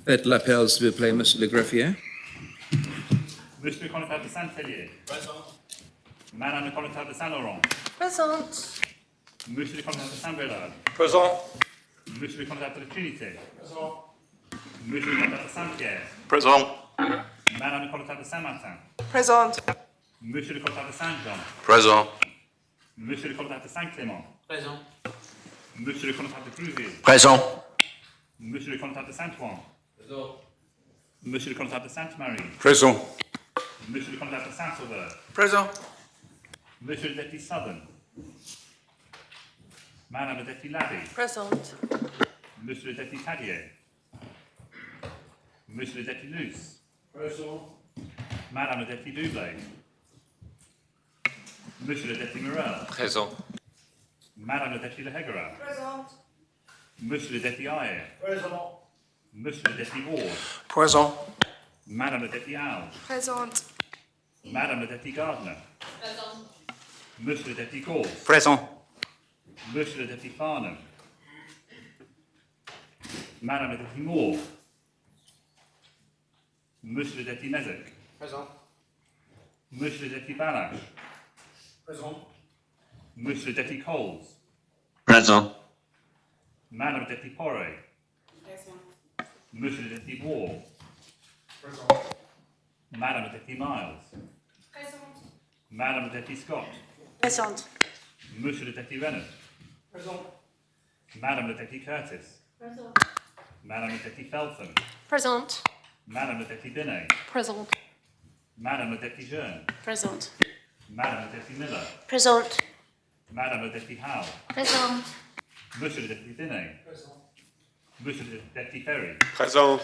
Faites l'appel, s'il vous plaît, Monsieur le greffier. Monsieur le connétable de Saint-Hélier. Présent. Madame le connétable de Saint-Laurent. Présente. Monsieur le connétable de Saint-Bernard. Présent. Monsieur le connétable de Trinité. Présent. Monsieur le connétable de Saint-Pierre. Présent. Madame le connétable de Saint-Martin. Présente. Monsieur le connétable de Saint-Jean. Présent. Monsieur le connétable de Saint-Clément. Présent. Monsieur le connétable de Clouville. Présent. Monsieur le connétable de Saint-Ouen. Présent. Monsieur le connétable de Sainte-Marie. Présent. Monsieur le connétable de Saint-Sauveur. Présent. Monsieur le député Southern. Madame le député Labby. Présente. Monsieur le député Tadier. Monsieur le député Luce. Présent. Madame le député Dublé. Monsieur le député Morel. Présent. Madame le député Lehegara. Présente. Monsieur le député Ayer. Présent. Monsieur le député Ward. Présent. Madame le député Howe. Présente. Madame le député Gardner. Présente. Monsieur le député Gauls. Présent. Monsieur le député Farnham. Madame le député Moore. Monsieur le député Nezek. Présent. Monsieur le député Balash. Présent. Monsieur le député Coles. Présent. Madame le député Poré. Monsieur le député Ward. Présent. Madame le député Miles. Présente. Madame le député Scott. Présente. Monsieur le député Renard. Présent. Madame le député Curtis. Présente. Madame le député Feltham. Présente. Madame le député Binet. Présente. Madame le député Jeune. Présente. Madame le député Miller. Présente. Madame le député Howe. Présente. Monsieur le député Binet. Présent. Monsieur le député Ferry. Présent.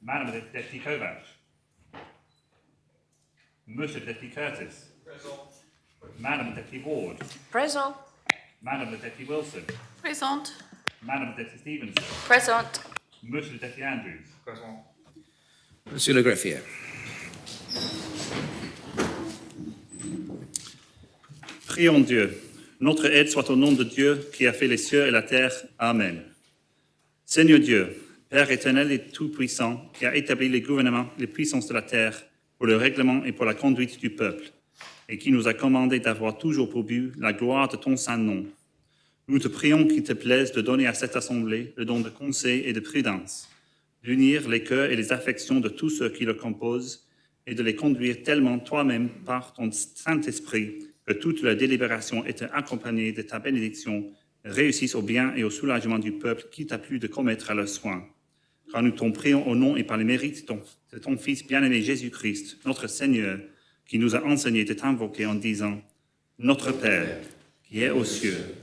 Madame le député Kovac. Monsieur le député Curtis. Présent. Madame le député Ward. Présente. Madame le député Wilson. Présente. Madame le député Stevenson. Présente. Monsieur le député Andrews. Présent. Monsieur le greffier. Prions Dieu. Notre aide soit au nom de Dieu qui a fait les cieux et la terre. Amen. Seigneur Dieu, Père éternel et tout-puissant, qui a établi les gouvernements, les puissances de la terre pour le règlement et pour la conduite du peuple, et qui nous a commandé d'avoir toujours pour but la gloire de ton saint nom. Nous te prions qu'il te plaise de donner à cette assemblée le don de conseil et de prudence, d'unir les cœurs et les affections de tous ceux qui le composent et de les conduire tellement toi-même par ton Saint-Esprit que toute leur délibération est accompagnée de ta bénédiction, réussisse au bien et au soulagement du peuple qui t'a plu de commettre à leurs soins. Car nous t'en prions au nom et par les mérites de ton Fils bien-aimé Jésus-Christ, notre Seigneur, qui nous a enseigné de t'invoquer en disant « Notre Père, qui es aux cieux,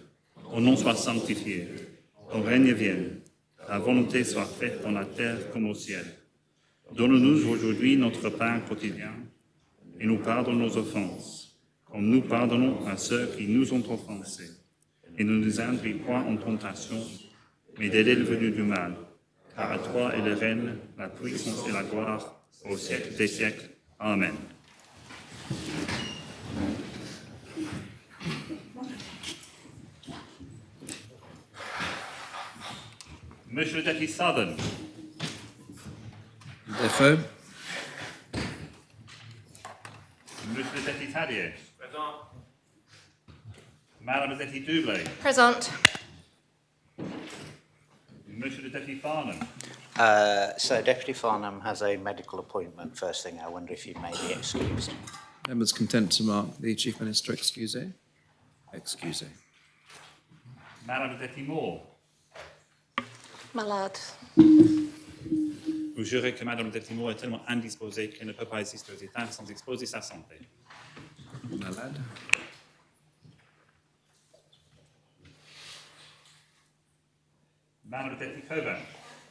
ton nom soit sanctifié, ton règne vienne, ta volonté soit faite dans la terre comme au ciel. Donne-nous aujourd'hui notre pain quotidien et nous pardonne nos offenses, comme nous pardonnons à ceux qui nous ont offensés. Et ne nous induis point en tentation, mais délivre-nous du mal. Car à toi est le règne, la puissance et la gloire, au siècle des siècles. Amen. Monsieur le député Southern. Défaut. Monsieur le député Tadier. Présent. Madame le député Dublé. Présente. Monsieur le député Farnham. So Deputy Farnham has a medical appointment first thing. I wonder if you may be excused. Members content to mark the Chief Minister excusé. Excusé. Madame le député Moore. Malade. Vous jurez que Madame le député Moore est tellement indisposée qu'elle ne peut pas exister aux États sans exposer sa santé. Malade. Madame le député Kovac.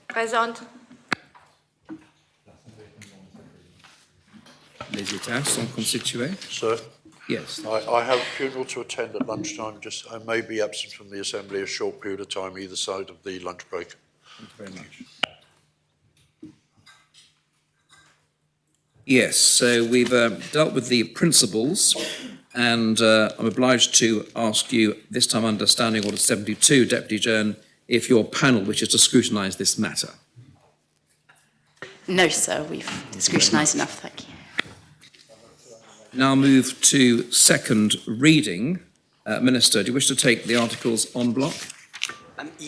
Présente. Les États sont constitués. Sir, Yes. I have a funeral to attend at lunchtime. I may be absent from the assembly a short period of time either side of the lunch break. Thank you very much. Yes, so we've dealt with the principles, and I'm obliged to ask you, this time under Standing Order 72, Deputy Joan, if your panel wishes to scrutinise this matter. No, sir, we've scrutinised enough, thank you. Now move to second reading. Minister, do you wish to take the articles en bloc?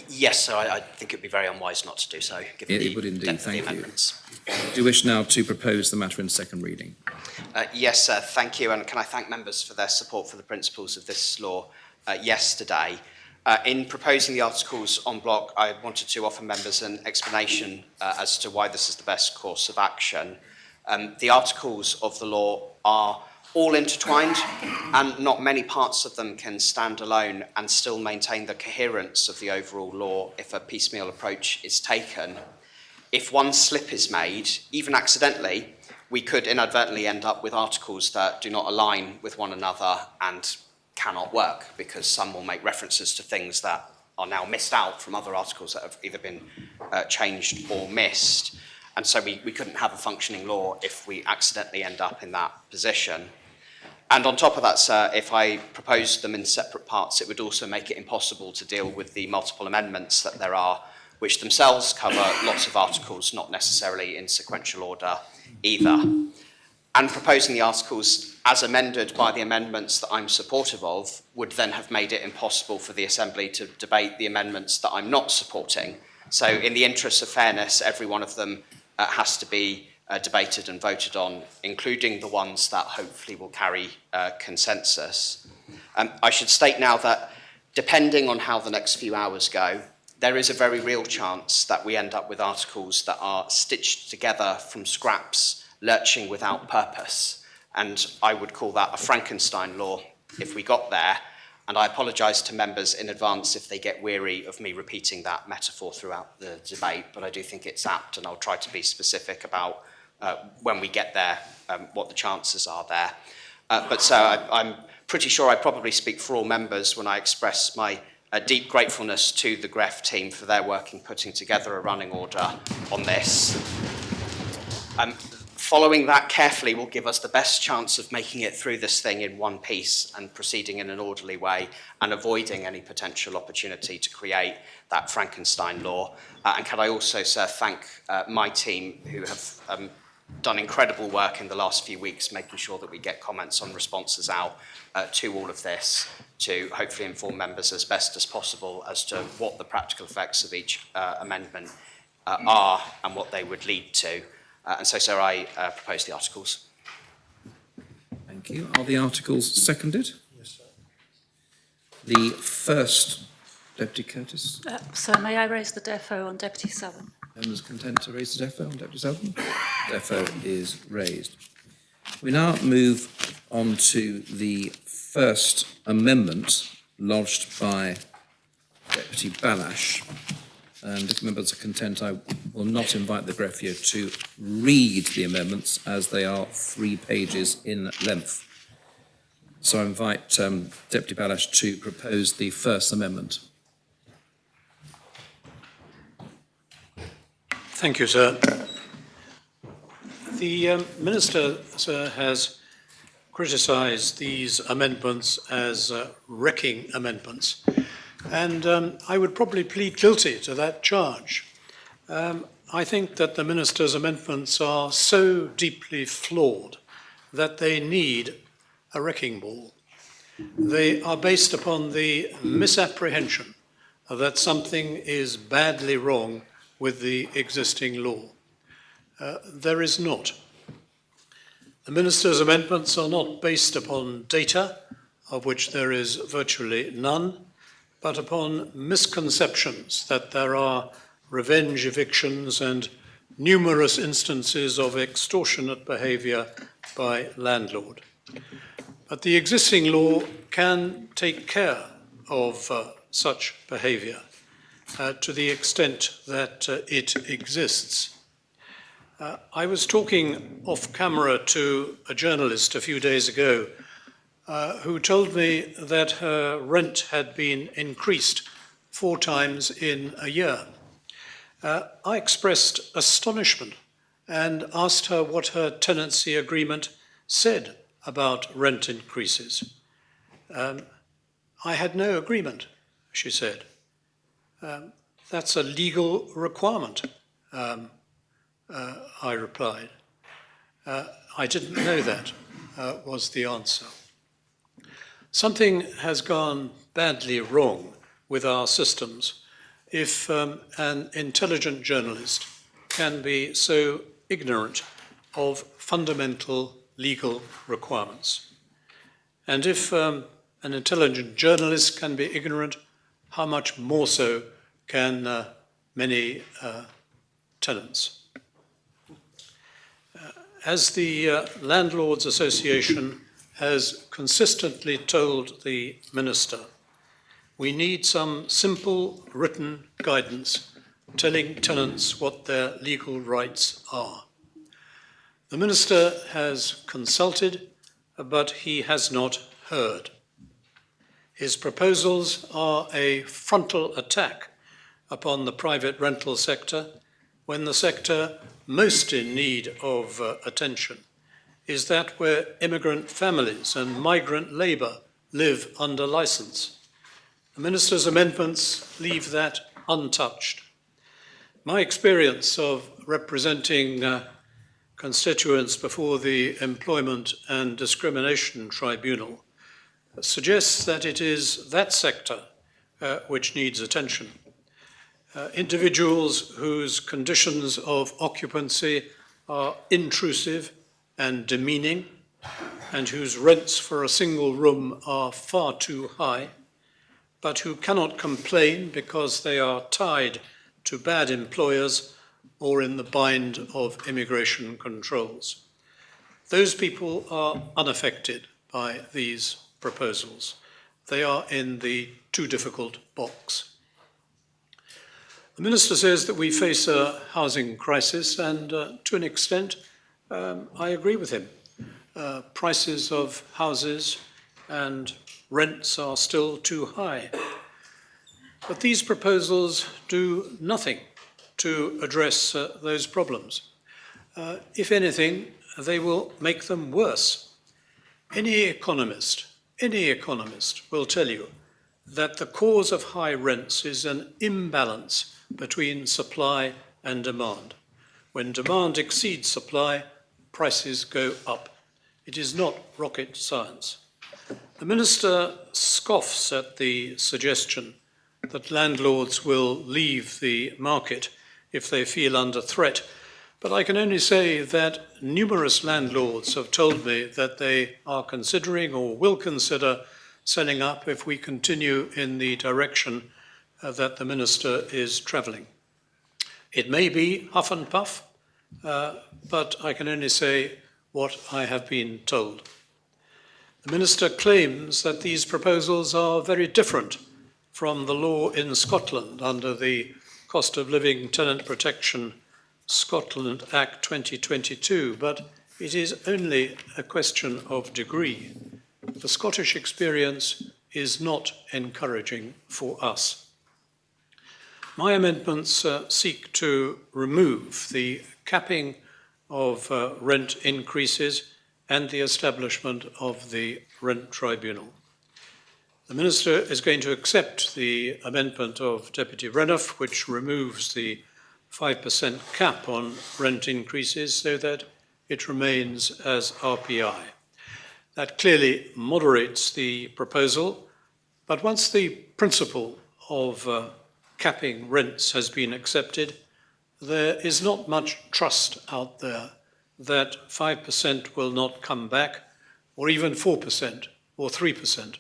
Yes, so I think it would be very unwise not to do so, given It would indeed, depth of the thank you. amendments. Do you wish now to propose the matter in second reading? Yes, thank you, and can I thank members for their support for the principles of this law yesterday. In proposing the articles en bloc, I wanted to offer members an explanation as to why this is the best course of action. The articles of the law are all intertwined, and not many parts of them can stand alone and still maintain the coherence of the overall law if a piecemeal approach is taken. If one slip is made, even accidentally, we could inadvertently end up with articles that do not align with one another and cannot work, because some will make references to things that are now missed out from other articles that have either been changed or missed. And so we couldn't have a functioning law if we accidentally end up in that position. And on top of that, sir, if I proposed them in separate parts, it would also make it impossible to deal with the multiple amendments that there are, which themselves cover lots of articles, not necessarily in sequential order either. And proposing the articles as amended by the amendments that I'm supportive of would then have made it impossible for the Assembly to debate the amendments that I'm not supporting. So in the interest of fairness, every one of them has to be debated and voted on, including the ones that hopefully will carry consensus. I should state now that depending on how the next few hours go, there is a very real chance that we end up with articles that are stitched together from scraps, lurching without purpose. And I would call that a Frankenstein law if we got there. And I apologise to members in advance if they get weary of me repeating that metaphor throughout the debate, but I do think it's apt, and I'll try to be specific about when we get there, what the chances are there. But so I'm pretty sure I probably speak for all members when I express my deep gratefulness to the GREF team for their work in putting together a running order on this. Following that carefully will give us the best chance of making it through this thing in one piece and proceeding in an orderly way and avoiding any potential opportunity to create that Frankenstein law. And can I also, sir, thank my team who have done incredible work in the last few weeks, making sure that we get comments on responses out to all of this, to hopefully inform members as best as possible as to what the practical effects of each amendment are and what they would lead to. And so, sir, I propose the articles. Thank you. Are the articles seconded? Yes, sir. The first, Deputy Curtis. So may I raise the defo on Deputy Southern? Members content to raise the defo on Deputy Southern? Defo is raised. We now move on to the first amendment lodged by Deputy Balash. And if members are content, I will not invite the greffier to read the amendments as they are 3 pages in length. So I invite Deputy Balash to propose the first amendment. Thank you, sir. The Minister, sir, has criticised these amendments as wrecking amendments. And I would probably plead guilty to that charge. I think that the Minister's amendments are so deeply flawed that they need a wrecking ball. They are based upon the misapprehension that something is badly wrong with the existing law. There is not. The Minister's amendments are not based upon data, of which there is virtually none, but upon misconceptions that there are revenge evictions and numerous instances of extortionate behaviour by landlord. But the existing law can take care of such behaviour to the extent that it exists. I was talking off camera to a journalist a few days ago who told me that her rent had been increased 4 times in a year. I expressed astonishment and asked her what her tenancy agreement said about rent increases. I had no agreement, she said. That's a legal requirement. I replied. I didn't know that, was the answer. Something has gone badly wrong with our systems if an intelligent journalist can be so ignorant of fundamental legal requirements. And if an intelligent journalist can be ignorant, how much more so can many tenants? As the Landlords Association has consistently told the Minister, we need some simple written guidance telling tenants what their legal rights are. The Minister has consulted, but he has not heard. His proposals are a frontal attack upon the private rental sector when the sector most in need of attention is that where immigrant families and migrant labour live under licence. The Minister's amendments leave that untouched. My experience of representing constituents before the Employment and Discrimination Tribunal suggests that it is that sector which needs attention. Individuals whose conditions of occupancy are intrusive and demeaning, and whose rents for a single room are far too high, but who cannot complain because they are tied to bad employers or in the bind of immigration controls. Those people are unaffected by these proposals. They are in the too difficult box. The Minister says that we face a housing crisis, and to an extent, I agree with him. Prices of houses and rents are still too high. But these proposals do nothing to address those problems. If anything, they will make them worse. Any economist will tell you that the cause of high rents is an imbalance between supply and demand. When demand exceeds supply, prices go up. It is not rocket science. The Minister scoffs at the suggestion that landlords will leave the market if they feel under threat, but I can only say that numerous landlords have told me that they are considering or will consider selling up if we continue in the direction that the Minister is travelling. It may be huff and puff, but I can only say what I have been told. The Minister claims that these proposals are very different from the law in Scotland under the Cost of Living Tenant Protection Scotland Act 2022, but it is only a question of degree. The Scottish experience is not encouraging for us. My amendments seek to remove the capping of rent increases and the establishment of the Rent Tribunal. The Minister is going to accept the amendment of Deputy Renouf, which removes the 5% cap on rent increases so that it remains as RPI. That clearly moderates the proposal, but once the principle of capping rents has been accepted, there is not much trust out there that 5% will not come back, or even 4% or 3%,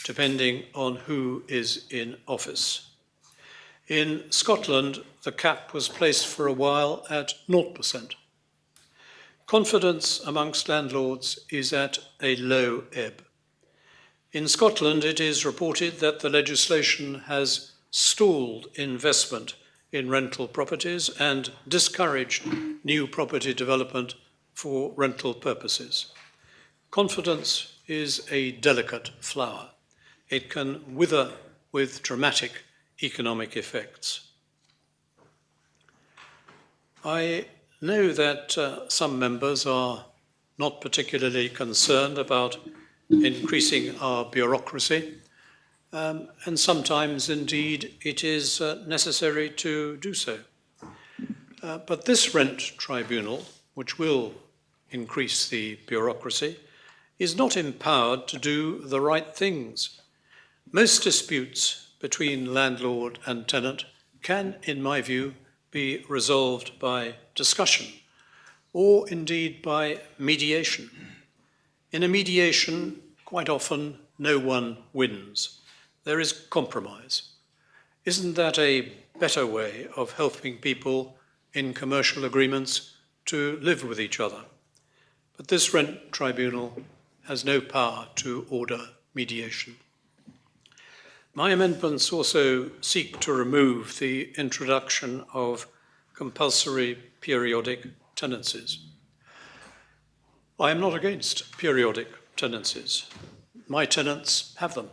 depending on who is in office. In Scotland, the cap was placed for a while at 0%. Confidence amongst landlords is at a low ebb. In Scotland, it is reported that the legislation has stalled investment in rental properties and discouraged new property development for rental purposes. Confidence is a delicate flower. It can wither with dramatic economic effects. I know that some members are not particularly concerned about increasing our bureaucracy, and sometimes indeed it is necessary to do so. But this rent tribunal, which will increase the bureaucracy, is not empowered to do the right things. Most disputes between landlord and tenant can, in my view, be resolved by discussion or indeed by mediation. In a mediation, quite often no one wins. There is compromise. Isn't that a better way of helping people in commercial agreements to live with each other? But this rent tribunal has no power to order mediation. My amendments also seek to remove the introduction of compulsory periodic tenancies. I am not against periodic tenancies. My tenants have them.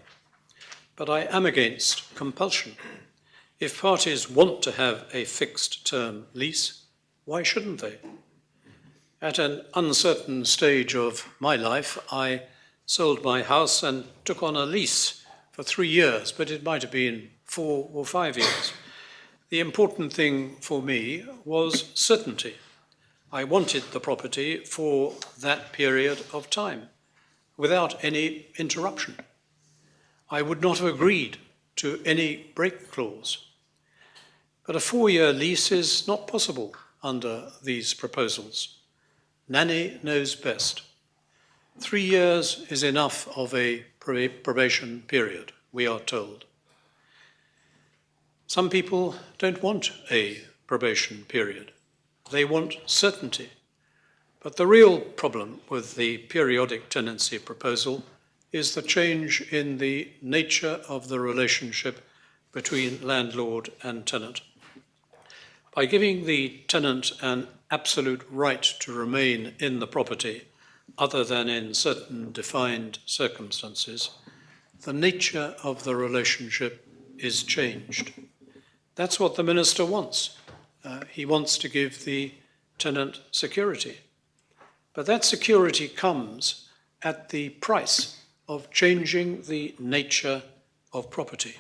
But I am against compulsion. If parties want to have a fixed term lease, why shouldn't they? At an uncertain stage of my life, I sold my house and took on a lease for 3 years, but it might have been 4 or 5 years. The important thing for me was certainty. I wanted the property for that period of time, without any interruption. I would not have agreed to any break clause. But a 4-year lease is not possible under these proposals. Nanny knows best. 3 years is enough of a probation period, we are told. Some people don't want a probation period. They want certainty. But the real problem with the periodic tenancy proposal is the change in the nature of the relationship between landlord and tenant. By giving the tenant an absolute right to remain in the property, other than in certain defined circumstances, the nature of the relationship is changed. That's what the minister wants. He wants to give the tenant security. But that security comes at the price of changing the nature of property.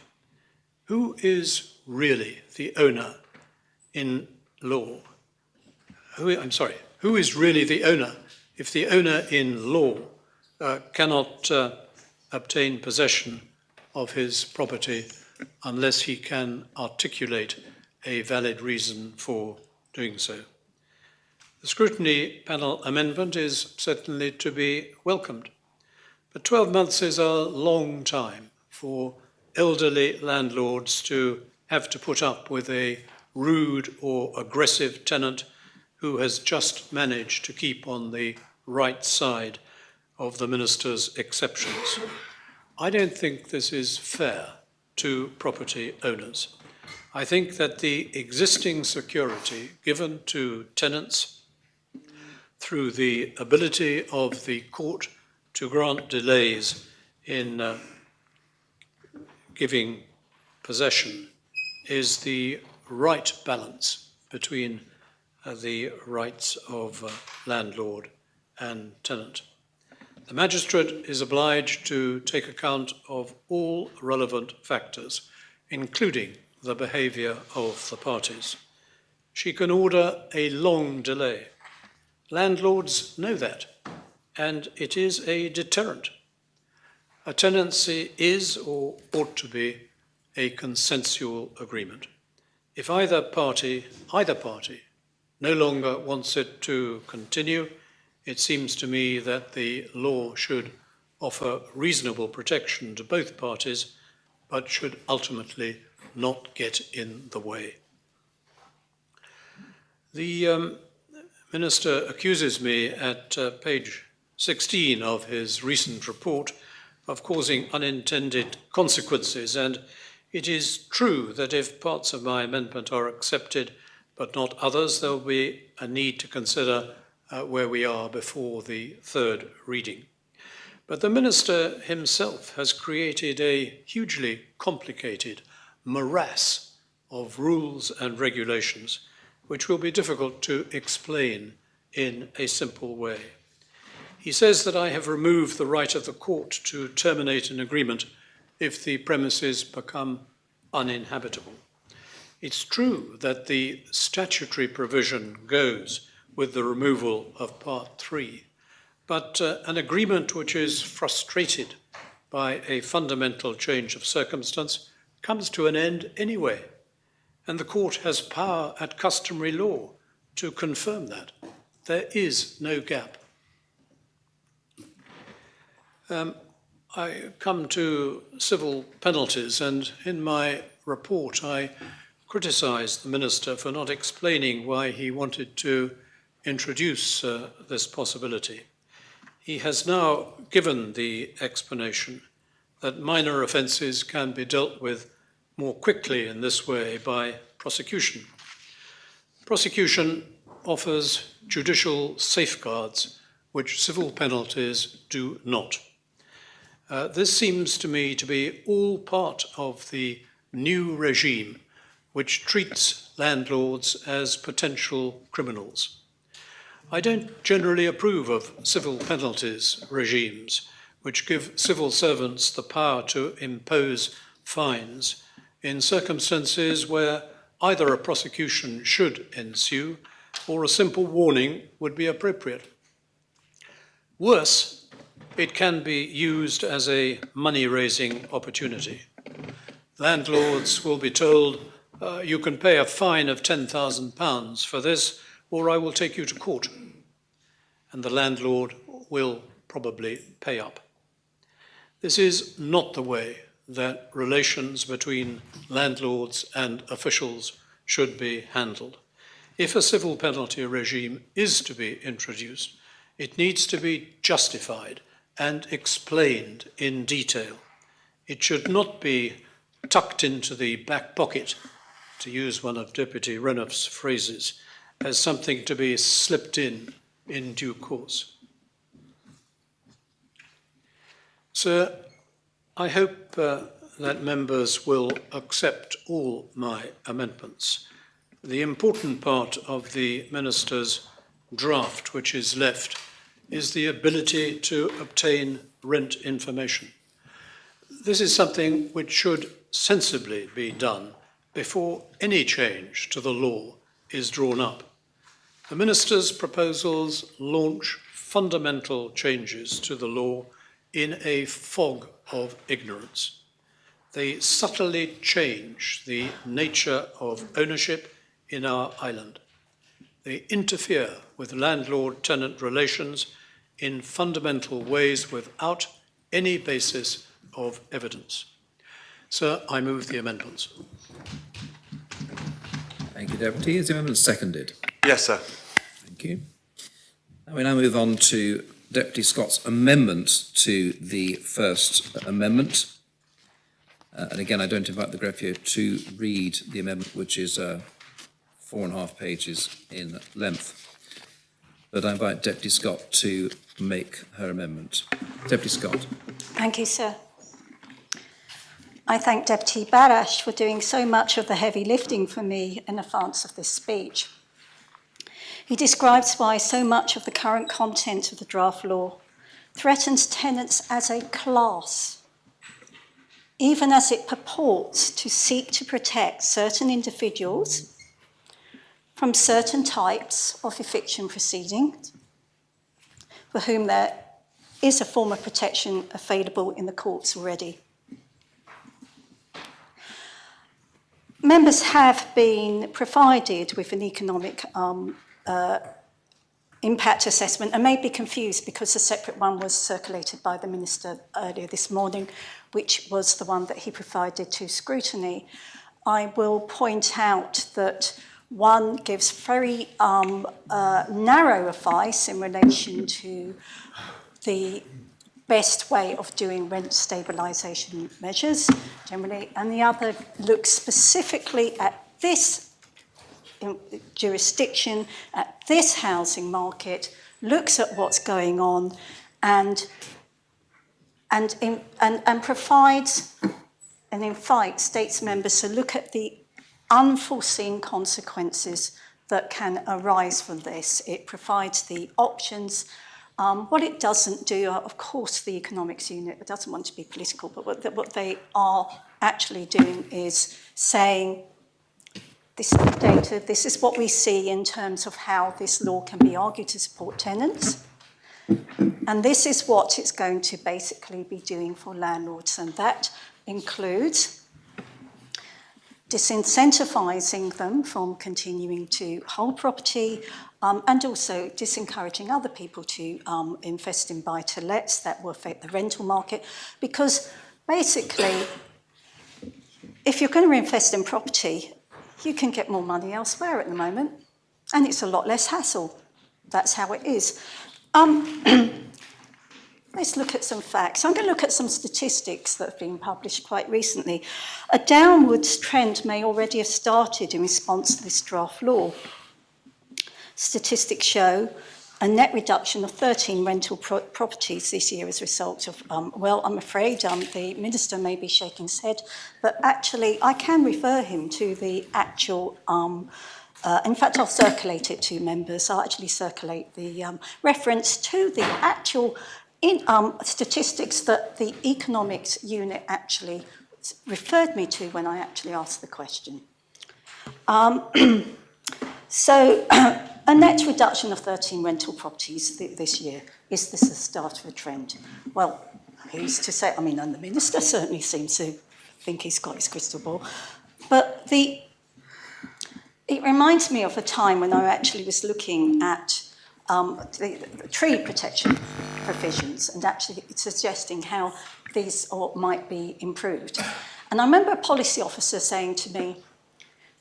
Who is really the owner in law? Who is really the owner if the owner in law cannot obtain possession of his property unless he can articulate a valid reason for doing so? The scrutiny panel amendment is certainly to be welcomed, but 12 months is a long time for elderly landlords to have to put up with a rude or aggressive tenant who has just managed to keep on the right side of the minister's exceptions. I don't think this is fair to property owners. I think that the existing security given to tenants through the ability of the court to grant delays in giving possession is the right balance between the rights of landlord and tenant. The magistrate is obliged to take account of all relevant factors, including the behaviour of the parties. She can order a long delay. Landlords know that, and it is a deterrent. A tenancy is, or ought to be, a consensual agreement. If either party no longer wants it to continue, it seems to me that the law should offer reasonable protection to both parties, but should ultimately not get in the way. The Minister accuses me at page 16 of his recent report of causing unintended consequences, and it is true that if parts of my amendment are accepted but not others, there will be a need to consider where we are before the third reading. But the Minister himself has created a hugely complicated morass of rules and regulations, which will be difficult to explain in a simple way. He says that I have removed the right of the court to terminate an agreement if the premises become uninhabitable. It's true that the statutory provision goes with the removal of Part 3, but an agreement which is frustrated by a fundamental change of circumstance comes to an end anyway, and the court has power at customary law to confirm that. There is no gap. I come to civil penalties, and in my report I criticised the Minister for not explaining why he wanted to introduce this possibility. He has now given the explanation that minor offences can be dealt with more quickly in this way by prosecution. Prosecution offers judicial safeguards which civil penalties do not. This seems to me to be all part of the new regime which treats landlords as potential criminals. I don't generally approve of civil penalties regimes which give civil servants the power to impose fines in circumstances where either a prosecution should ensue or a simple warning would be appropriate. Worse, it can be used as a money-raising opportunity. Landlords will be told, you can pay a fine of £10,000 for this, or I will take you to court. And the landlord will probably pay up. This is not the way that relations between landlords and officials should be handled. If a civil penalty regime is to be introduced, it needs to be justified and explained in detail. It should not be tucked into the back pocket, to use one of Deputy Renouf's phrases, as something to be slipped in due course. Sir, I hope that members will accept all my amendments. The important part of the Minister's draft, which is left, is the ability to obtain rent information. This is something which should sensibly be done before any change to the law is drawn up. The Minister's proposals launch fundamental changes to the law in a fog of ignorance. They subtly change the nature of ownership in our island. They interfere with landlord-tenant relations in fundamental ways without any basis of evidence. Sir, I move the amendments. Thank you, Deputy. Is the amendment seconded? Yes, sir. Thank you. We now move on to Deputy Scott's amendment to the first amendment. And again, I don't invite the greffier to read the amendment, which is 4.5 pages in length. But I invite Deputy Scott to make her amendment. Deputy Scott. Thank you, sir. I thank Deputy Barash for doing so much of the heavy lifting for me in advance of this speech. He describes why so much of the current content of the draft law threatens tenants as a class, even as it purports to seek to protect certain individuals from certain types of eviction proceedings, for whom there is a form of protection available in the courts already. Members have been provided with an economic impact assessment and may be confused because a separate one was circulated by the Minister earlier this morning, which was the one that he provided to scrutiny. I will point out that one gives very narrow advice in relation to the best way of doing rent stabilisation measures generally, and the other looks specifically at this jurisdiction, at this housing market, looks at what's going on and provides and invites states members to look at the unforeseen consequences that can arise from this. It provides the options. What it doesn't do, of course, the economics unit doesn't want to be political, but what they are actually doing is saying This is the data. This is what we see in terms of how this law can be argued to support tenants. And this is what it's going to basically be doing for landlords. And that includes disincentivising them from continuing to hold property, and also disencouraging other people to invest in buy-to-lets that will affect the rental market. Because basically, if you're going to invest in property, you can get more money elsewhere at the moment, and it's a lot less hassle. That's how it is. Let's look at some facts. I'm going to look at some statistics that have been published quite recently. A downwards trend may already have started in response to this draft law. Statistics show a net reduction of 13 rental properties this year as a result of, well, I'm afraid the Minister may be shaking his head, but actually I can refer him to the actual, in fact I'll circulate it to members. I'll actually circulate the reference to the actual statistics that the economics unit actually referred me to when I actually asked the question. So a net reduction of 13 rental properties this year. Is this the start of a trend? Well, who's to say? I mean, and the Minister certainly seems to think he's got his crystal ball. But it reminds me of a time when I actually was looking at the tree protection provisions and actually suggesting how these might be improved. And I remember a policy officer saying to me,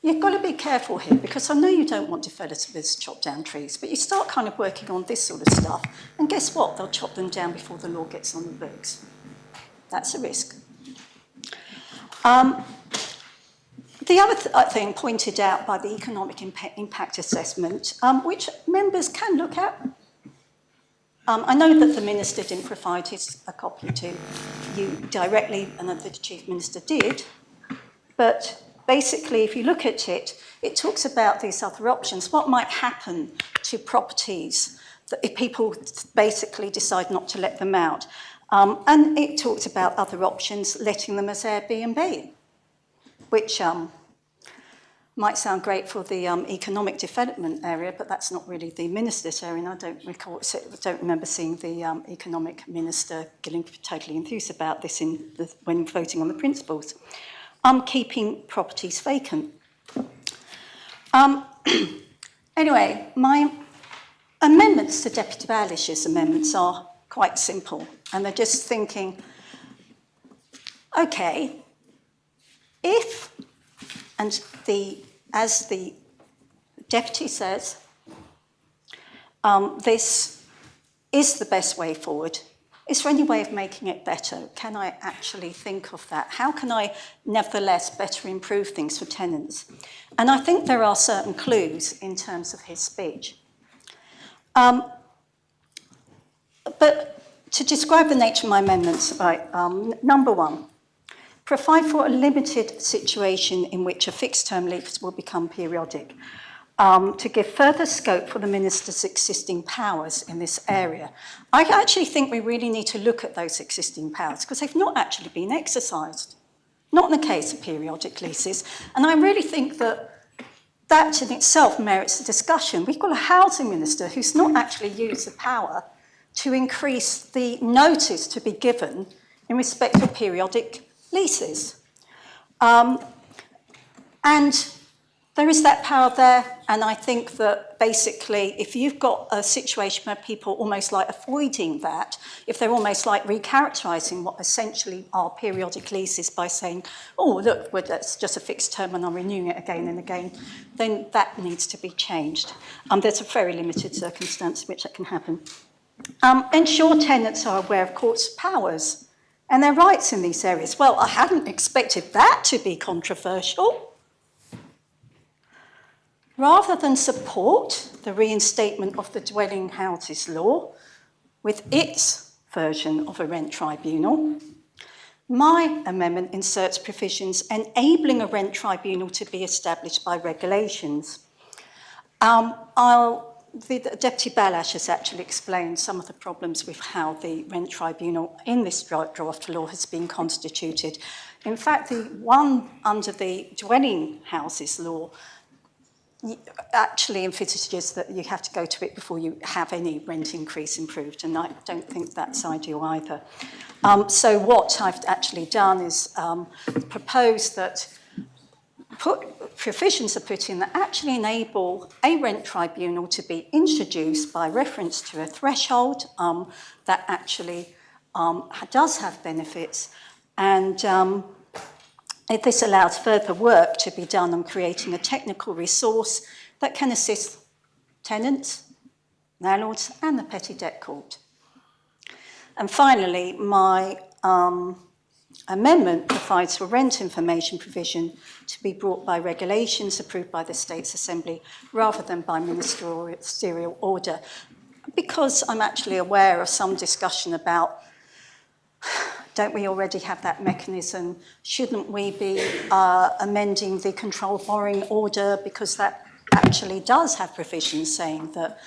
you've got to be careful here, because I know you don't want developers to chop down trees, but you start kind of working on this sort of stuff, and guess what? They'll chop them down before the law gets on the books. That's a risk. The other thing pointed out by the economic impact assessment, which members can look at. I know that the Minister didn't provide a copy to you directly, and that the Chief Minister did, but basically, if you look at it, it talks about these other options. What might happen to properties that if people basically decide not to let them out? And it talks about other options, letting them as Airbnb, which might sound great for the economic development area, but that's not really the Minister's area, and I don't remember seeing the Economic Minister getting totally enthused about this when voting on the principles. Keeping properties vacant. Anyway, my amendments to Deputy Balish's amendments are quite simple, and they're just thinking, okay, if, and as the Deputy says, this is the best way forward, is there any way of making it better? Can I actually think of that? How can I nevertheless better improve things for tenants? And I think there are certain clues in terms of his speech. But to describe the nature of my amendments, right, number one, provide for a limited situation in which a fixed term lease will become periodic. To give further scope for the Minister's existing powers in this area. I actually think we really need to look at those existing powers because they've not actually been exercised, not in the case of periodic leases. And I really think that that in itself merits a discussion. We've got a housing minister who's not actually used the power to increase the notice to be given in respect of periodic leases. And there is that power there, and I think that basically if you've got a situation where people almost like avoiding that, if they're almost like recharacterising what essentially are periodic leases by saying, oh, look, well, that's just a fixed term and I'm renewing it again and again, then that needs to be changed. There's a very limited circumstance in which that can happen. Ensure tenants are aware of courts' powers and their rights in these areas. Well, I hadn't expected that to be controversial. Rather than support the reinstatement of the Dwelling Houses Law with its version of a rent tribunal, my amendment inserts provisions enabling a rent tribunal to be established by regulations. The Deputy Balash has actually explained some of the problems with how the rent tribunal in this draft law has been constituted. In fact, the one under the Dwelling Houses Law actually envisages that you have to go to it before you have any rent increase improved, and I don't think that's ideal either. So what I've actually done is propose that provisions are put in that actually enable a rent tribunal to be introduced by reference to a threshold that actually does have benefits, and this allows further work to be done on creating a technical resource that can assist tenants, landlords, and the Petty Debt Court. And finally, my amendment provides for rent information provision to be brought by regulations approved by the States Assembly rather than by ministerial order, because I'm actually aware of some discussion about, don't we already have that mechanism? Shouldn't we be amending the controlled borrowing order, because that actually does have provisions saying that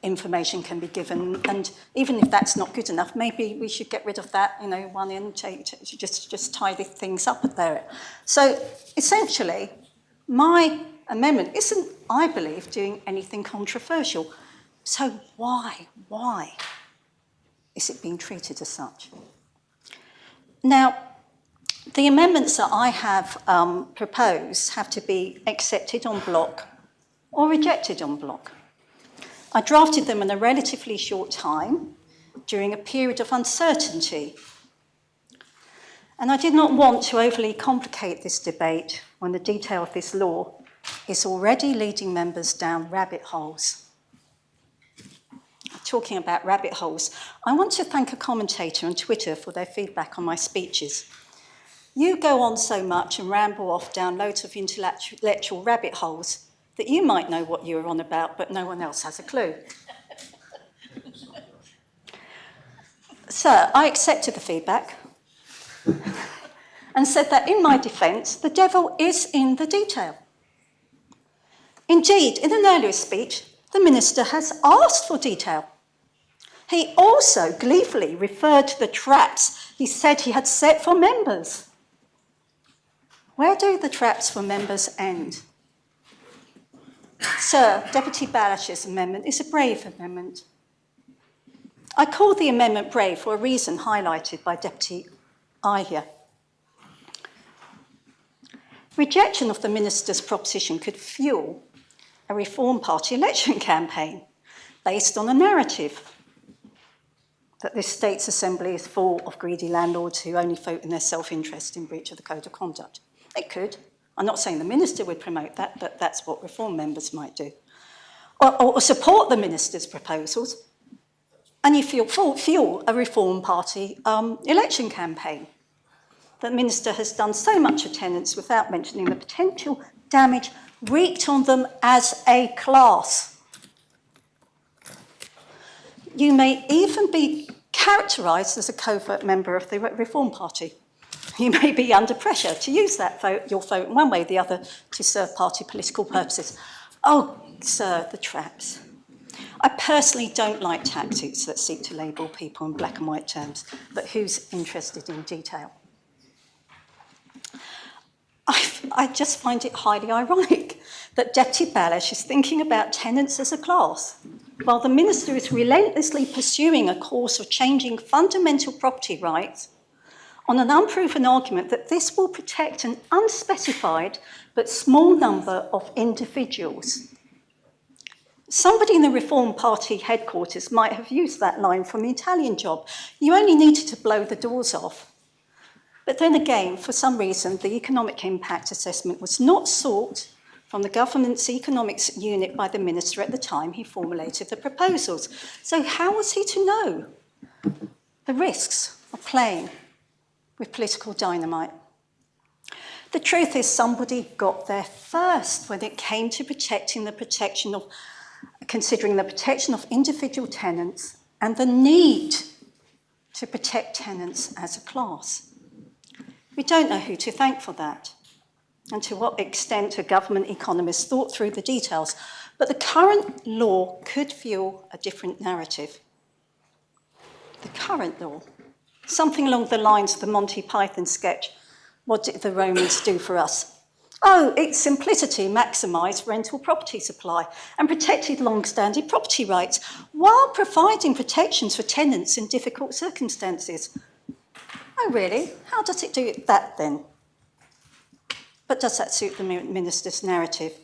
information can be given, and even if that's not good enough, maybe we should get rid of that, one in, just tidy things up there. So essentially, my amendment isn't, I believe, doing anything controversial. So why is it being treated as such? Now, the amendments that I have proposed have to be accepted en bloc or rejected en bloc. I drafted them in a relatively short time during a period of uncertainty. And I did not want to overly complicate this debate when the detail of this law is already leading members down rabbit holes. Talking about rabbit holes, I want to thank a commentator on Twitter for their feedback on my speeches. You go on so much and ramble off down loads of intellectual rabbit holes that you might know what you're on about, but no one else has a clue. So I accepted the feedback and said that in my defence, the devil is in the detail. Indeed, in an earlier speech, the minister has asked for detail. He also gleefully referred to the traps he said he had set for members. Where do the traps for members end? Sir, Deputy Balash's amendment is a brave amendment. I call the amendment brave for a reason highlighted by Deputy Ihia. Rejection of the minister's proposition could fuel a Reform Party election campaign based on a narrative that this States Assembly is full of greedy landlords who only vote in their self-interest in breach of the Code of Conduct. It could. I'm not saying the minister would promote that, but that's what Reform members might do. Or support the minister's proposals, and you fuel a Reform Party election campaign. The minister has done so much for tenants without mentioning the potential damage wreaked on them as a class. You may even be characterised as a covert member of the Reform Party. You may be under pressure to use that vote, your vote in one way or the other, to serve party political purposes. Oh, sir, the traps. I personally don't like tactics that seek to label people in black and white terms, but who's interested in detail? I just find it highly ironic that Deputy Balash is thinking about tenants as a class, while the minister is relentlessly pursuing a course of changing fundamental property rights on an unproven argument that this will protect an unspecified but small number of individuals. Somebody in the Reform Party headquarters might have used that line from the Italian Job. You only needed to blow the doors off. But then again, for some reason, the economic impact assessment was not sought from the government's economics unit by the minister at the time he formulated the proposals. So how was he to know the risks of playing with political dynamite? The truth is, somebody got there first when it came to considering the protection of individual tenants and the need to protect tenants as a class. We don't know who to thank for that, and to what extent a government economist thought through the details, but the current law could fuel a different narrative. The current law, something along the lines of the Monty Python sketch, What Did the Romans Do for Us? Oh, its simplicity maximised rental property supply and protected long-standing property rights while providing protections for tenants in difficult circumstances. Oh, really? How does it do that then? But does that suit the Minister's narrative?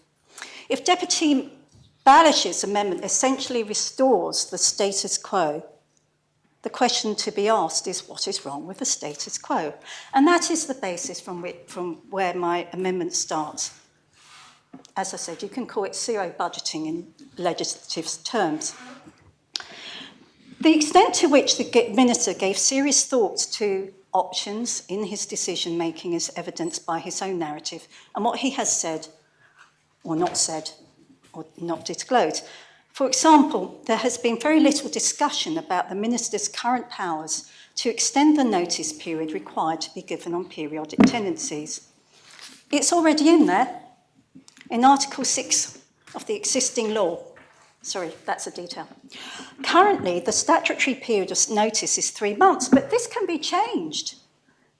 If Deputy Balash's amendment essentially restores the status quo, the question to be asked is what is wrong with the status quo? And that is the basis from where my amendment starts. As I said, you can call it zero budgeting in legislative terms. The extent to which the Minister gave serious thought to options in his decision-making is evidenced by his own narrative and what he has said, or not disclosed. For example, there has been very little discussion about the Minister's current powers to extend the notice period required to be given on periodic tenancies. It's already in there, in Article 6 of the existing law. Sorry, that's a detail. Currently, the statutory period of notice is 3 months, but this can be changed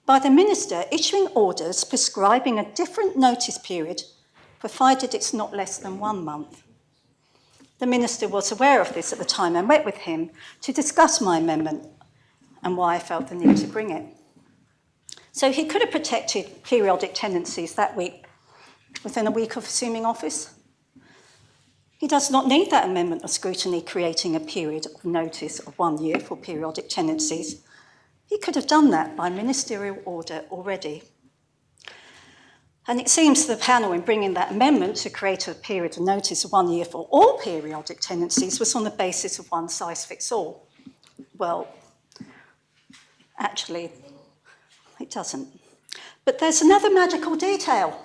by the Minister issuing orders prescribing a different notice period, provided it's not less than 1 month. The Minister was aware of this at the time I met with him to discuss my amendment and why I felt the need to bring it. So he could have protected periodic tenancies that week, within a week of assuming office. He does not need that amendment of scrutiny creating a period of notice of 1 year for periodic tenancies. He could have done that by ministerial order already. And it seems the panel, in bringing that amendment to create a period of notice of 1 year for all periodic tenancies, was on the basis of one size fits all. Well, actually, it doesn't. But there's another magical detail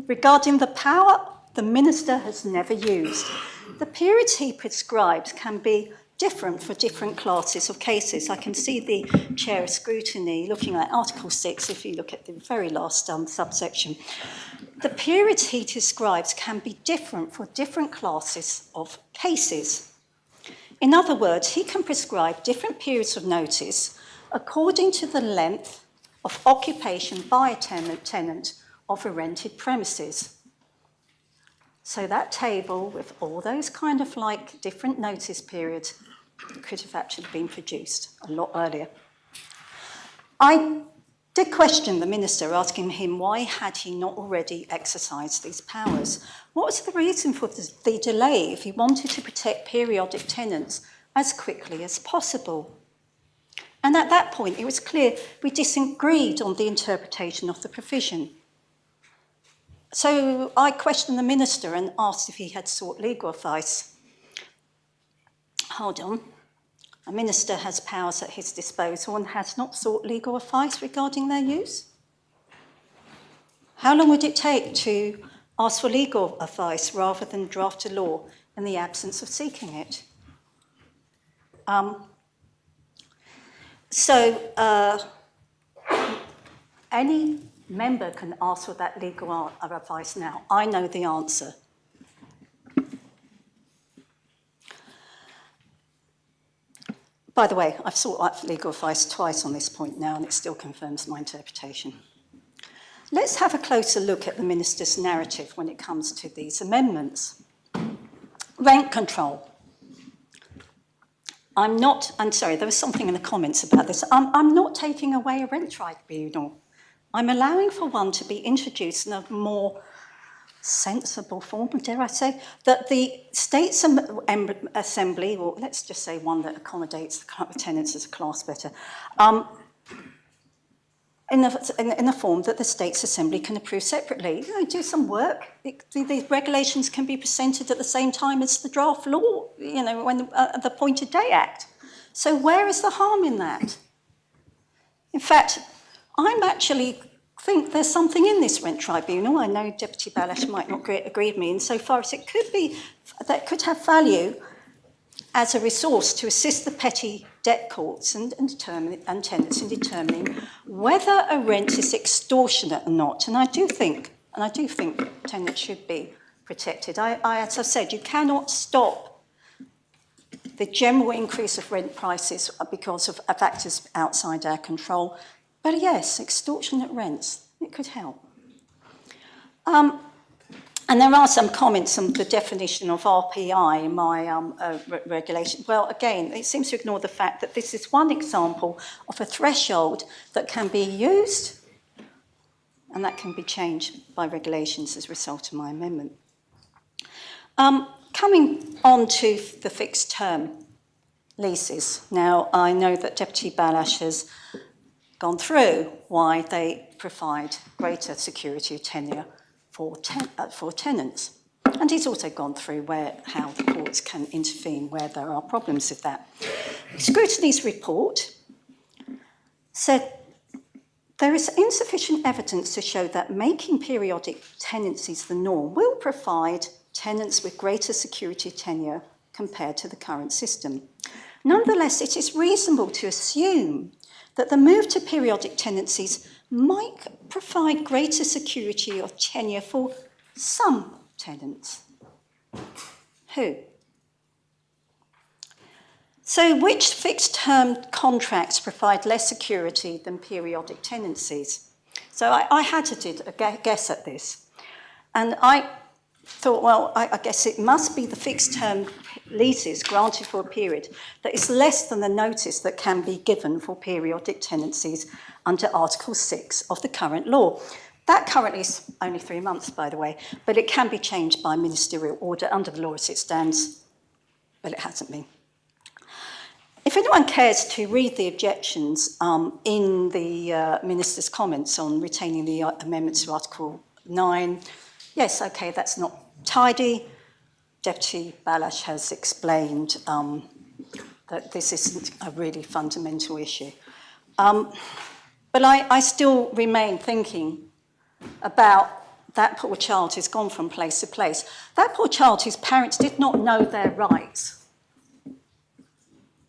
regarding the power the Minister has never used. The periods he prescribes can be different for different classes of cases. I can see the Chair of Scrutiny looking at Article 6, if you look at the very last subsection. The periods he describes can be different for different classes of cases. In other words, he can prescribe different periods of notice according to the length of occupation by a tenant of a rented premises. So that table with all those kind of like different notice periods could have actually been produced a lot earlier. I did question the Minister, asking him why had he not already exercised these powers? What was the reason for the delay if he wanted to protect periodic tenants as quickly as possible? And at that point, it was clear we disagreed on the interpretation of the provision. So I questioned the Minister and asked if he had sought legal advice. Hold on. A Minister has powers at his disposal and has not sought legal advice regarding their use? How long would it take to ask for legal advice rather than draft a law in the absence of seeking it? Any member can ask for that legal advice now. I know the answer. By the way, I've sought legal advice twice on this point now, and it still confirms my interpretation. Let's have a closer look at the Minister's narrative when it comes to these amendments. Rent control. I'm sorry, there was something in the comments about this. I'm not taking away a rent tribunal. I'm allowing for one to be introduced in a more sensible form, dare I say, that the States Assembly, or let's just say one that accommodates the tenants as a class better, in the form that the States Assembly can approve separately. You know, do some work. The regulations can be presented at the same time as the draft law, you know, when the Appointed Day Act. So where is the harm in that? In fact, think there's something in this rent tribunal. I know Deputy Balash might not agree with me insofar as it could be, that could have value as a resource to assist the petty debt courts and tenants in determining whether a rent is extortionate or not. And I do think tenants should be protected. As I've said, you cannot stop the general increase of rent prices because of factors outside our control. But yes, extortionate rents, it could help. And there are some comments on the definition of RPI in my regulation. Well, again, it seems to ignore the fact that this is one example of a threshold that can be used and that can be changed by regulations as a result of my amendment. Coming on to the fixed term leases. Now, I know that Deputy Balash has gone through why they provide greater security of tenure for tenants. And he's also gone through how the courts can intervene where there are problems with that. Scrutiny's report said there is insufficient evidence to show that making periodic tenancies the norm will provide tenants with greater security of tenure compared to the current system. Nonetheless, it is reasonable to assume that the move to periodic tenancies might provide greater security of tenure for some tenants. Who? So which fixed-term contracts provide less security than periodic tenancies? So I had to do a guess at this. And I thought, well, I guess it must be the fixed-term leases granted for a period that is less than the notice that can be given for periodic tenancies under Article 6 of the current law. That currently is only 3 months, by the way, but it can be changed by ministerial order under the law as it stands, but it hasn't been. If anyone cares to read the objections in the Minister's comments on retaining the amendments to Article 9, yes, okay, that's not tidy. Deputy Balash has explained that this isn't a really fundamental issue. But I still remain thinking about that poor child who's gone from place to place. That poor child whose parents did not know their rights.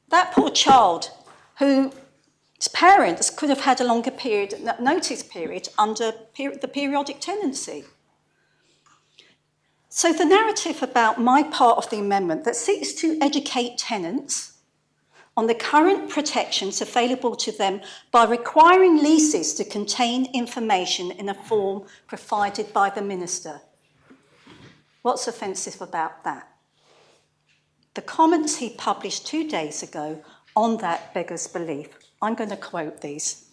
That poor child whose parents could have had a longer notice period under the periodic tenancy. So the narrative about my part of the amendment that seeks to educate tenants on the current protections available to them by requiring leases to contain information in a form provided by the Minister. What's offensive about that? The comments he published 2 days ago on that beggars belief. I'm going to quote these.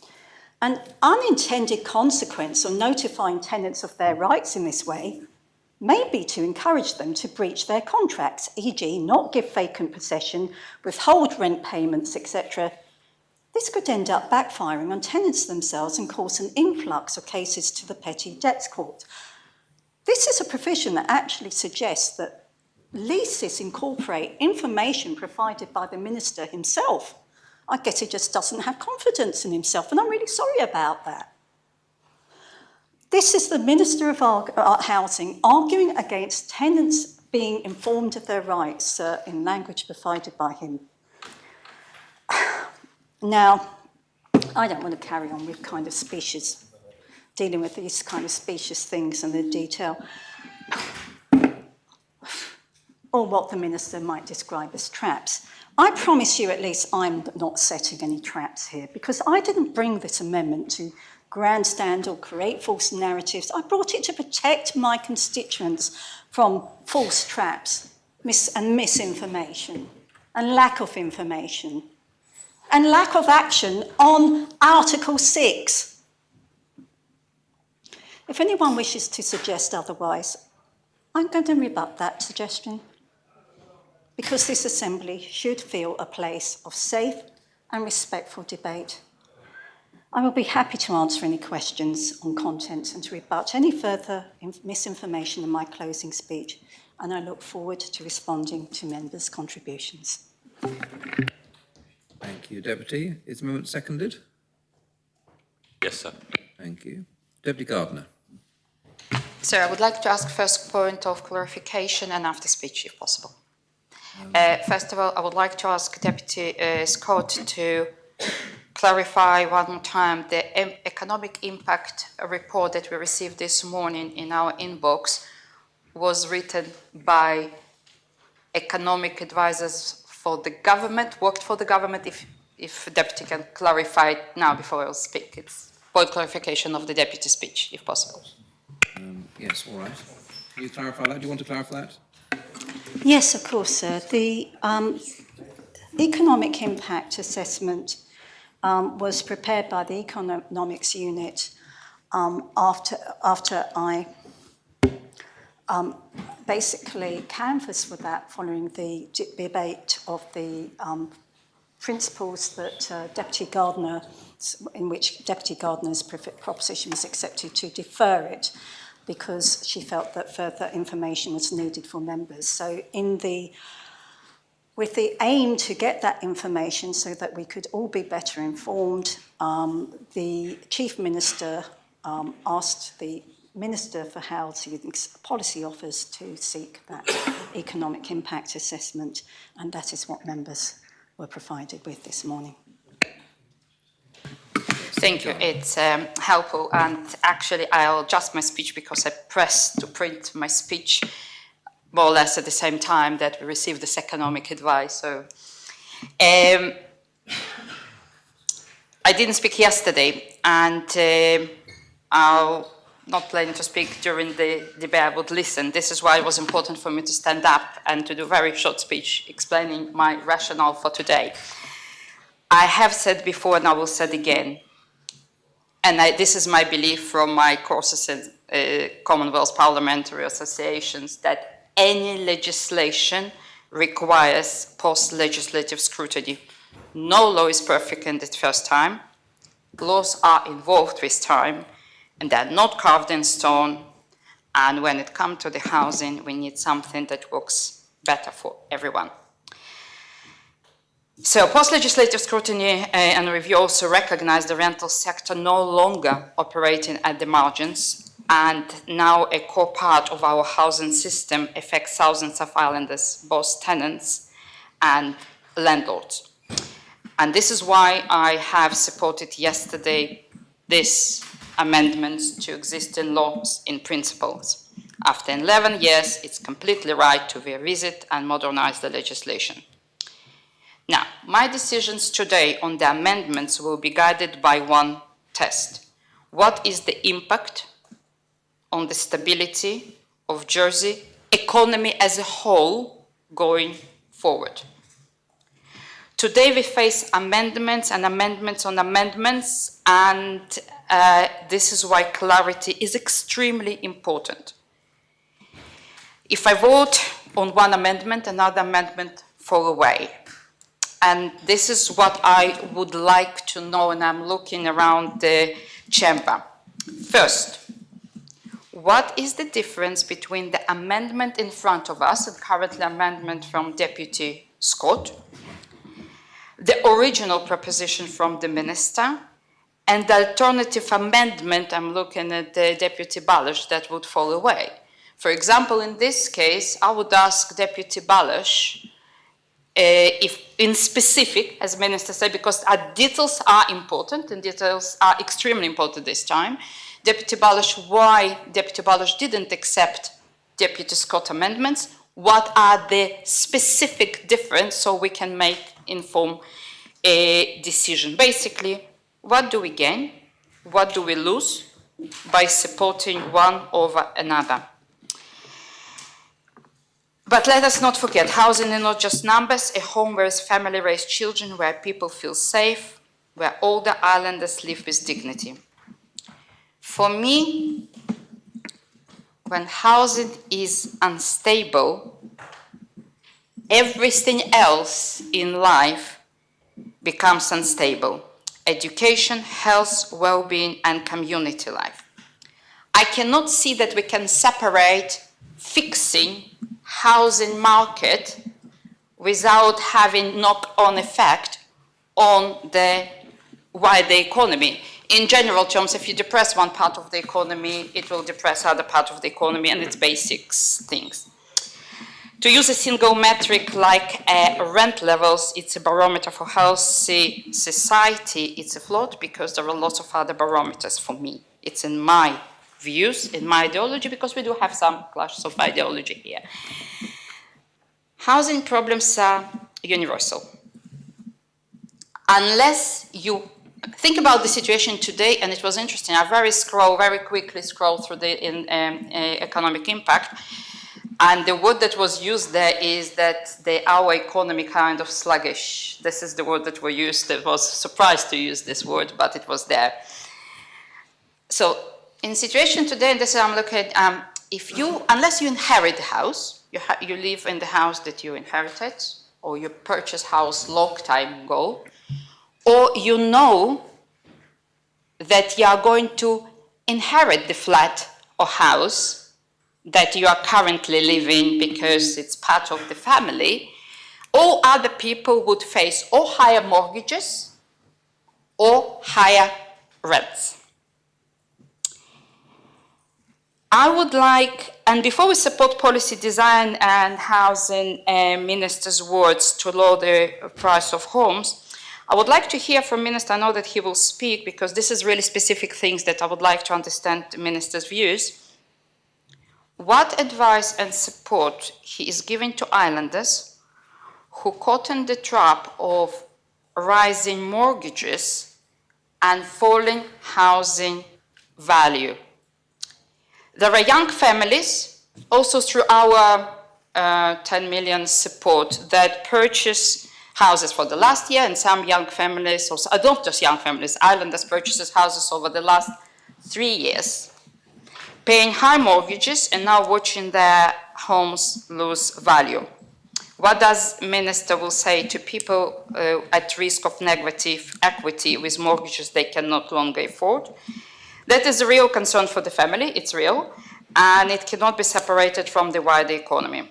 An unintended consequence of notifying tenants of their rights in this way may be to encourage them to breach their contracts, e.g. not give vacant possession, withhold rent payments, etc. This could end up backfiring on tenants themselves and cause an influx of cases to the Petty Debts Court. This is a provision that actually suggests that leases incorporate information provided by the Minister himself. I guess he just doesn't have confidence in himself, and I'm really sorry about that. This is the Minister of Housing arguing against tenants being informed of their rights in language provided by him. Now, I don't want to carry on with dealing with these kind of specious things in the detail, or what the Minister might describe as traps. I promise you at least I'm not setting any traps here, because I didn't bring this amendment to grandstand or create false narratives. I brought it to protect my constituents from false traps and misinformation and lack of information and lack of action on Article 6. If anyone wishes to suggest otherwise, I'm going to rebut that suggestion, because this Assembly should feel a place of safe and respectful debate. I will be happy to answer any questions on content and to rebut any further misinformation in my closing speech, and I look forward to responding to members' contributions. Thank you, Deputy. Is the amendment seconded? Yes, sir. Thank you. Deputy Gardner. Sir, I would like to ask first point of clarification and after speech, if possible. First of all, I would like to ask Deputy Scott to clarify one more time the economic impact report that we received this morning in our inbox was written by economic advisors for the government, worked for the government. If Deputy can clarify it now before I will speak. It's point clarification of the Deputy speech, if possible. Yes, all right. Can you clarify that? Do you want to clarify that? Yes, of course, sir. The economic impact assessment was prepared by the economics unit after I basically canvassed for that following the debate of the principles that Deputy Gardner, in which Deputy Gardner's proposition was accepted to defer it because she felt that further information was needed for members. So with the aim to get that information so that we could all be better informed, the Chief Minister asked the Minister for Housing's Policy Office to seek that economic impact assessment, and that is what members were provided with this morning. Thank you. It's helpful, and actually I'll adjust my speech because I pressed to print my speech more or less at the same time that we received this economic advice. So I didn't speak yesterday, and I'll not planning to speak during the debate. I would listen. This is why it was important for me to stand up and to do a very short speech explaining my rationale for today. I have said before, and I will say it again, and this is my belief from my courses in Commonwealth parliamentary associations, that any legislation requires post-legislative scrutiny. No law is perfect in the first time. Laws are evolved with time, and they're not carved in stone. And when it comes to the housing, we need something that works better for everyone. So post-legislative scrutiny and review also recognize the rental sector no longer operating at the margins, and now a core part of our housing system affects thousands of islanders, both tenants and landlords. And this is why I have supported yesterday this amendments to existing laws in principles. After 11 years, it's completely right to revisit and modernize the legislation. Now, my decisions today on the amendments will be guided by one test. What is the impact on the stability of Jersey economy as a whole going forward? Today we face amendments and amendments on amendments, and this is why clarity is extremely important. If I vote on one amendment, another amendment fall away. And this is what I would like to know, and I'm looking around the chamber. First, what is the difference between the amendment in front of us, and currently amendment from Deputy Scott, the original proposition from the Minister, and the alternative amendment, I'm looking at the Deputy Balish, that would fall away? For example, in this case, I would ask Deputy Balish, if in specific, as Minister said, because our details are important, and details are extremely important this time, Deputy Balish, why Deputy Balish didn't accept Deputy Scott amendments, what are the specific difference so we can make informed a decision. Basically, what do we gain? What do we lose by supporting one over another? But let us not forget, housing is not just numbers, a home where family raise children, where people feel safe, where all the islanders live with dignity. For me, when housing is unstable, everything else in life becomes unstable. Education, health, well-being, and community life. I cannot see that we can separate fixing housing market without having knock-on effect on the wider economy. In general terms, if you depress one part of the economy, it will depress other part of the economy, and it's basic things. To use a single metric like rent levels, it's a barometer for healthy society. It's a flawed because there are lots of other barometers for me. It's in my views, in my ideology, because we do have some clashes of ideology here. Housing problems are universal. Unless you think about the situation today, and it was interesting. I very quickly scrolled through the economic impact, and the word that was used there is that our economy kind of sluggish. This is the word that we used. I was surprised to use this word, but it was there. So in situation today, and this I'm looking at, unless you inherit the house, you live in the house that you inherited, or you purchased house long time ago, or you know that you are going to inherit the flat or house that you are currently living because it's part of the family, all other people would face or higher mortgages or higher rents. I would like, and before we support policy design and housing minister's words to lower the price of homes, I would like to hear from Minister. I know that he will speak because this is really specific things that I would like to understand the Minister's views. What advice and support he is giving to islanders who caught in the trap of rising mortgages and falling housing value. There are young families, also through our 10 million support, that purchase houses for the last year, and some young families, also, not just young families, islanders purchases houses over the last 3 years, paying high mortgages and now watching their homes lose value. What does Minister will say to people at risk of negative equity with mortgages they can no longer afford? That is a real concern for the family, it's real, and it cannot be separated from the wider economy.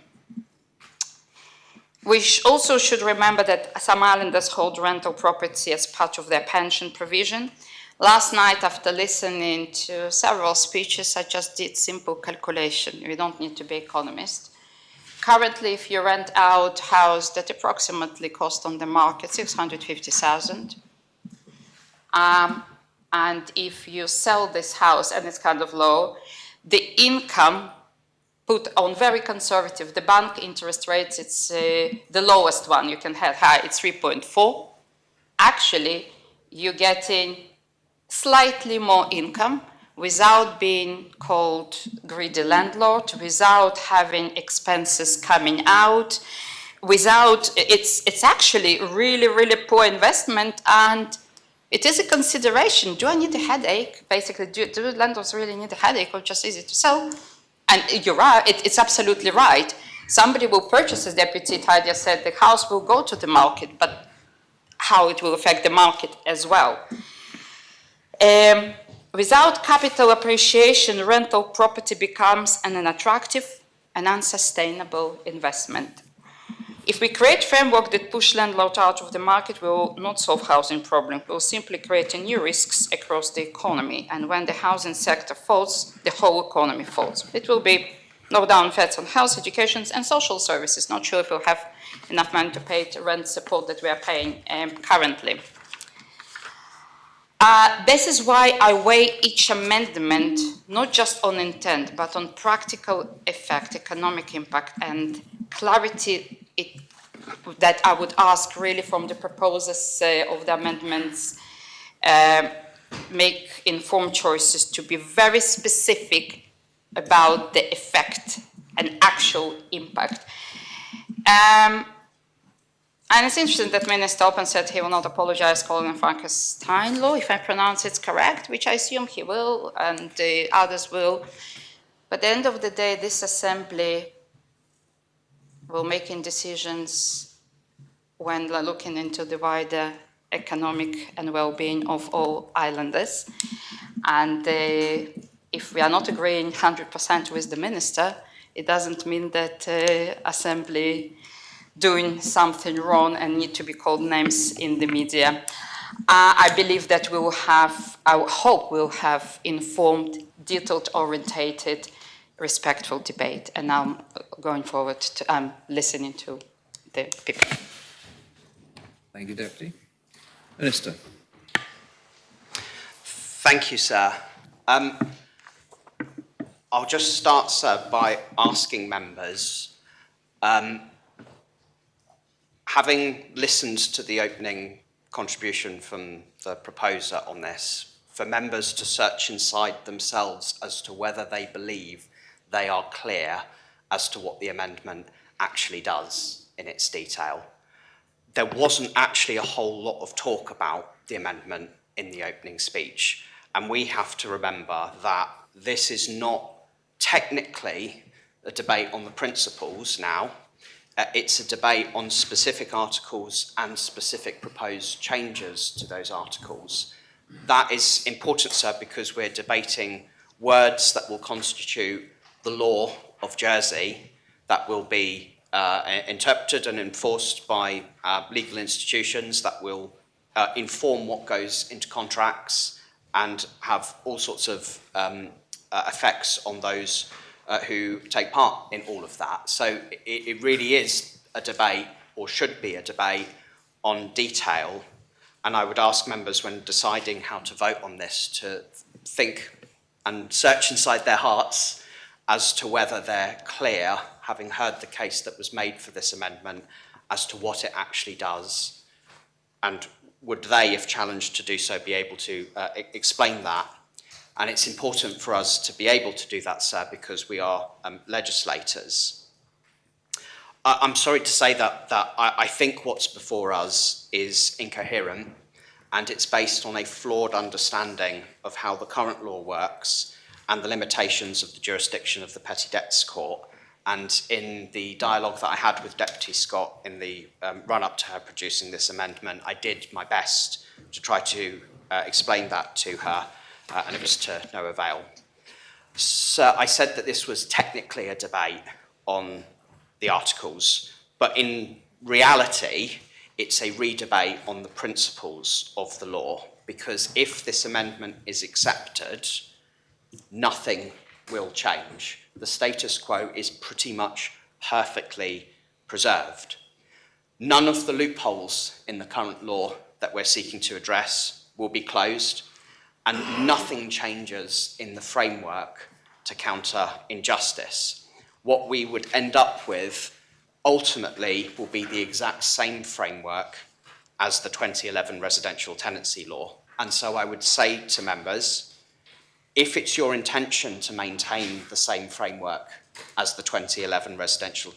We also should remember that some islanders hold rental property as part of their pension provision. Last night, after listening to several speeches, I just did simple calculation. We don't need to be economists. Currently, if you rent out a house that approximately costs on the market 650,000, and if you sell this house and it's kind of low, the income put on very conservative, the bank interest rates, it's the lowest one you can have high, it's 3.4. Actually, you're getting slightly more income without being called greedy landlord, without having expenses coming out, it's actually really, really poor investment, and it is a consideration. Do I need a headache? Basically, do landlords really need a headache or just easy to sell? And you're right, it's absolutely right. Somebody will purchase, as Deputy Tadia said, the house will go to the market, but how it will affect the market as well. Without capital appreciation, rental property becomes an unattractive and unsustainable investment. If we create framework that push landlords out of the market, we will not solve housing problem. We will simply create new risks across the economy. And when the housing sector falls, the whole economy falls. It will be no down effects on health, education, and social services. Not sure if we'll have enough money to pay the rent support that we are paying currently. This is why I weigh each amendment, not just on intent, but on practical effect, economic impact, and clarity that I would ask really from the proposers of the amendments, make informed choices to be very specific about the effect and actual impact. And it's interesting that Minister Oppen said he will not apologize calling Frankenstein law, if I pronounce it correct, which I assume he will, and the others will. But at the end of the day, this assembly will making decisions when looking into the wider economic and well-being of all islanders. And if we are not agreeing 100% with the minister, it doesn't mean that assembly doing something wrong and need to be called names in the media. I believe that we will have, I hope we'll have informed, detailed-orientated, respectful debate. And I'm going forward to listening to the people. Thank you, Deputy. Minister. Thank you, sir. I'll just start, sir, by asking members, having listened to the opening contribution from the proposer on this, for members to search inside themselves as to whether they believe they are clear as to what the amendment actually does in its detail. There wasn't actually a whole lot of talk about the amendment in the opening speech, and we have to remember that this is not technically a debate on the principles now. It's a debate on specific articles and specific proposed changes to those articles. That is important, sir, because we're debating words that will constitute the law of Jersey that will be interpreted and enforced by legal institutions, that will inform what goes into contracts and have all sorts of effects on those who take part in all of that. So it really is a debate, or should be a debate, on detail. And I would ask members, when deciding how to vote on this, to think and search inside their hearts as to whether they're clear, having heard the case that was made for this amendment, as to what it actually does. And would they, if challenged to do so, be able to explain that? And it's important for us to be able to do that, sir, because we are legislators. I'm sorry to say that I think what's before us is incoherent, and it's based on a flawed understanding of how the current law works and the limitations of the jurisdiction of the Petty Debts Court. And in the dialogue that I had with Deputy Scott in the run-up to her producing this amendment, I did my best to try to explain that to her, and it was to no avail. So I said that this was technically a debate on the articles, but in reality, it's a re-debate on the principles of the law, because if this amendment is accepted, nothing will change. The status quo is pretty much perfectly preserved. None of the loopholes in the current law that we're seeking to address will be closed, and nothing changes in the framework to counter injustice. What we would end up with ultimately will be the exact same framework as the 2011 residential tenancy law. And so I would say to members, if it's your intention to maintain the same framework as the 2011 residential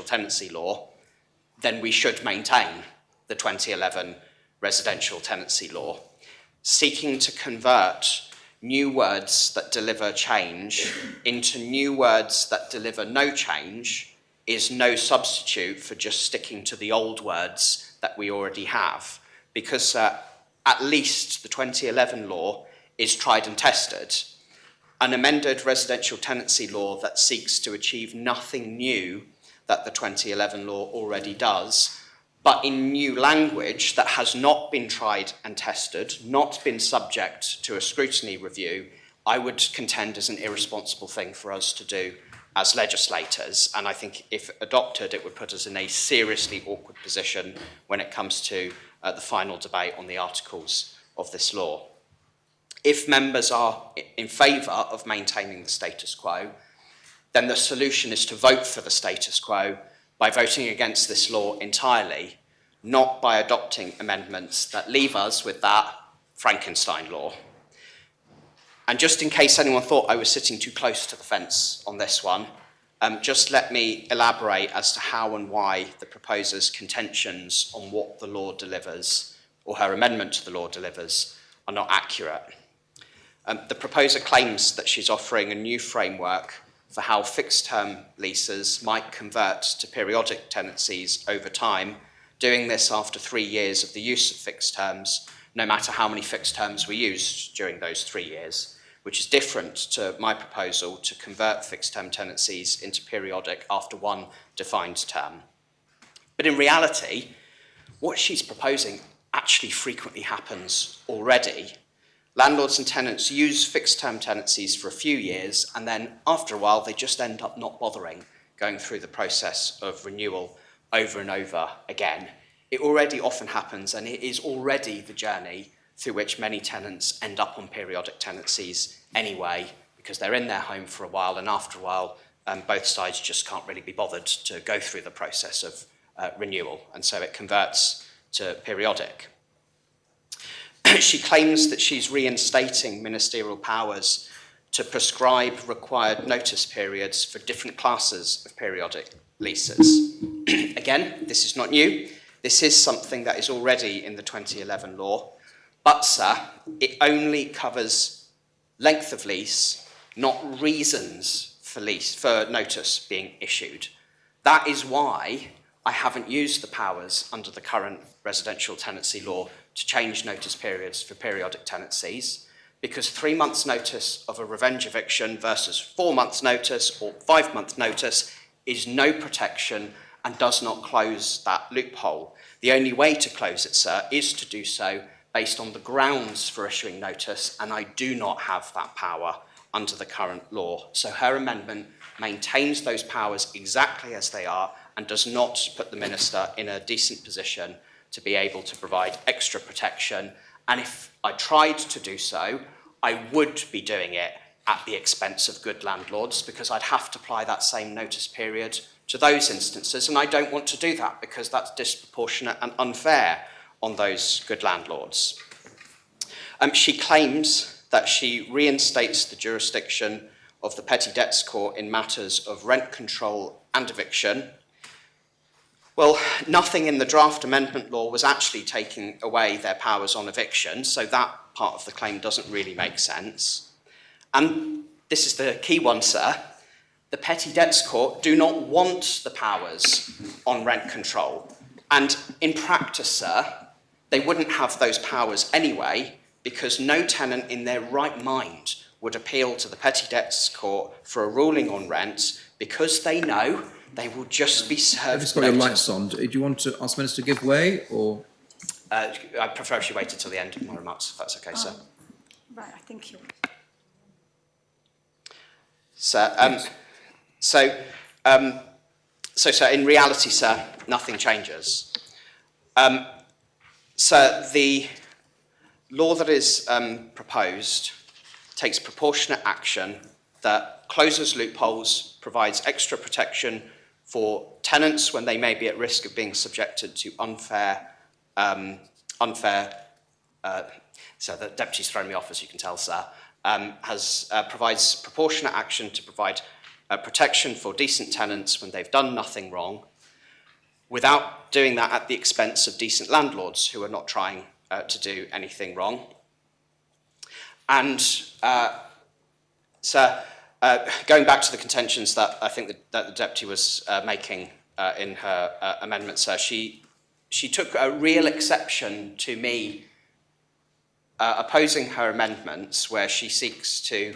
tenancy law, then we should maintain the 2011 residential tenancy law. Seeking to convert new words that deliver change into new words that deliver no change is no substitute for just sticking to the old words that we already have, because at least the 2011 law is tried and tested. An amended residential tenancy law that seeks to achieve nothing new that the 2011 law already does, but in new language that has not been tried and tested, not been subject to a scrutiny review, I would contend is an irresponsible thing for us to do as legislators. And I think if adopted, it would put us in a seriously awkward position when it comes to the final debate on the articles of this law. If members are in favour of maintaining the status quo, then the solution is to vote for the status quo by voting against this law entirely, not by adopting amendments that leave us with that Frankenstein law. And just in case anyone thought I was sitting too close to the fence on this one, just let me elaborate as to how and why the proposer's contentions on what the law delivers, or her amendment to the law delivers, are not accurate. The proposer claims that she's offering a new framework for how fixed-term leases might convert to periodic tenancies over time, doing this after 3 years of the use of fixed terms, no matter how many fixed terms we used during those 3 years, which is different to my proposal to convert fixed-term tenancies into periodic after one defined term. But in reality, what she's proposing actually frequently happens already. Landlords and tenants use fixed-term tenancies for a few years, and then after a while, they just end up not bothering going through the process of renewal over and over again. It already often happens, and it is already the journey through which many tenants end up on periodic tenancies anyway, because they're in their home for a while, and after a while, both sides just can't really be bothered to go through the process of renewal, and so it converts to periodic. She claims that she's reinstating ministerial powers to prescribe required notice periods for different classes of periodic leases. Again, this is not new. This is something that is already in the 2011 law. But, sir, it only covers length of lease, not reasons for notice being issued. That is why I haven't used the powers under the current residential tenancy law to change notice periods for periodic tenancies, because 3 months' notice of a revenge eviction versus 4 months' notice or 5 month notice is no protection and does not close that loophole. The only way to close it, sir, is to do so based on the grounds for issuing notice, and I do not have that power under the current law. So her amendment maintains those powers exactly as they are and does not put the minister in a decent position to be able to provide extra protection. And if I tried to do so, I would be doing it at the expense of good landlords, because I'd have to apply that same notice period to those instances, and I don't want to do that because that's disproportionate and unfair on those good landlords. She claims that she reinstates the jurisdiction of the Petty Debts Court in matters of rent control and eviction. Well, nothing in the draft amendment law was actually taking away their powers on eviction, so that part of the claim doesn't really make sense. And this is the key one, sir. The Petty Debts Court do not want the powers on rent control. And in practice, sir, they wouldn't have those powers anyway, because no tenant in their right mind would appeal to the Petty Debts Court for a ruling on rent, because they know they will just be served. I've just got your lights on. Do you want to ask the Minister to give way, or? I prefer if she waited till the end of my remarks, if that's okay, sir. Right, I think you're... Sir, so, in reality, sir, nothing changes. Sir, the law that is proposed takes proportionate action that closes loopholes, provides extra protection for tenants when they may be at risk of being subjected to unfair, so the deputy's thrown me off, as you can tell, sir, provides proportionate action to provide protection for decent tenants when they've done nothing wrong, without doing that at the expense of decent landlords who are not trying to do anything wrong. And, sir, going back to the contentions that I think that the deputy was making in her amendment, sir, she took a real exception to me opposing her amendments, where she seeks to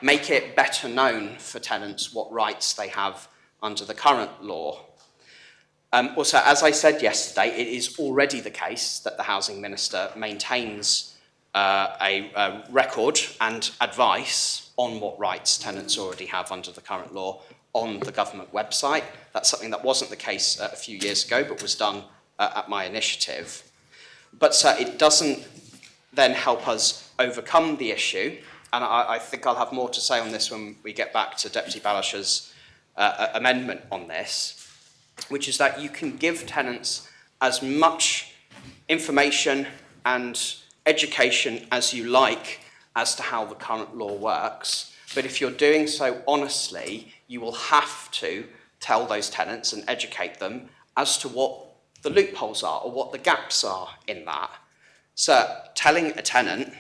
make it better known for tenants what rights they have under the current law. Also, as I said yesterday, it is already the case that the Housing Minister maintains a record and advice on what rights tenants already have under the current law on the government website. That's something that wasn't the case a few years ago, but was done at my initiative. But, sir, it doesn't then help us overcome the issue, and I think I'll have more to say on this when we get back to Deputy Balash's amendment on this, which is that you can give tenants as much information and education as you like as to how the current law works, but if you're doing so honestly, you will have to tell those tenants and educate them as to what the loopholes are or what the gaps are in that. So, telling a tenant,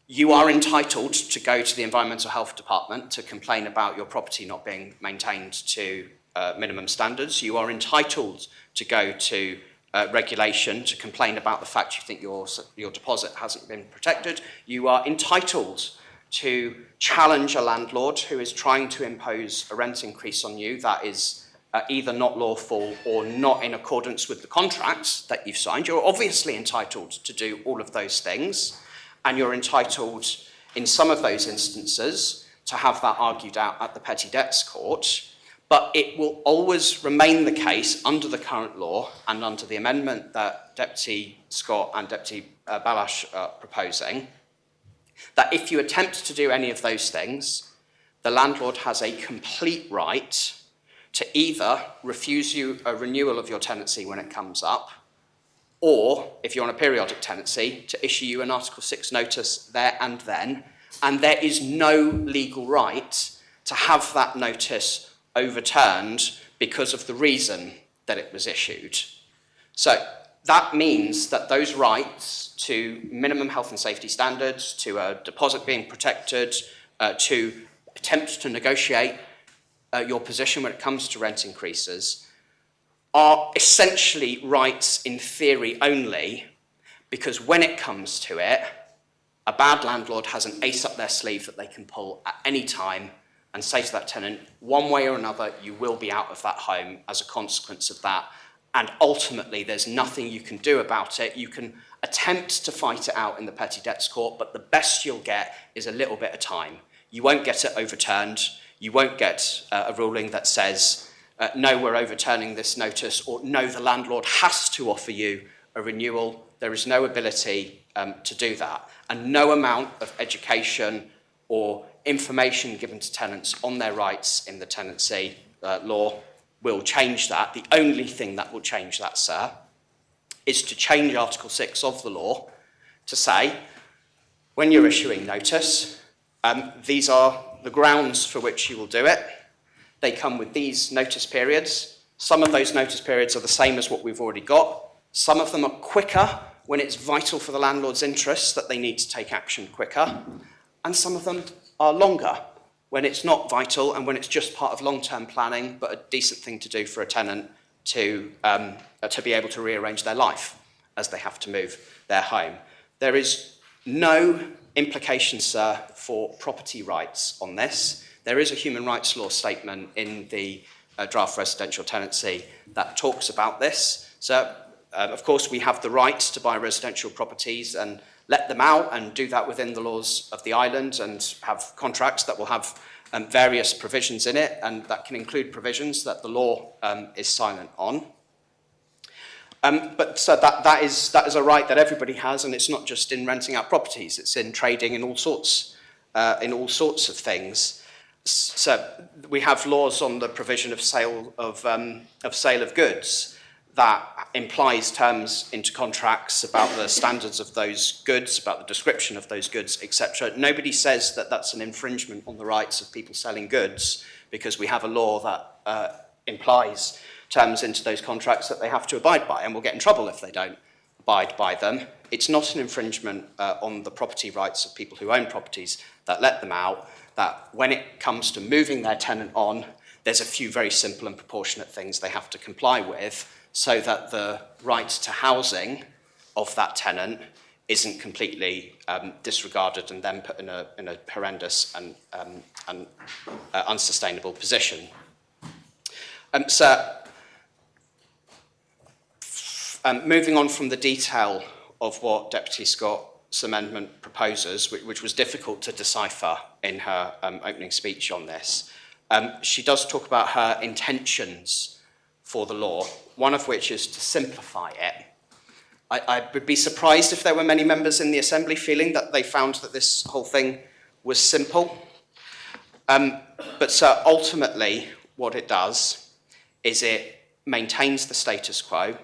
you are entitled to go to the Environmental Health Department to complain about your property not being maintained to minimum standards. You are entitled to go to regulation to complain about the fact you think your deposit hasn't been protected. You are entitled to challenge a landlord who is trying to impose a rent increase on you that is either not lawful or not in accordance with the contracts that you've signed. You're obviously entitled to do all of those things, and you're entitled, in some of those instances, to have that argued out at the Petty Debts Court. But it will always remain the case under the current law and under the amendment that Deputy Scott and Deputy Balash are proposing, that if you attempt to do any of those things, the landlord has a complete right to either refuse you a renewal of your tenancy when it comes up, or if you're on a periodic tenancy, to issue you an Article 6 notice there and then, and there is no legal right to have that notice overturned because of the reason that it was issued. So that means that those rights to minimum health and safety standards, to a deposit being protected, to attempt to negotiate your position when it comes to rent increases, are essentially rights in theory only, because when it comes to it, a bad landlord has an ace up their sleeve that they can pull at any time and say to that tenant, one way or another, you will be out of that home as a consequence of that. And ultimately, there's nothing you can do about it. You can attempt to fight it out in the petty debts court, but the best you'll get is a little bit of time. You won't get it overturned. You won't get a ruling that says, no, we're overturning this notice, or no, the landlord has to offer you a renewal. There is no ability to do that. And no amount of education or information given to tenants on their rights in the tenancy law will change that. The only thing that will change that, sir, is to change Article 6 of the law to say, when you're issuing notice, these are the grounds for which you will do it. They come with these notice periods. Some of those notice periods are the same as what we've already got. Some of them are quicker when it's vital for the landlord's interests that they need to take action quicker. And some of them are longer when it's not vital and when it's just part of long-term planning, but a decent thing to do for a tenant to be able to rearrange their life as they have to move their home. There is no implication, sir, for property rights on this. There is a human rights law statement in the draft residential tenancy that talks about this. So, of course, we have the right to buy residential properties and let them out and do that within the laws of the island and have contracts that will have various provisions in it, and that can include provisions that the law is silent on. But so that is a right that everybody has, and it's not just in renting out properties, it's in trading in all sorts of things. So we have laws on the provision of sale of goods that implies terms into contracts about the standards of those goods, about the description of those goods, etc. Nobody says that that's an infringement on the rights of people selling goods, because we have a law that implies terms into those contracts that they have to abide by, and will get in trouble if they don't abide by them. It's not an infringement on the property rights of people who own properties that let them out, that when it comes to moving their tenant on, there's a few very simple and proportionate things they have to comply with, so that the right to housing of that tenant isn't completely disregarded and then put in a horrendous and unsustainable position. Moving on from the detail of what Deputy Scott's amendment proposes, which was difficult to decipher in her opening speech on this, she does talk about her intentions for the law, one of which is to simplify it. I would be surprised if there were many members in the Assembly feeling that they found that this whole thing was simple. But so ultimately, what it does is it maintains the status quo.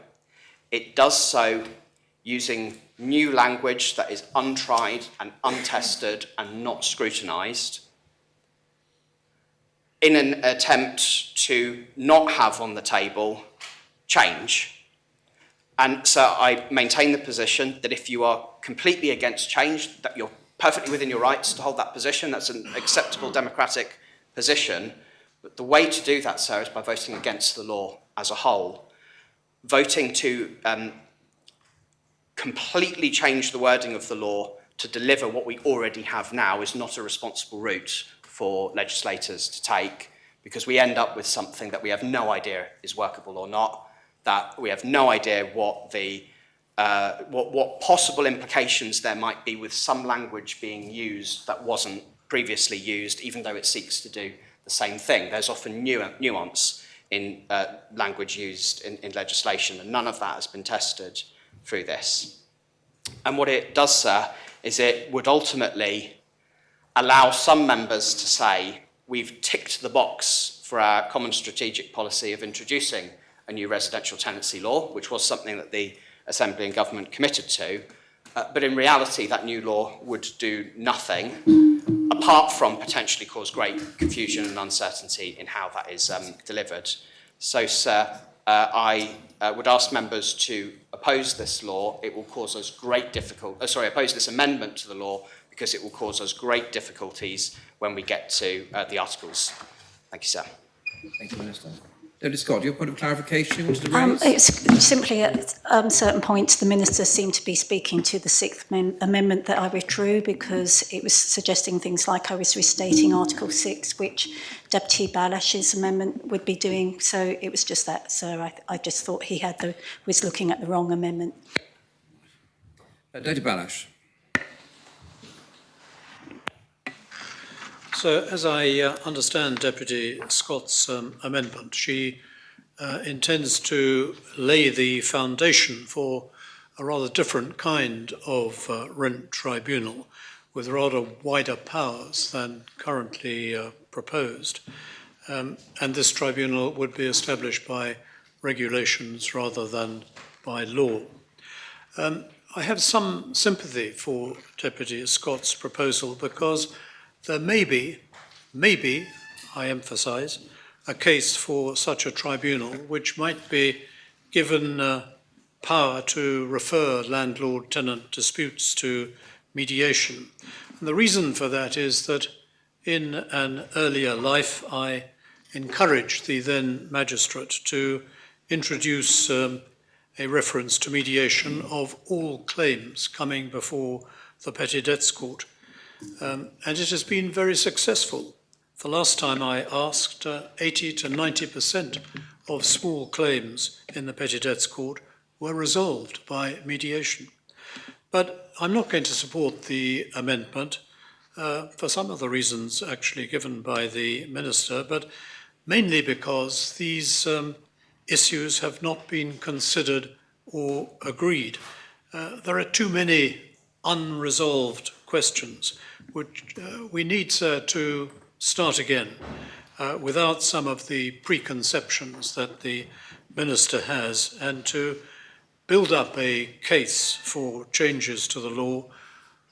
It does so using new language that is untried and untested and not scrutinised, in an attempt to not have on the table change. And so I maintain the position that if you are completely against change, that you're perfectly within your rights to hold that position. That's an acceptable democratic position. But the way to do that, sir, is by voting against the law as a whole. Voting to completely change the wording of the law to deliver what we already have now is not a responsible route for legislators to take, because we end up with something that we have no idea is workable or not, that we have no idea what possible implications there might be with some language being used that wasn't previously used, even though it seeks to do the same thing. There's often nuance in language used in legislation, and none of that has been tested through this. And what it does, sir, is it would ultimately allow some members to say, we've ticked the box for our common strategic policy of introducing a new residential tenancy law, which was something that the Assembly and Government committed to. But in reality, that new law would do nothing apart from potentially cause great confusion and uncertainty in how that is delivered. So, sir, I would ask members to oppose this law. It will cause us oppose this amendment to the law, because it will cause us great difficulties when we get to the articles. Thank you, sir. Thank you, Minister. Deputy Scott, your point of clarification to raise? It's simply at certain points the Minister seemed to be speaking to the Sixth Amendment that I withdrew, because it was suggesting things like I was restating Article 6, which Deputy Balash's amendment would be doing. So it was just that, sir. I just thought he was looking at the wrong amendment. Deputy Balash. So, as I understand Deputy Scott's amendment, she intends to lay the foundation for a rather different kind of rent tribunal with rather wider powers than currently proposed. And this tribunal would be established by regulations rather than by law. I have some sympathy for Deputy Scott's proposal, because there may be, I emphasise, a case for such a tribunal which might be given power to refer landlord-tenant disputes to mediation. And the reason for that is that in an earlier life I encouraged the then magistrate to introduce a reference to mediation of all claims coming before the Petty Debts Court. And it has been very successful. The last time I asked, 80 to 90% of small claims in the Petty Debts Court were resolved by mediation. But I'm not going to support the amendment for some of the reasons actually given by the Minister, but mainly because these issues have not been considered or agreed. There are too many unresolved questions which we need, sir, to start again without some of the preconceptions that the Minister has, and to build up a case for changes to the law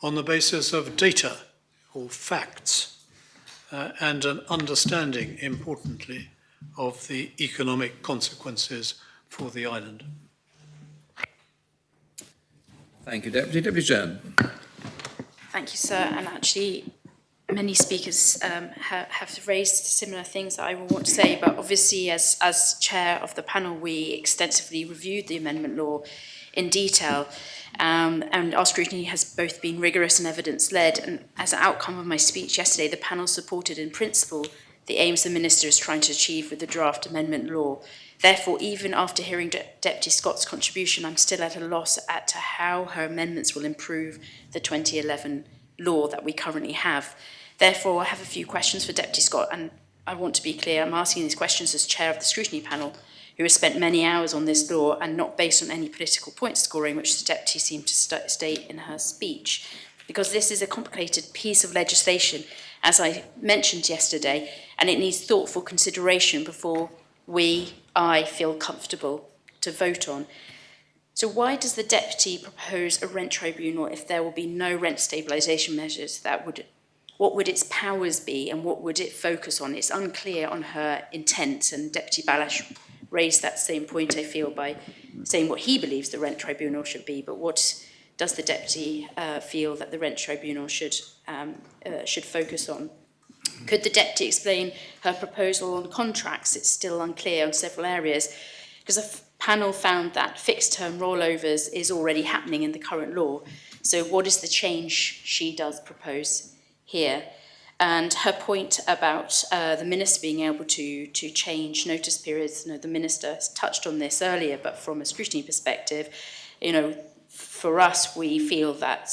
on the basis of data or facts and an understanding, importantly, of the economic consequences for the island. Thank you, Deputy. Deputy Jones. Thank you, sir. And actually, many speakers have raised similar things that I will want to say, but obviously as chair of the panel, we extensively reviewed the amendment law in detail, and our scrutiny has both been rigorous and evidence-led, and as an outcome of my speech yesterday, the panel supported in principle the aims the Minister is trying to achieve with the draft amendment law. Therefore, even after hearing Deputy Scott's contribution, I'm still at a loss as to how her amendments will improve the 2011 law that we currently have. Therefore, I have a few questions for Deputy Scott, and I want to be clear, I'm asking these questions as chair of the scrutiny panel, who has spent many hours on this law and not based on any political point scoring, which the Deputy seemed to state in her speech. Because this is a complicated piece of legislation, as I mentioned yesterday, and it needs thoughtful consideration before I feel comfortable to vote on. So why does the Deputy propose a rent tribunal if there will be no rent stabilisation measures? What would its powers be, and what would it focus on? It's unclear on her intent, and Deputy Balash raised that same point, I feel, by saying what he believes the rent tribunal should be, but what does the Deputy feel that the rent tribunal should focus on? Could the Deputy explain her proposal on contracts? It's still unclear on several areas, because the panel found that fixed-term rollovers is already happening in the current law. So what is the change she does propose here? And her point about the Minister being able to change notice periods, the Minister touched on this earlier, but from a scrutiny perspective, for us, we feel that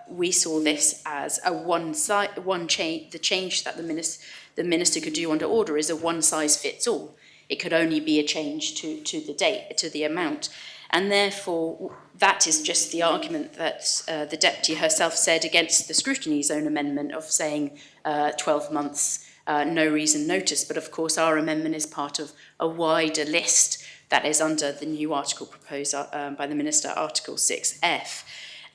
we saw this as the change that the Minister could do under order is a one-size-fits-all. It could only be a change to the date, to the amount. And therefore, that is just the argument that the Deputy herself said against the scrutiny zone amendment of saying 12 months, no reason notice. But of course, our amendment is part of a wider list that is under the new article proposed by the Minister, Article 6F.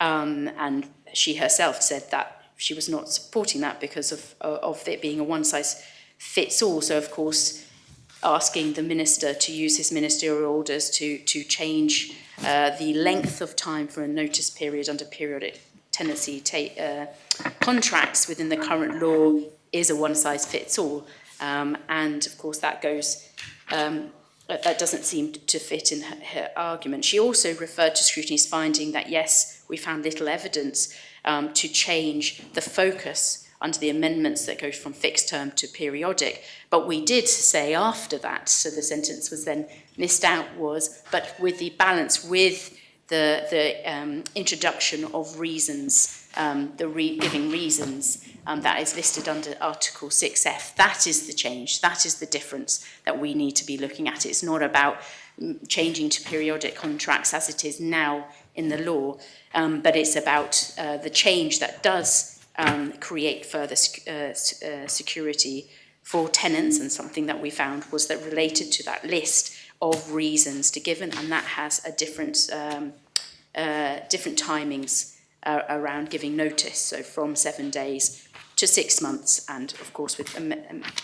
And she herself said that she was not supporting that because of it being a one-size-fits-all. So, of course, asking the Minister to use his ministerial orders to change the length of time for a notice period under periodic tenancy contracts within the current law is a one-size-fits-all. And, of course, that goes... that doesn't seem to fit in her argument. She also referred to scrutiny's finding that, yes, we found little evidence to change the focus under the amendments that goes from fixed term to periodic. But we did say after that, so the sentence was then missed out, was, but with the balance with the introduction of reasons, giving reasons, that is listed under Article 6F. That is the change, that is the difference that we need to be looking at. It's not about changing to periodic contracts as it is now in the law, but it's about the change that does create further security for tenants, and something that we found was that related to that list of reasons to given, and that has a different timings around giving notice, so from 7 days to 6 months, and of course with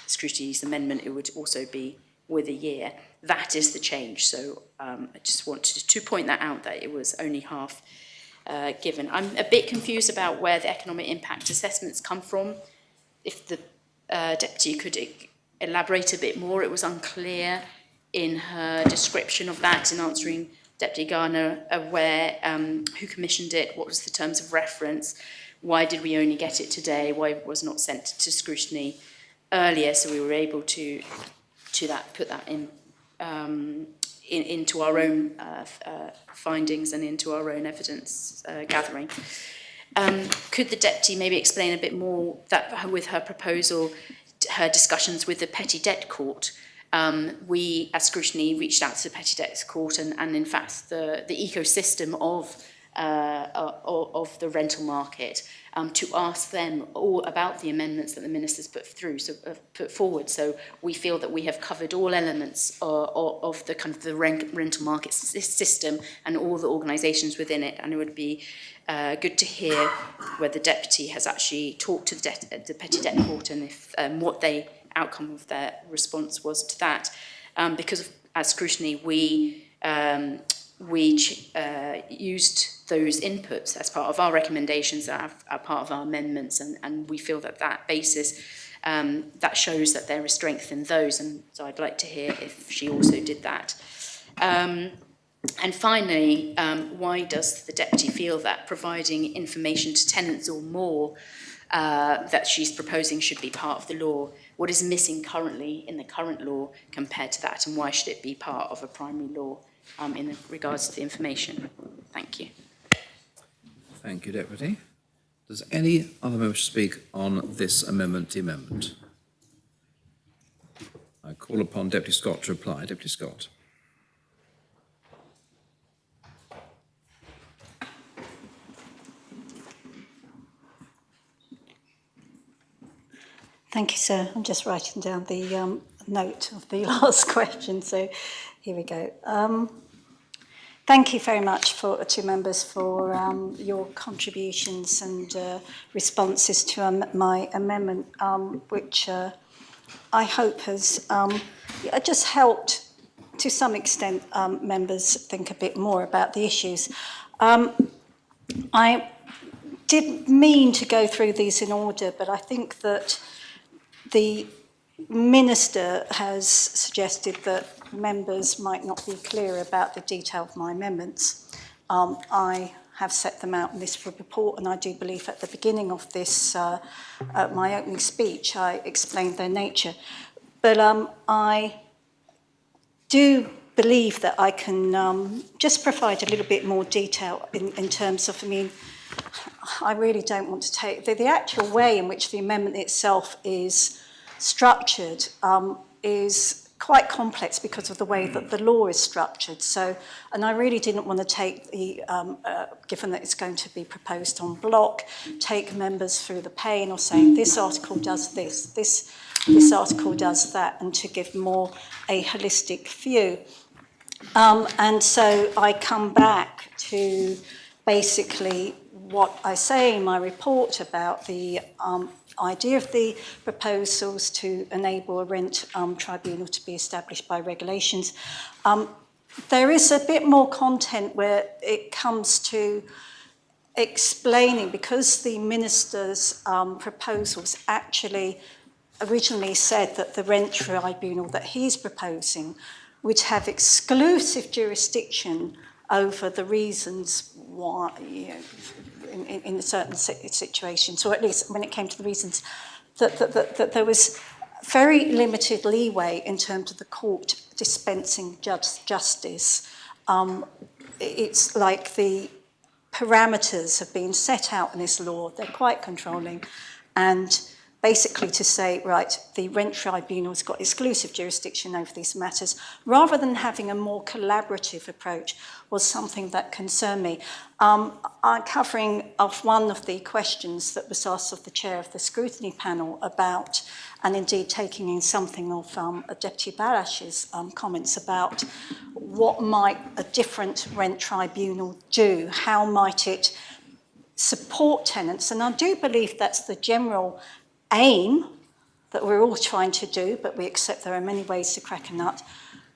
scrutiny's amendment it would also be with a year. That is the change, so I just wanted to point that out, that it was only half given. I'm a bit confused about where the economic impact assessments come from. If the Deputy could elaborate a bit more, it was unclear in her description of that in answering Deputy Garner who commissioned it, what was the terms of reference, why did we only get it today, why it was not sent to scrutiny earlier, so we were able to put that in into our own findings and into our own evidence gathering. Could the Deputy maybe explain a bit more that with her proposal, her discussions with the Petty Debt Court? We, as scrutiny, reached out to the Petty Debt Court and in fact, the ecosystem of the rental market to ask them all about the amendments that the Minister's put forward. So we feel that we have covered all elements of the kind of the rental market system and all the organisations within it, and it would be good to hear whether the Deputy has actually talked to the Petty Debt Court and if what the outcome of their response was to that, because as scrutiny we used those inputs as part of our recommendations that are part of our amendments, and we feel that basis that shows that there is strength in those, and so I'd like to hear if she also did that. And finally, why does the Deputy feel that providing information to tenants or more that she's proposing should be part of the law? What is missing currently in the current law compared to that, and why should it be part of a primary law in regards to the information? Thank you. Thank you, Deputy. Does any other member speak on this amendment, the amendment? I call upon Deputy Scott to reply. Deputy Scott. Thank you, sir. I'm just writing down the note of the last question, so here we go. Thank you very much to members for your contributions and responses to my amendment, which I hope has just helped to some extent members think a bit more about the issues. I didn't mean to go through these in order, but I think that the Minister has suggested that members might not be clear about the detail of my amendments. I have set them out in this report, and I do believe at the beginning of this, my opening speech, I explained their nature. But I do believe that I can just provide a little bit more detail in terms of, I really don't want to take... The actual way in which the amendment itself is structured is quite complex because of the way that the law is structured. So, and I really didn't want to take the, given that it's going to be proposed en bloc, take members through the pain of saying this article does this article does that, and to give more a holistic view. And so I come back to basically what I say in my report about the idea of the proposals to enable a rent tribunal to be established by regulations. There is a bit more content where it comes to explaining, because the minister's proposals actually originally said that the rent tribunal that he's proposing would have exclusive jurisdiction over the reasons why, in certain situations, or at least when it came to the reasons, that there was very limited leeway in terms of the court dispensing justice. It's like the parameters have been set out in this law, they're quite controlling, and basically to say, right, the rent tribunal's got exclusive jurisdiction over these matters, rather than having a more collaborative approach, was something that concerned me. I'm covering off one of the questions that was asked of the chair of the scrutiny panel about, and indeed taking in something of Deputy Barash's comments about what might a different rent tribunal do, how might it support tenants, and I do believe that's the general aim that we're all trying to do, but we accept there are many ways to crack a nut.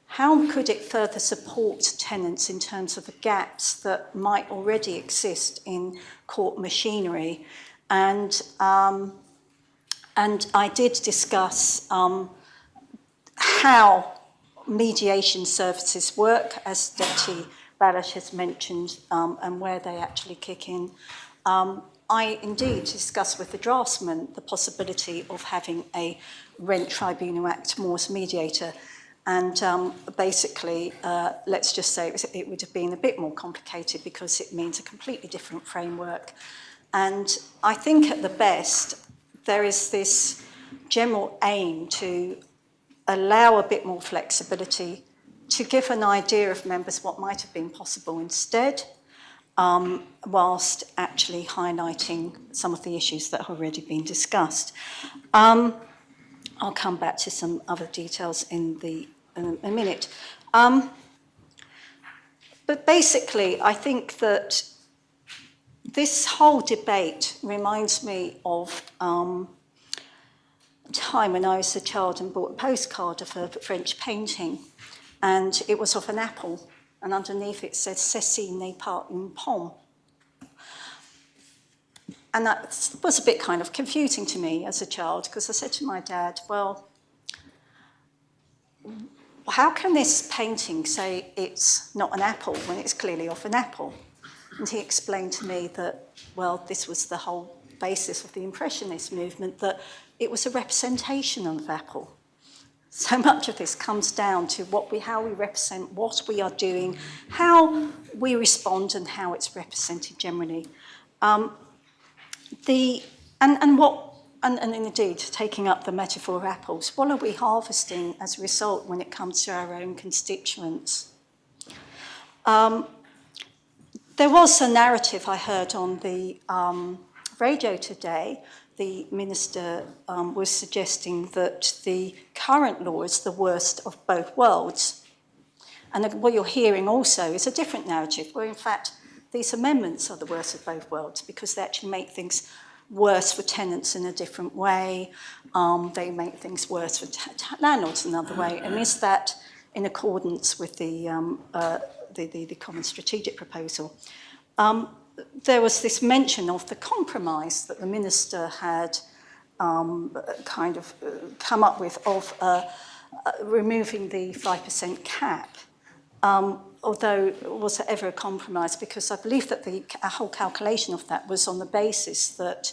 How could it further support tenants in terms of the gaps that might already exist in court machinery? And I did discuss how mediation services work, as Deputy Balash has mentioned, and where they actually kick in. I indeed discussed with the draftsman the possibility of having a rent tribunal act more as mediator, and basically, let's just say it would have been a bit more complicated because it means a completely different framework. And I think at the best, there is this general aim to allow a bit more flexibility, to give an idea of members what might have been possible instead, whilst actually highlighting some of the issues that have already been discussed. I'll come back to some other details in a minute. But basically, I think that this whole debate reminds me of a time when I was a child and bought a postcard of a French painting, and it was of an apple, and underneath it said "Ceci n'est pas une pomme." And that was a bit kind of confusing to me as a child, because I said to my dad, well, how can this painting say it's not an apple when it's clearly of an apple? And he explained to me that, well, this was the whole basis of the Impressionist movement, that it was a representation of apple. So much of this comes down to how we represent what we are doing, how we respond, and how it's represented generally. And indeed, taking up the metaphor of apples, what are we harvesting as a result when it comes to our own constituents? There was a narrative I heard on the radio today. The minister was suggesting that the current law is the worst of both worlds. And what you're hearing also is a different narrative, where in fact these amendments are the worst of both worlds, because they actually make things worse for tenants in a different way. They make things worse for landlords in another way. And is that in accordance with the common strategic proposal? There was this mention of the compromise that the minister had kind of come up with of removing the 5% cap. Although was there ever a compromise? Because I believe that the whole calculation of that was on the basis that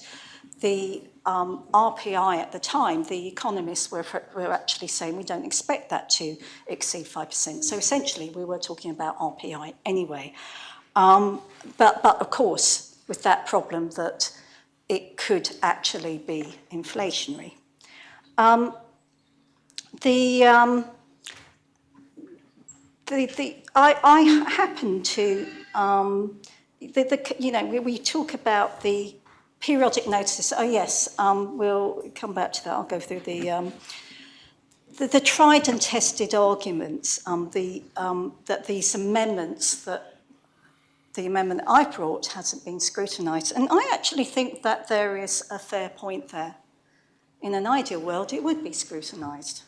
the RPI at the time, the economists were actually saying we don't expect that to exceed 5%. So essentially we were talking about RPI anyway. But of course, with that problem that it could actually be inflationary. I happen to, we talk about the periodic notices. Oh yes, we'll come back to that. I'll go through the tried and tested arguments that these amendments, that the amendment I brought hasn't been scrutinised. And I actually think that there is a fair point there. In an ideal world, it would be scrutinised.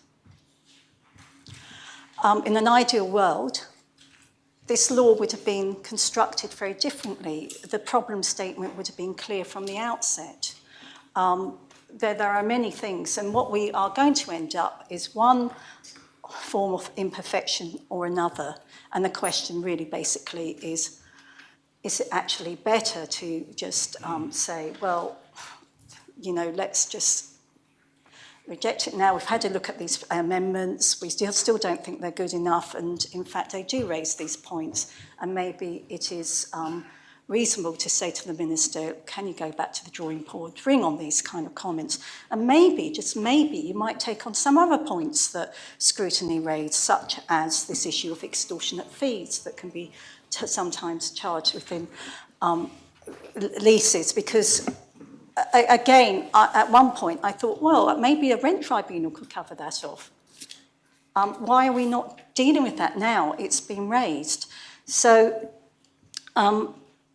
In an ideal world, this law would have been constructed very differently. The problem statement would have been clear from the outset. There are many things, and what we are going to end up is one form of imperfection or another. And the question really basically is it actually better to just say, well, you know, let's just reject it now. We've had a look at these amendments. We still don't think they're good enough, and in fact they do raise these points, and maybe it is reasonable to say to the Minister, can you go back to the drawing board, bring on these kind of comments, and maybe, just maybe, you might take on some other points that scrutiny raised, such as this issue of extortionate fees that can be sometimes charged within leases, because again, at one point I thought, well, maybe a rent tribunal could cover that off. Why are we not dealing with that now? It's been raised. So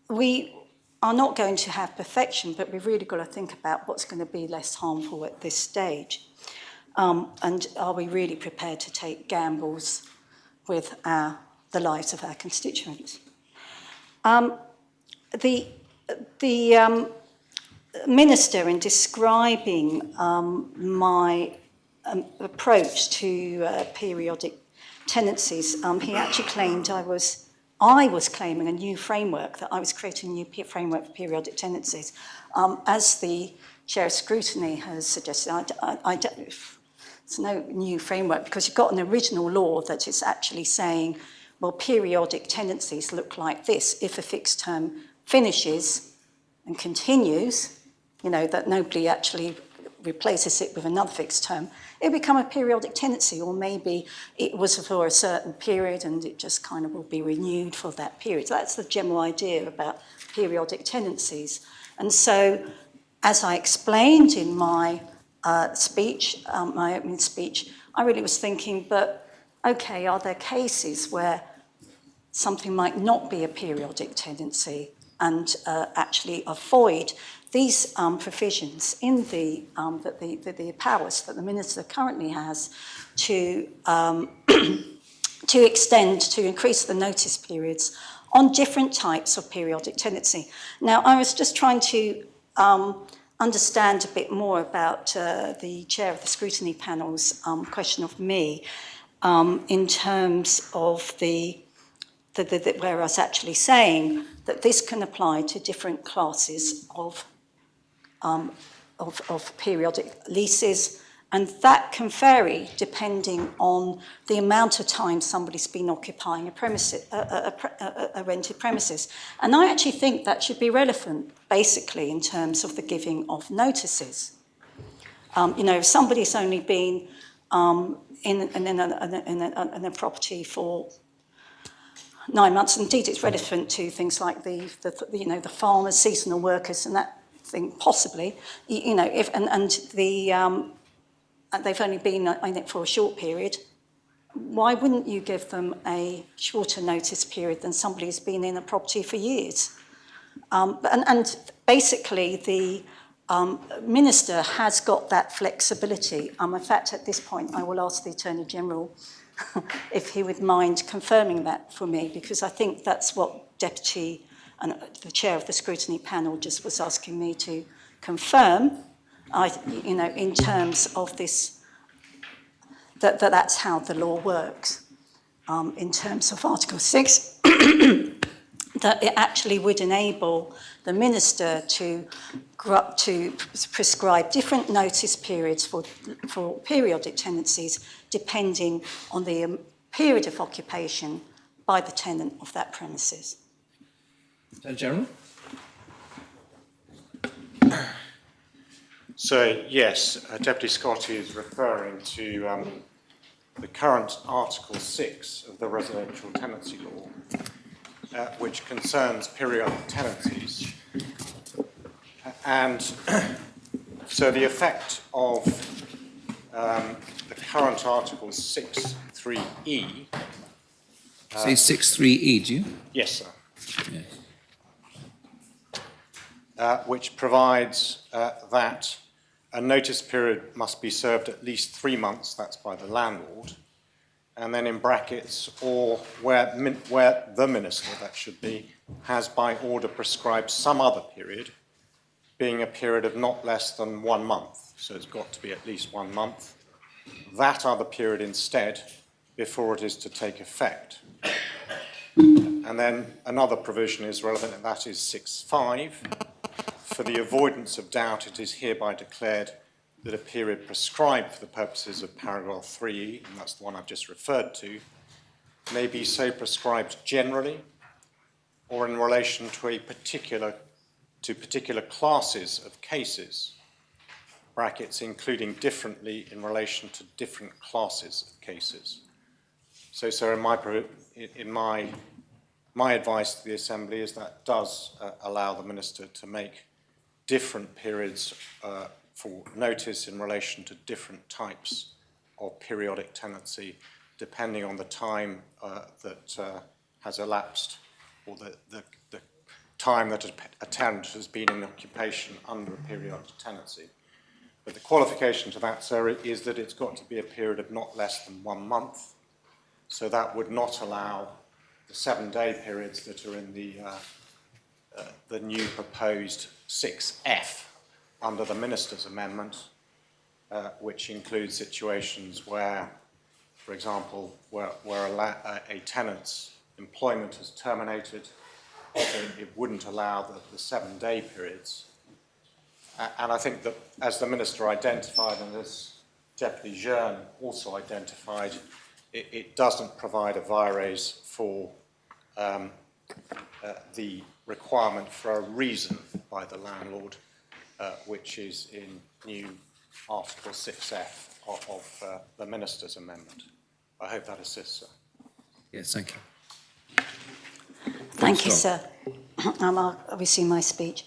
we are not going to have perfection, but we've really got to think about what's going to be less harmful at this stage. And are we really prepared to take gambles with the lives of our constituents? The Minister, in describing my approach to periodic tenancies, he actually claimed I was claiming a new framework, that I was creating a new framework for periodic tenancies. As the Chair of Scrutiny has suggested, I don't, it's no new framework, because you've got an original law that is actually saying, well, periodic tenancies look like this. If a fixed term finishes and continues, you know, that nobody actually replaces it with another fixed term, it'll become a periodic tenancy, or maybe it was for a certain period and it just kind of will be renewed for that period. So that's the general idea about periodic tenancies. And so, as I explained in my speech, my opening speech, I really was thinking, but okay, are there cases where something might not be a periodic tenancy and actually avoid these provisions in the powers that the Minister currently has to to increase the notice periods on different types of periodic tenancy. Now, I was just trying to understand a bit more about the Chair of the Scrutiny Panel's question of me in terms of where I was actually saying that this can apply to different classes of periodic leases, and that can vary depending on the amount of time somebody's been occupying a rented premises. And I actually think that should be relevant, basically, in terms of the giving of notices. You know, if somebody's only been in a property for 9 months, indeed it's relevant to things like the farmers, seasonal workers, and that thing, possibly, you know, if they've only been in it for a short period, why wouldn't you give them a shorter notice period than somebody who's been in a property for years? And basically, the Minister has got that flexibility. In fact, at this point, I will ask the Attorney General if he would mind confirming that for me, because I think that's what Deputy and the Chair of the Scrutiny Panel just was asking me to confirm, you know, in terms of this, that's how the law works. In terms of Article 6, that it actually would enable the Minister to prescribe different notice periods for periodic tenancies, depending on the period of occupation by the tenant of that premises. Attorney General? So, yes, Deputy Scott is referring to the current Article 6 of the Residential Tenancy Law, which concerns periodic tenancies. And so the effect of the current Article 6.3e. Say 6.3e, do you? Yes, sir. Yes. Which provides that a notice period must be served at least 3 months, that's by the landlord, and then in brackets, or where the minister, that should be, has by order prescribed some other period, being a period of not less than 1 month. So it's got to be at least 1 month. That other period instead, before it is to take effect. And then another provision is relevant, and that is 6.5. For the avoidance of doubt, it is hereby declared that a period prescribed for the purposes of paragraph 3e, and that's the one I've just referred to, may be so prescribed generally or in relation to particular classes of cases, brackets including differently in relation to different classes of cases. So my advice to the Assembly is that does allow the Minister to make different periods for notice in relation to different types of periodic tenancy, depending on the time that has elapsed, or the time that a tenant has been in occupation under a periodic tenancy. But the qualification to that, sir, is that it's got to be a period of not less than 1 month. So that would not allow the 7-day periods that are in the new proposed 6F under the Minister's amendment, which includes situations where, for example, where a tenant's employment is terminated, so it wouldn't allow the 7-day periods. And I think that, as the Minister identified, and as Deputy Jeune also identified, it doesn't provide a vires for the requirement for a reason by the landlord, which is in new Article 6F of the Minister's amendment. I hope that assists, sir. Yes, thank you. Thank you, sir. I'll resume my speech.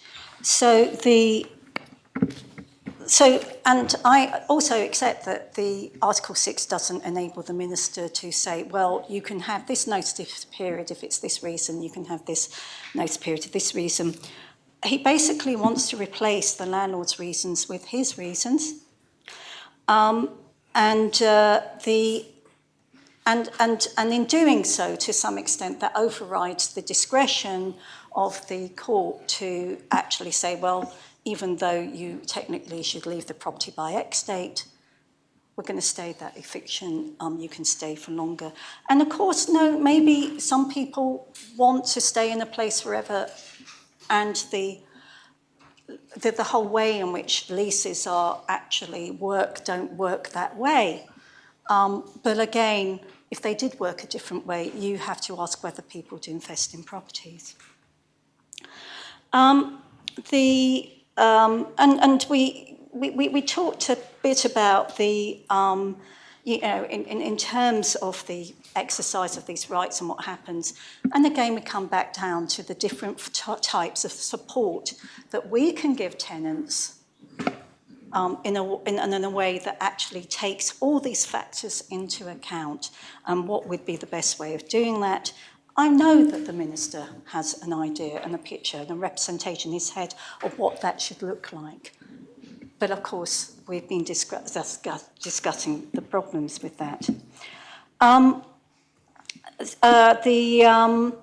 And I also accept that the Article 6 doesn't enable the Minister to say, well, you can have this notice period if it's this reason, you can have this notice period for this reason. He basically wants to replace the landlord's reasons with his reasons. And in doing so, to some extent, that overrides the discretion of the court to actually say, well, even though you technically should leave the property by X date, we're going to stay that eviction, you can stay for longer. And of course, no, maybe some people want to stay in a place forever, and the whole way in which leases are actually don't work that way. But again, if they did work a different way, you have to ask whether people do invest in properties. And we talked a bit about the, in terms of the exercise of these rights and what happens. And again, we come back down to the different types of support that we can give tenants in a way that actually takes all these factors into account. And what would be the best way of doing that? I know that the Minister has an idea and a picture and a representation in his head of what that should look like. But of course, we've been discussing the problems with that. The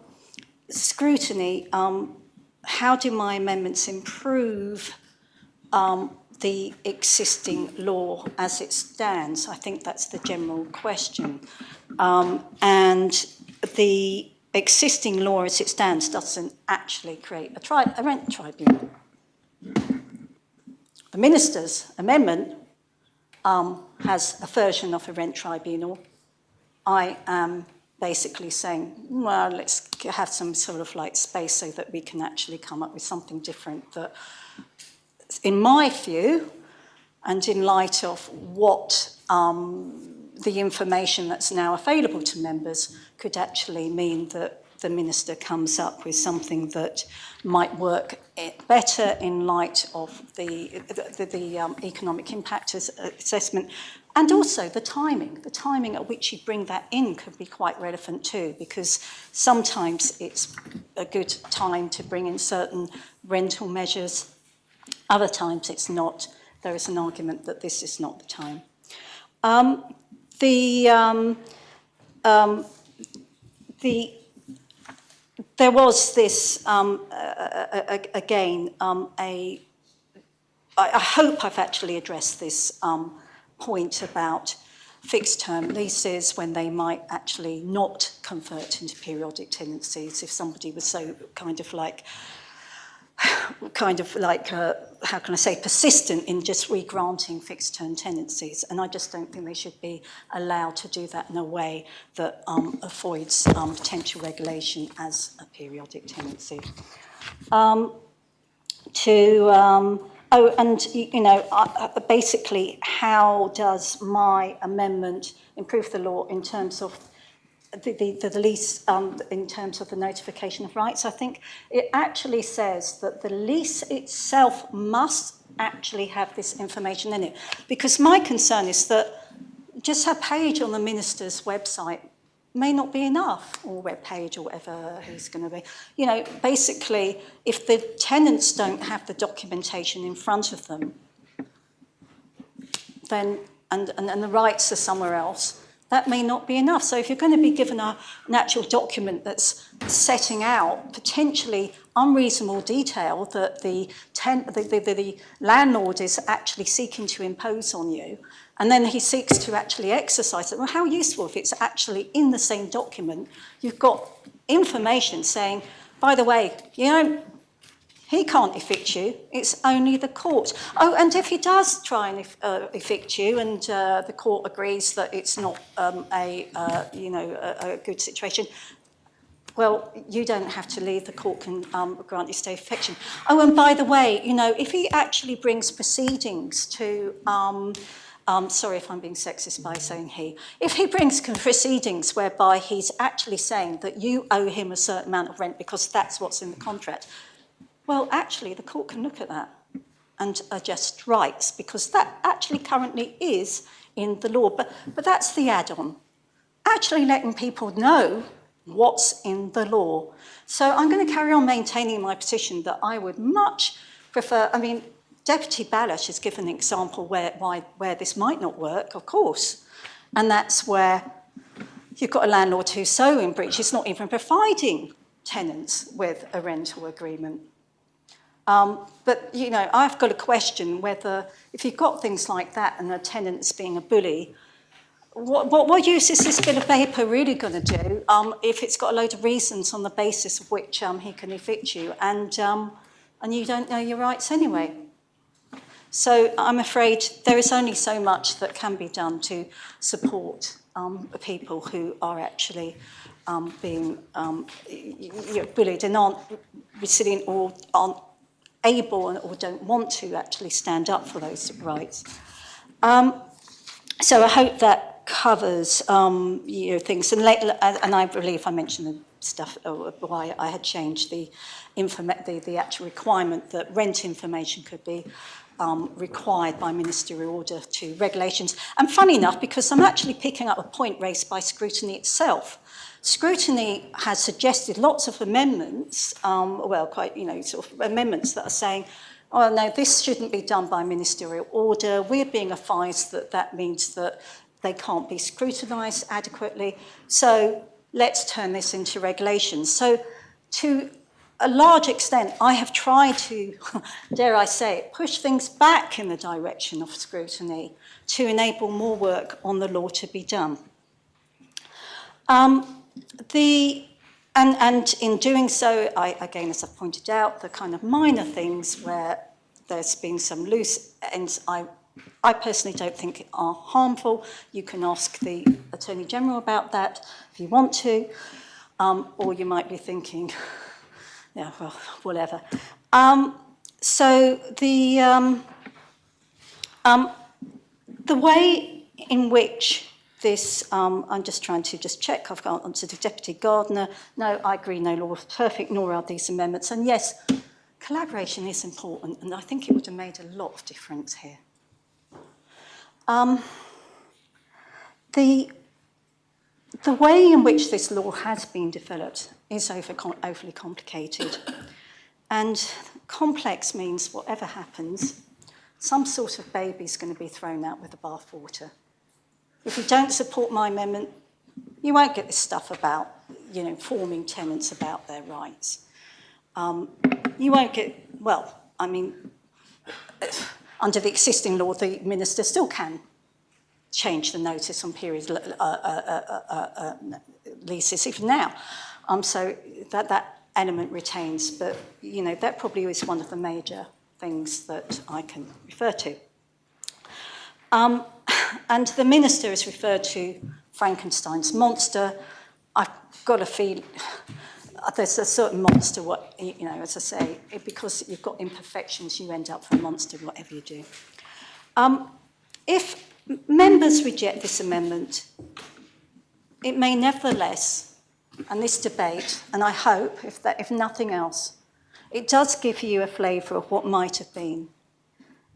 scrutiny, how do my amendments improve the existing law as it stands? I think that's the general question. And the existing law as it stands doesn't actually create a rent tribunal. The Minister's amendment has a version of a rent tribunal. I am basically saying, well, let's have some sort of like space so that we can actually come up with something different that, in my view, and in light of what the information that's now available to members, could actually mean that the Minister comes up with something that might work better in light of the economic impact assessment, And also the timing at which you bring that in could be quite relevant too, because sometimes it's a good time to bring in certain rental measures. Other times it's not. There is an argument that this is not the time. There was this, again, I hope I've actually addressed this point about fixed-term leases when they might actually not convert into periodic tenancies if somebody was so kind of like, how can I say, persistent in just re-granting fixed-term tenancies. And I just don't think they should be allowed to do that in a way that avoids potential regulation as a periodic tenancy. Basically, how does my amendment improve the law in terms of the lease, in terms of the notification of rights? I think it actually says that the lease itself must actually have this information in it. Because my concern is that just a page on the minister's website may not be enough, or web page, or whatever he's going to be. You know, basically, if the tenants don't have the documentation in front of them, then and the rights are somewhere else, that may not be enough. So if you're going to be given an actual document that's setting out potentially unreasonable detail that the landlord is actually seeking to impose on you, and then he seeks to actually exercise it, well, how useful if it's actually in the same document, you've got information saying, by the way, you know, he can't evict you, it's only the court. Oh, and if he does try and evict you and the court agrees that it's not a good situation, well, you don't have to leave, the court can grant you stay of eviction. Oh, and by the way, you know, if he actually brings proceedings to, sorry if I'm being sexist by saying he, if he brings proceedings whereby he's actually saying that you owe him a certain amount of rent because that's what's in the contract, well, actually, the court can look at that and adjust rights, because that actually currently is in the law. But that's the add-on, actually letting people know what's in the law. So I'm going to carry on maintaining my position that I would much prefer, I mean, Deputy Balash has given an example where this might not work, of course, and that's where you've got a landlord who's so in breach, he's not even providing tenants with a rental agreement. But, you know, I've got to question whether, if you've got things like that and a tenant's being a bully, what use is this bit of paper really going to do if it's got a load of reasons on the basis of which he can evict you and you don't know your rights anyway? So I'm afraid there is only so much that can be done to support people who are actually being bullied and aren't resilient or aren't able or don't want to actually stand up for those rights. So I hope that covers things. And I believe I mentioned the stuff why I had changed the actual requirement that rent information could be required by ministerial order to regulations. And funny enough, because I'm actually picking up a point raised by scrutiny itself. Scrutiny has suggested lots of amendments, sort of amendments that are saying, oh, no, this shouldn't be done by ministerial order. We're being advised that that means that they can't be scrutinised adequately. So let's turn this into regulations. So to a large extent, I have tried to, dare I say it, push things back in the direction of scrutiny to enable more work on the law to be done. And in doing so, again, as I've pointed out, the kind of minor things where there's been some loose ends, I personally don't think are harmful. You can ask the Attorney General about that if you want to, or you might be thinking, yeah, well, whatever. So the way in which this, I'm just trying to check, I've got onto the Deputy Gardener. No, I agree, no law is perfect, nor are these amendments. And yes, collaboration is important, and I think it would have made a lot of difference here. The way in which this law has been developed is overly complicated. And complex means whatever happens, some sort of baby's going to be thrown out with the bathwater. If you don't support my amendment, you won't get this stuff about, informing tenants about their rights. You won't get, under the existing law, the minister still can change the notice on period leases even now. So that element retains, but that probably is one of the major things that I can refer to. And the minister has referred to Frankenstein's monster. I've got a feel there's a certain monster, as I say, because you've got imperfections, you end up with a monster, whatever you do. If members reject this amendment, it may nevertheless, and this debate, and I hope, if nothing else, it does give you a flavour of what might have been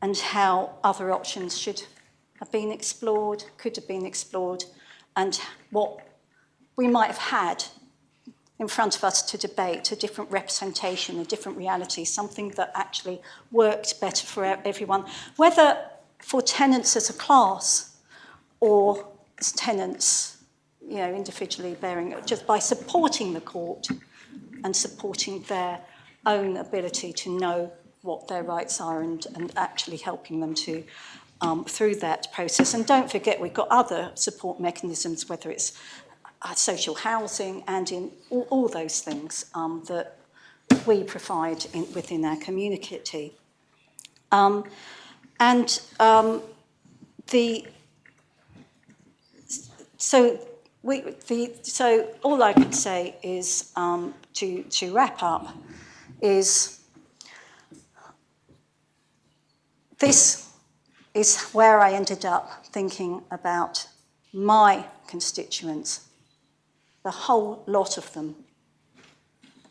and how other options should have been explored, could have been explored, and what we might have had in front of us to debate, a different representation, a different reality, something that actually worked better for everyone, whether for tenants as a class or as tenants, individually bearing, just by supporting the court and supporting their own ability to know what their rights are and actually helping them to through that process. And don't forget, we've got other support mechanisms, whether it's social housing and in all those things that we provide within our community. So all I can say is to wrap up is this is where I ended up thinking about my constituents, the whole lot of them.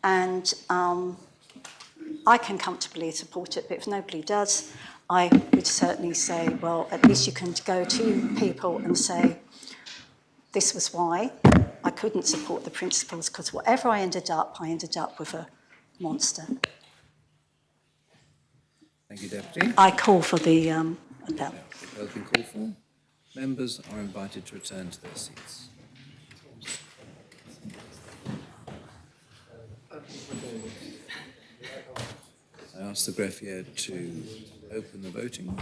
And I can comfortably support it, but if nobody does, I would certainly say, well, at least you can go to people and say, this was why I couldn't support the principles, because whatever I ended up with a monster. Thank you, Deputy. I call for the appel. The been called for. Members are invited to return to their seats. I ask the greffier to open the voting.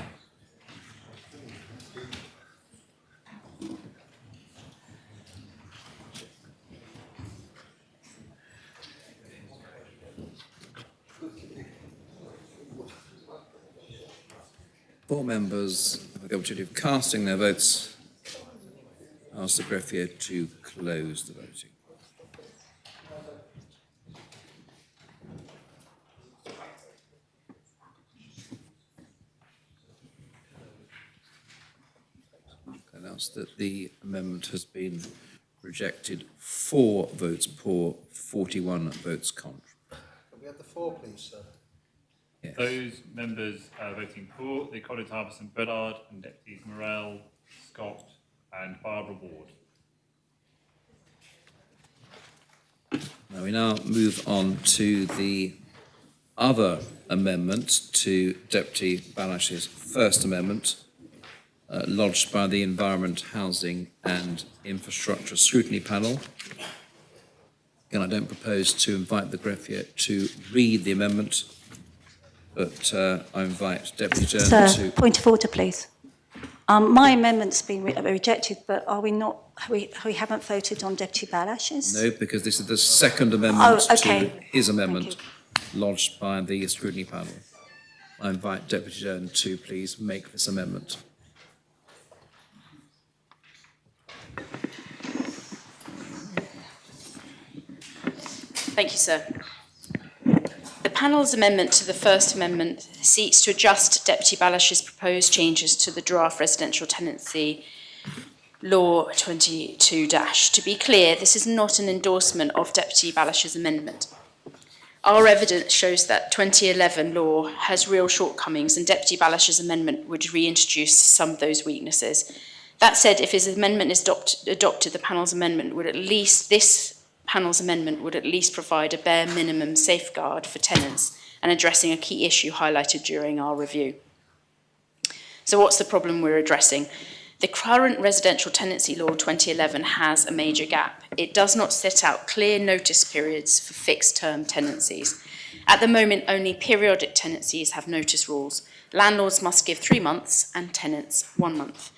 Four members have the opportunity of casting their votes. I ask the greffier to close the voting. I announce that the amendment has been rejected. 4 votes pour, 41 votes contra. Can we have the 4, please, sir? Yes. Those members voting for, the colleagues Harbison Bullard and Deputies Morell, Scott and Barbara Ward. Now we move on to the other amendment to Deputy Balash's first amendment, lodged by the Environment, Housing and Infrastructure Scrutiny Panel. Again, I don't propose to invite the greffier to read the amendment, but I invite Deputy Jones to... Point of order, please. My amendment's been rejected, but are we not? We haven't voted on Deputy Balash's? No, because this is the second amendment okay. to his amendment lodged by the Scrutiny Panel. I invite Deputy Jones to please make this amendment. Thank you, sir. The panel's amendment to the First Amendment seeks to adjust Deputy Balash's proposed changes to the draft residential tenancy law 22 To be clear, this is not an endorsement of Deputy Balash's amendment. Our evidence shows that 2011 law has real shortcomings, and Deputy Balash's amendment would reintroduce some of those weaknesses. That said, if his amendment is adopted, the panel's amendment would at least provide a bare minimum safeguard for tenants and addressing a key issue highlighted during our review. So what's the problem we're addressing? The current Residential Tenancy Law 2011 has a major gap. It does not set out clear notice periods for fixed-term tenancies. At the moment, only periodic tenancies have notice rules. Landlords must give 3 months and tenants 1 month.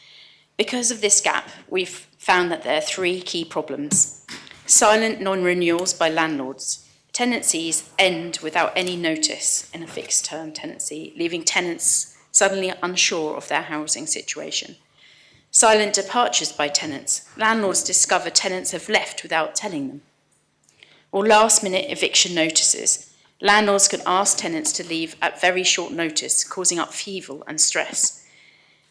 Because of this gap, we've found that there are 3 key problems. Silent non-renewals by landlords. Tenancies end without any notice in a fixed-term tenancy, leaving tenants suddenly unsure of their housing situation. Silent departures by tenants. Landlords discover tenants have left without telling them. Or last-minute eviction notices. Landlords can ask tenants to leave at very short notice, causing upheaval and stress.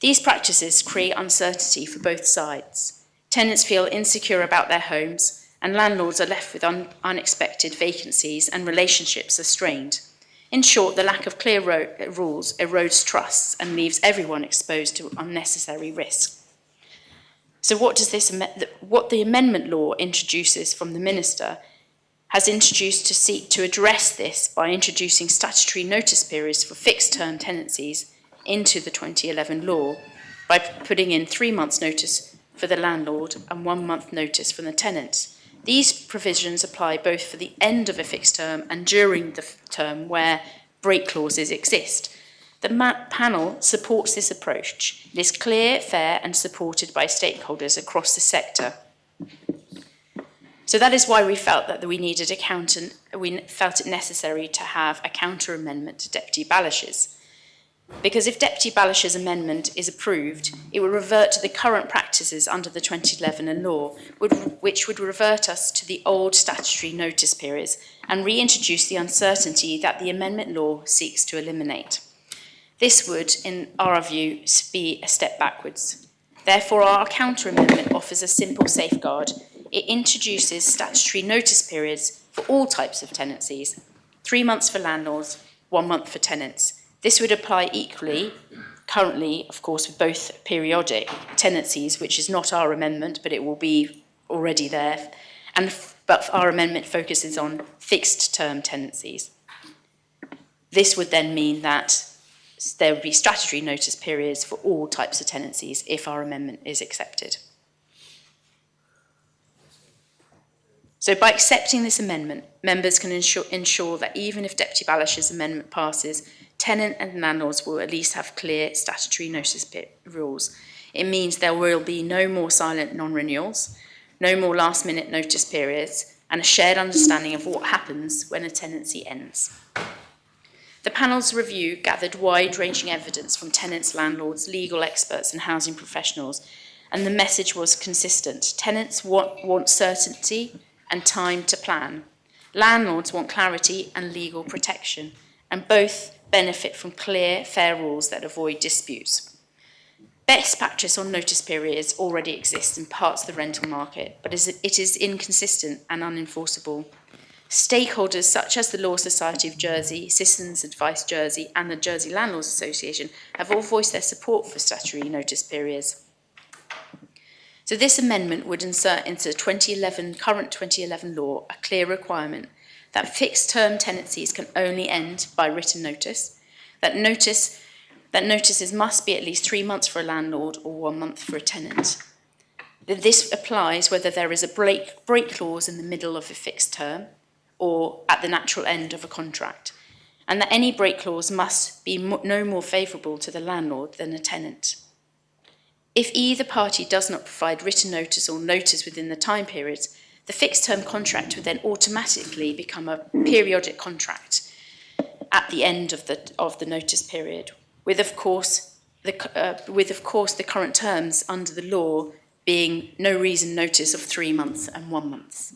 These practices create uncertainty for both sides. Tenants feel insecure about their homes, and landlords are left with unexpected vacancies and relationships are strained. In short, the lack of clear rules erodes trusts and leaves everyone exposed to unnecessary risk. So what the amendment law introduces from the Minister has introduced to seek to address this by introducing statutory notice periods for fixed-term tenancies into the 2011 law by putting in 3 months' notice for the landlord and 1 month notice from the tenant. These provisions apply both for the end of a fixed term and during the term where break clauses exist. The panel supports this approach. It is clear, fair and supported by stakeholders across the sector. So that is why we felt that we felt it necessary to have a counter amendment to Deputy Balash's. Because if Deputy Balash's amendment is approved, it would revert to the current practices under the 2011 law, which would revert us to the old statutory notice periods and reintroduce the uncertainty that the amendment law seeks to eliminate. This would, in our view, be a step backwards. Therefore, our counter amendment offers a simple safeguard. It introduces statutory notice periods for all types of tenancies, 3 months for landlords, 1 month for tenants. This would apply equally, currently, of course, with both periodic tenancies, which is not our amendment, but it will be already there, but our amendment focuses on fixed-term tenancies. This would then mean that there would be statutory notice periods for all types of tenancies if our amendment is accepted. So by accepting this amendment, members can ensure that even if Deputy Balash's amendment passes, tenant and landlords will at least have clear statutory notice rules. It means there will be no more silent non-renewals, no more last-minute notice periods, and a shared understanding of what happens when a tenancy ends. The panel's review gathered wide-ranging evidence from tenants, landlords, legal experts, and housing professionals, and the message was consistent. Tenants want certainty and time to plan. Landlords want clarity and legal protection, and both benefit from clear, fair rules that avoid disputes. Best practice on notice periods already exists in parts of the rental market, but it is inconsistent and unenforceable. Stakeholders such as the Law Society of Jersey, Citizens Advice Jersey, and the Jersey Landlords Association have all voiced their support for statutory notice periods. So this amendment would insert into current 2011 law a clear requirement that fixed-term tenancies can only end by written notice, that notices must be at least 3 months for a landlord or 1 month for a tenant. That this applies whether there is a break clause in the middle of a fixed term or at the natural end of a contract, and that any break clause must be no more favourable to the landlord than a tenant. If either party does not provide written notice or notice within the time periods, the fixed-term contract would then automatically become a periodic contract at the end of the notice period, with of course the current terms under the law being no reason notice of 3 months and 1 month.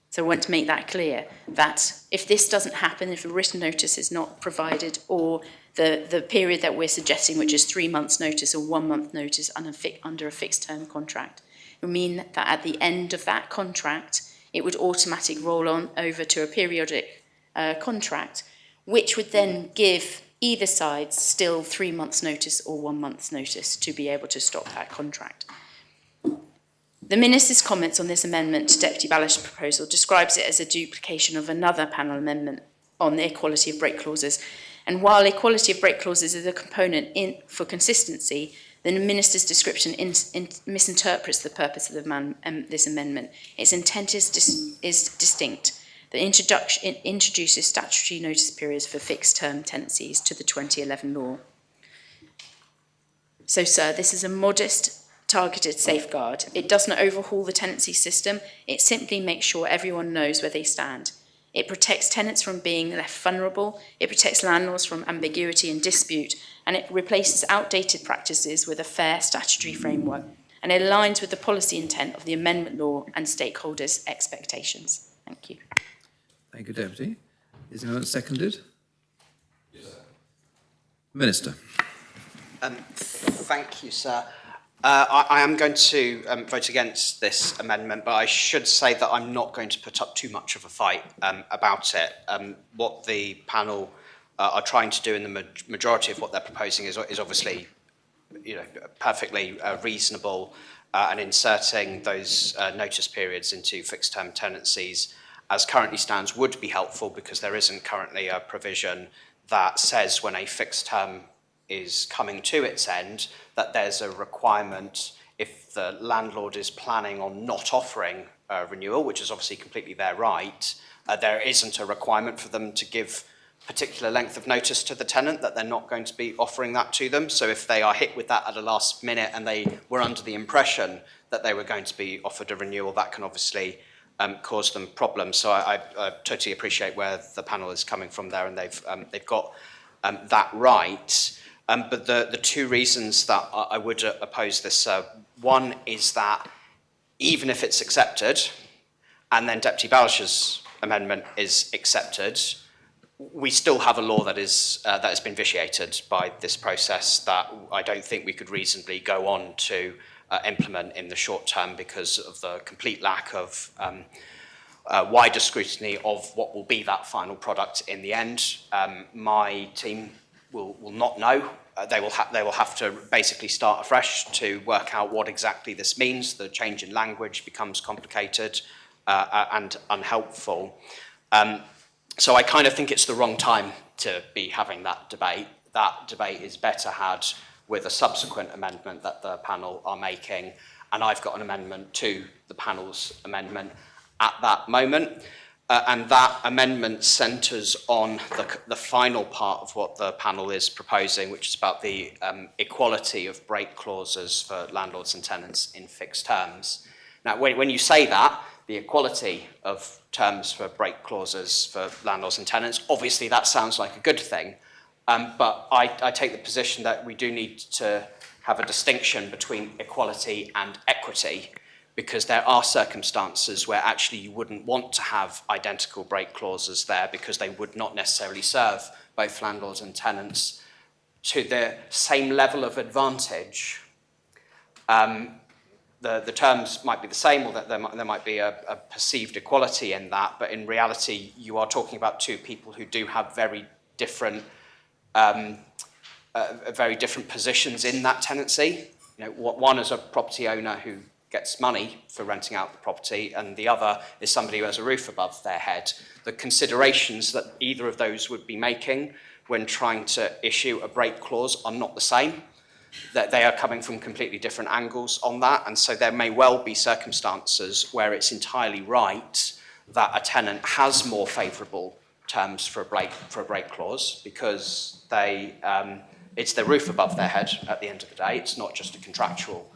So I want to make that clear, that if this doesn't happen, if a written notice is not provided, or the period that we're suggesting, which is 3 months notice or 1 month notice under a fixed term contract, it would mean that at the end of that contract, it would automatically roll on over to a periodic contract, which would then give either side still 3 months' notice or 1 month's notice to be able to stop that contract. The Minister's comments on this amendment to Deputy Ballash's proposal describes it as a duplication of another panel amendment on the equality of break clauses. And while equality of break clauses is a component for consistency, the Minister's description misinterprets the purpose of this amendment. Its intent is distinct. The introduces statutory notice periods for fixed-term tenancies to the 2011 law. So, sir, this is a modest, targeted safeguard. It does not overhaul the tenancy system. It simply makes sure everyone knows where they stand. It protects tenants from being left vulnerable. It protects landlords from ambiguity and dispute. And it replaces outdated practices with a fair statutory framework. And it aligns with the policy intent of the amendment law and stakeholders' expectations. Thank you. Thank you, Deputy. Is the amendment seconded? Yes, sir. Minister. Thank you, sir. I am going to vote against this amendment, but I should say that I'm not going to put up too much of a fight about it. What the panel are trying to do in the majority of what they're proposing is obviously, perfectly reasonable, and inserting those notice periods into fixed-term tenancies as currently stands would be helpful, because there isn't currently a provision that says when a fixed term is coming to its end that there's a requirement, if the landlord is planning on not offering a renewal, which is obviously completely their right, there isn't a requirement for them to give particular length of notice to the tenant that they're not going to be offering that to them. So if they are hit with that at the last minute and they were under the impression that they were going to be offered a renewal, that can obviously cause them problems. So I totally appreciate where the panel is coming from there, and they've got that right. But the two reasons that I would oppose this, one is that even if it's accepted, and then Deputy Ballash's amendment is accepted, we still have a law that has been vitiated by this process that I don't think we could reasonably go on to implement in the short term, because of the complete lack of wider scrutiny of what will be that final product in the end. My team will not know. They will have to basically start afresh to work out what exactly this means. The change in language becomes complicated and unhelpful. So I kind of think it's the wrong time to be having that debate. That debate is better had with a subsequent amendment that the panel are making, and I've got an amendment to the panel's amendment at that moment. And that amendment centres on the final part of what the panel is proposing, which is about the equality of break clauses for landlords and tenants in fixed terms. Now, when you say that, the equality of terms for break clauses for landlords and tenants, obviously that sounds like a good thing, but I take the position that we do need to have a distinction between equality and equity, because there are circumstances where actually you wouldn't want to have identical break clauses there, because they would not necessarily serve both landlords and tenants to the same level of advantage. The terms might be the same, or that there might be a perceived equality in that, but in reality you are talking about two people who do have very different positions in that tenancy. One is a property owner who gets money for renting out the property, and the other is somebody who has a roof above their head. The considerations that either of those would be making when trying to issue a break clause are not the same. That they are coming from completely different angles on that, and so there may well be circumstances where it's entirely right that a tenant has more favourable terms for a break clause, because it's their roof above their head at the end of the day. It's not just a contractual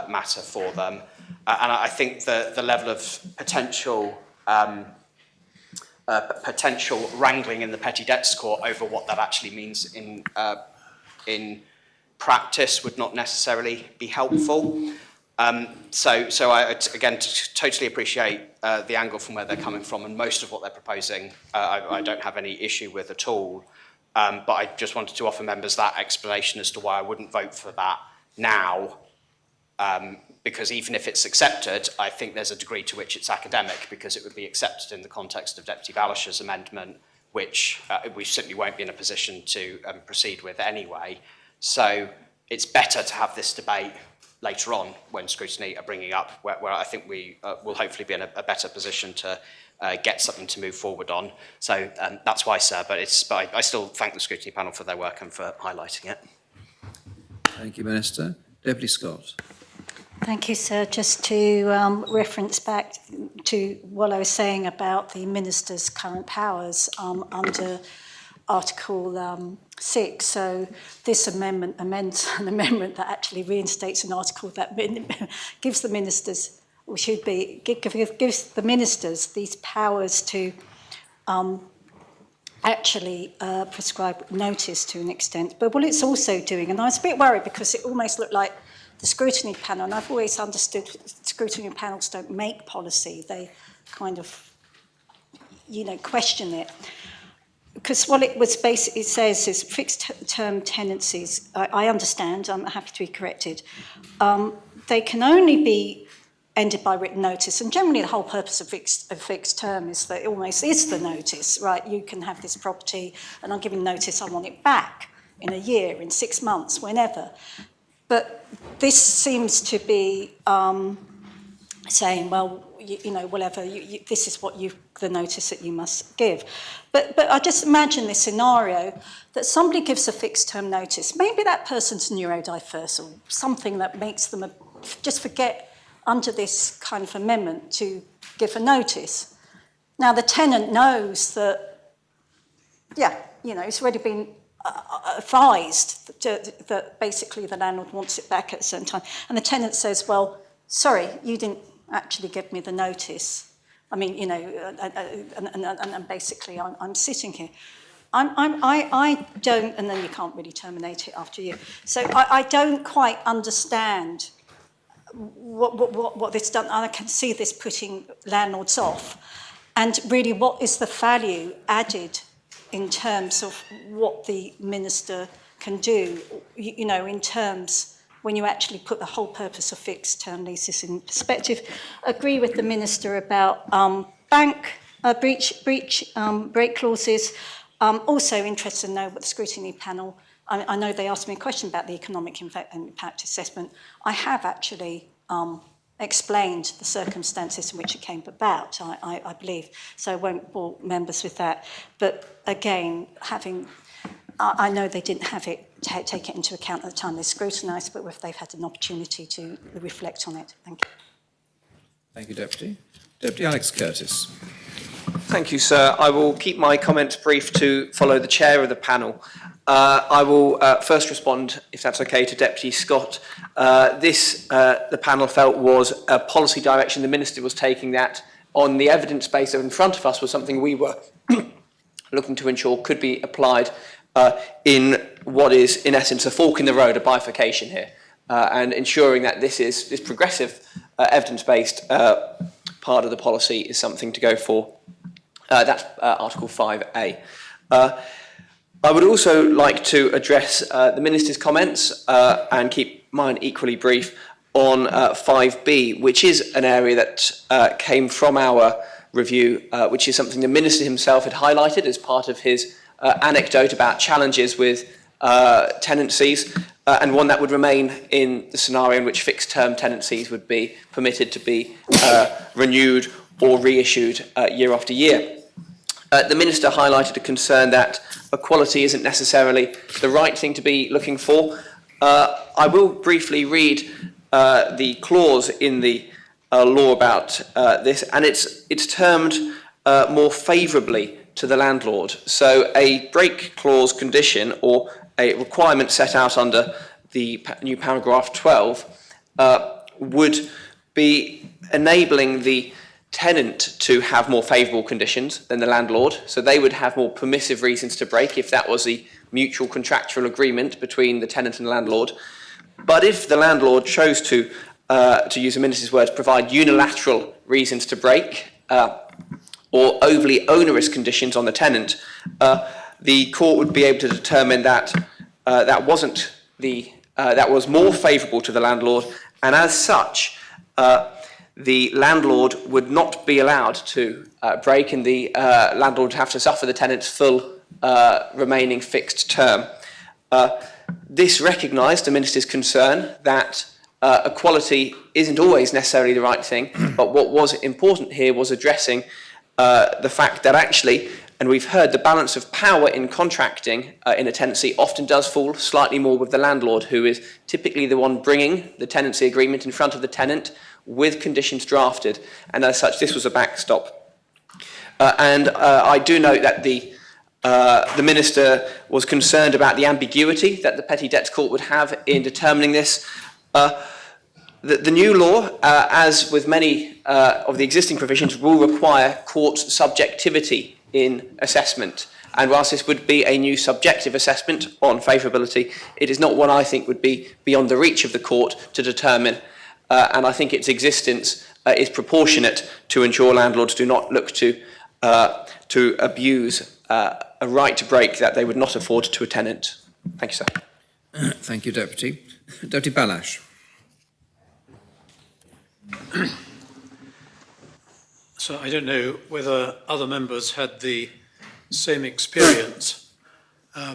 matter for them, and I think the level of potential wrangling in the petty debts court over what that actually means in practice would not necessarily be helpful. So I, again, totally appreciate the angle from where they're coming from, and most of what they're proposing I don't have any issue with at all. But I just wanted to offer members that explanation as to why I wouldn't vote for that now, because even if it's accepted, I think there's a degree to which it's academic, because it would be accepted in the context of Deputy Ballash's amendment, which we simply won't be in a position to proceed with anyway. So it's better to have this debate later on when scrutiny are bringing up, where I think we will hopefully be in a better position to get something to move forward on. So that's why, sir, but I still thank the scrutiny panel for their work and for highlighting it. Thank you, Minister. Deputy Scott. Thank you, sir. Just to reference back to what I was saying about the Minister's current powers under Article 6. So this amendment amends an amendment that actually reinstates an article that gives the ministers, or should be, gives the ministers these powers to actually prescribe notice to an extent. But what it's also doing, and I was a bit worried because it almost looked like the scrutiny panel, and I've always understood scrutiny panels don't make policy, they kind of, question it. Because what it was basically says is fixed term tenancies, I understand, I'm happy to be corrected, they can only be ended by written notice, and generally the whole purpose of fixed term is that it almost is the notice, right? You can have this property and I'm giving notice I want it back in a year, in 6 months, whenever. But this seems to be saying, well, whatever, this is what the notice that you must give. But I just imagine this scenario that somebody gives a fixed term notice. Maybe that person's neurodiverse or something that makes them just forget under this kind of amendment to give a notice. Now the tenant knows that, it's already been advised that basically the landlord wants it back at a certain time, and the tenant says, well, sorry, you didn't actually give me the notice. I mean, and basically I'm sitting here. I don't, and then you can't really terminate it after you. So I don't quite understand what this done. I can see this putting landlords off, and really, what is the value added in terms of what the minister can do, in terms when you actually put the whole purpose of fixed term leases in perspective. Agree with the minister about bank break clauses. Also interested to know what the scrutiny panel, I know they asked me a question about the economic impact assessment. I have actually explained the circumstances in which it came about, I believe, so I won't bore members with that. But again, I know they didn't have it, take it into account at the time they scrutinised, but if they've had an opportunity to reflect on it. Thank you. Thank you, Deputy. Deputy Alex Curtis. Thank you, sir. I will keep my comments brief to follow the chair of the panel. I will first respond, if that's okay, to Deputy Scott. The panel felt was a policy direction the Minister was taking that on the evidence base that in front of us was something we were looking to ensure could be applied in what is, in essence, a fork in the road, a bifurcation here, and ensuring that this progressive evidence-based part of the policy is something to go for. That's Article 5A. I would also like to address the Minister's comments and keep mine equally brief on 5B, which is an area that came from our review, which is something the Minister himself had highlighted as part of his anecdote about challenges with tenancies, and one that would remain in the scenario in which fixed-term tenancies would be permitted to be renewed or reissued year after year. The Minister highlighted a concern that equality isn't necessarily the right thing to be looking for. I will briefly read the clause in the law about this, and it's termed more favourably to the landlord. So a break clause condition or a requirement set out under the new paragraph 12 would be enabling the tenant to have more favourable conditions than the landlord, so they would have more permissive reasons to break if that was the mutual contractual agreement between the tenant and landlord. But if the landlord chose to use the Minister's words, provide unilateral reasons to break or overly onerous conditions on the tenant, the court would be able to determine that that was more favourable to the landlord, and as such, the landlord would not be allowed to break and the landlord would have to suffer the tenant's full remaining fixed term. This recognised the Minister's concern that equality isn't always necessarily the right thing, but what was important here was addressing the fact that actually, and we've heard, the balance of power in contracting in a tenancy often does fall slightly more with the landlord, who is typically the one bringing the tenancy agreement in front of the tenant with conditions drafted, and as such this was a backstop. I do note that the Minister was concerned about the ambiguity that the Petty Debts Court would have in determining this. The new law, as with many of the existing provisions, will require court subjectivity in assessment. And whilst this would be a new subjective assessment on favourability, it is not one I think would be beyond the reach of the court to determine. And I think its existence is proportionate to ensure landlords do not look to abuse a right to break that they would not afford to a tenant. Thank you, sir. Thank you, Deputy. Deputy Balash. So I don't know whether other members had the same experience,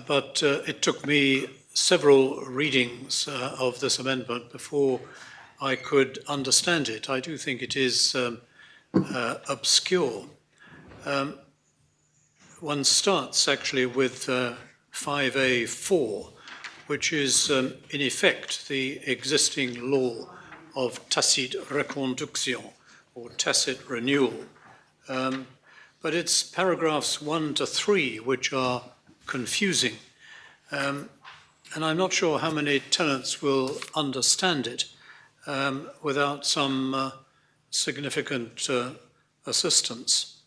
but it took me several readings of this amendment before I could understand it. I do think it is obscure. One starts actually with 5A4, which is in effect the existing law of tacite reconduction, or tacit renewal. But it's paragraphs 1 to 3 which are confusing. And I'm not sure how many tenants will understand it without some significant assistance.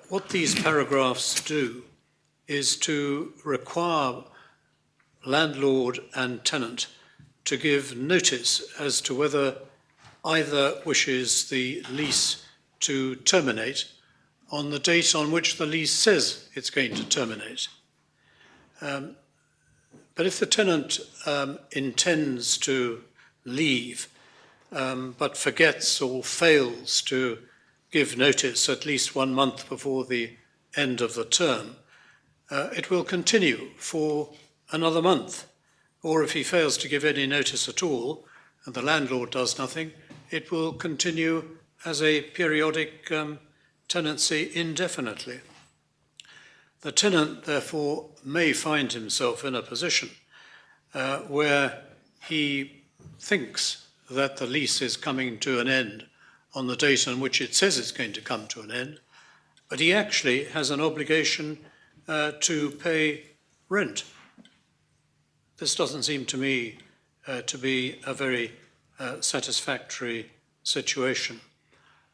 What these paragraphs do is to require landlord and tenant to give notice as to whether either wishes the lease to terminate on the date on which the lease says it's going to terminate. But if the tenant intends to leave but forgets or fails to give notice at least 1 month before the end of the term, it will continue for another month. Or if he fails to give any notice at all, and the landlord does nothing, it will continue as a periodic tenancy indefinitely. The tenant, therefore, may find himself in a position where he thinks that the lease is coming to an end on the date on which it says it's going to come to an end, but he actually has an obligation to pay rent. This doesn't seem to me to be a very satisfactory situation.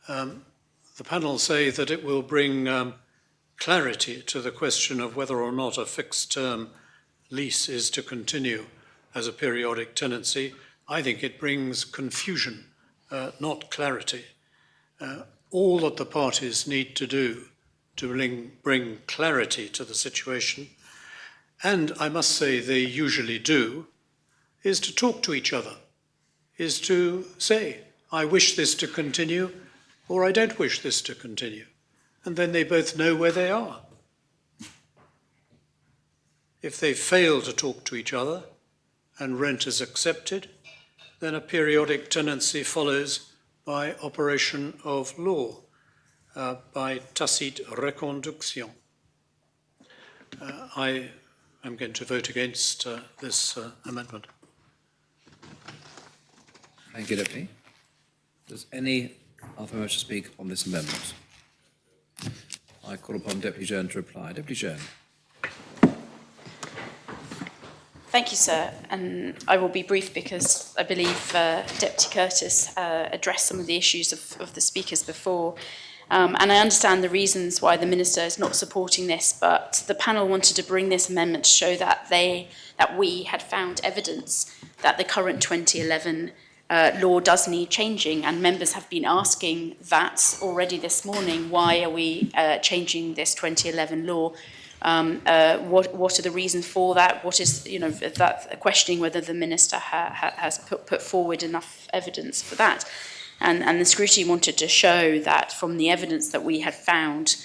The panel say that it will bring clarity to the question of whether or not a fixed term lease is to continue as a periodic tenancy. I think it brings confusion, not clarity. All that the parties need to do to bring clarity to the situation, and I must say they usually do, is to talk to each other, is to say, I wish this to continue, or I don't wish this to continue. And then they both know where they are. If they fail to talk to each other and rent is accepted, then a periodic tenancy follows by operation of law, by tacite reconduction. I am going to vote against this amendment. Thank you, Deputy. Does any other member to speak on this amendment? I call upon Deputy Jones to reply. Deputy Jones. Thank you, sir. And I will be brief because I believe Deputy Curtis addressed some of the issues of the speakers before. And I understand the reasons why the Minister is not supporting this, but the panel wanted to bring this amendment to show that we had found evidence that the current 2011 law does need changing, and members have been asking that already this morning. Why are we changing this 2011 law? What are the reasons for that? What is, that questioning whether the Minister has put forward enough evidence for that? And the scrutiny wanted to show that from the evidence that we had found,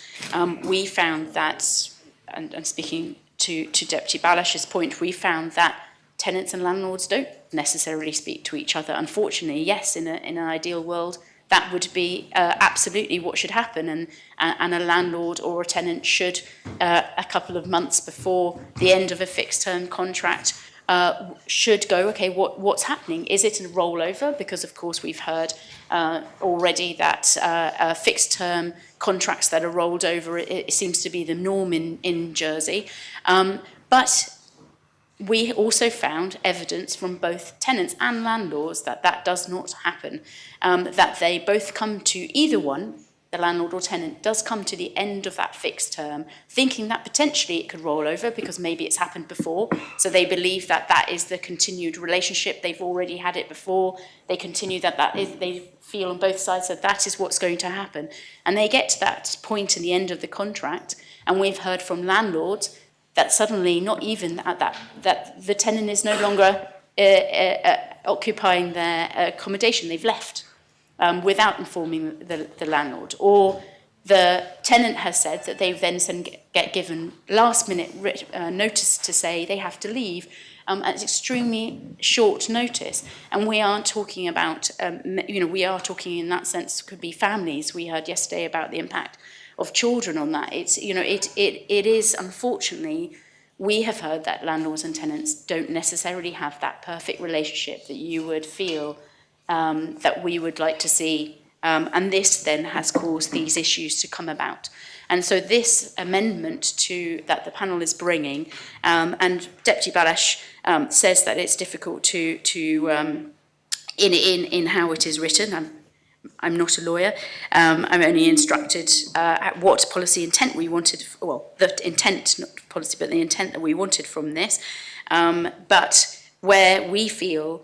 we found that, and speaking to Deputy Balash's point, we found that tenants and landlords don't necessarily speak to each other. Unfortunately, yes, in an ideal world, that would be absolutely what should happen, and a landlord or a tenant should, a couple of months before the end of a fixed-term contract, should go, okay, what's happening? Is it a rollover? Because, of course, we've heard already that fixed-term contracts that are rolled over, it seems to be the norm in Jersey. But we also found evidence from both tenants and landlords that that does not happen, that they both come to either one, the landlord or tenant, does come to the end of that fixed term, thinking that potentially it could roll over because maybe it's happened before. So they believe that that is the continued relationship. They've already had it before. They continue they feel on both sides that that is what's going to happen. And they get to that point in the end of the contract, and we've heard from landlords that suddenly, not even at that the tenant is no longer occupying their accommodation. They've left without informing the landlord. Or the tenant has said that they then get given last-minute notice to say they have to leave. At extremely short notice. And we aren't talking about, we are talking in that sense, could be families. We heard yesterday about the impact of children on that. It's, it is, unfortunately, we have heard that landlords and tenants don't necessarily have that perfect relationship that you would feel that we would like to see. And this then has caused these issues to come about. And so this amendment that the panel is bringing, and Deputy Balash says that it's difficult in how it is written. I'm not a lawyer. I'm only instructed at what policy intent we wanted. Well, the intent, not policy, but the intent that we wanted from this. But where we feel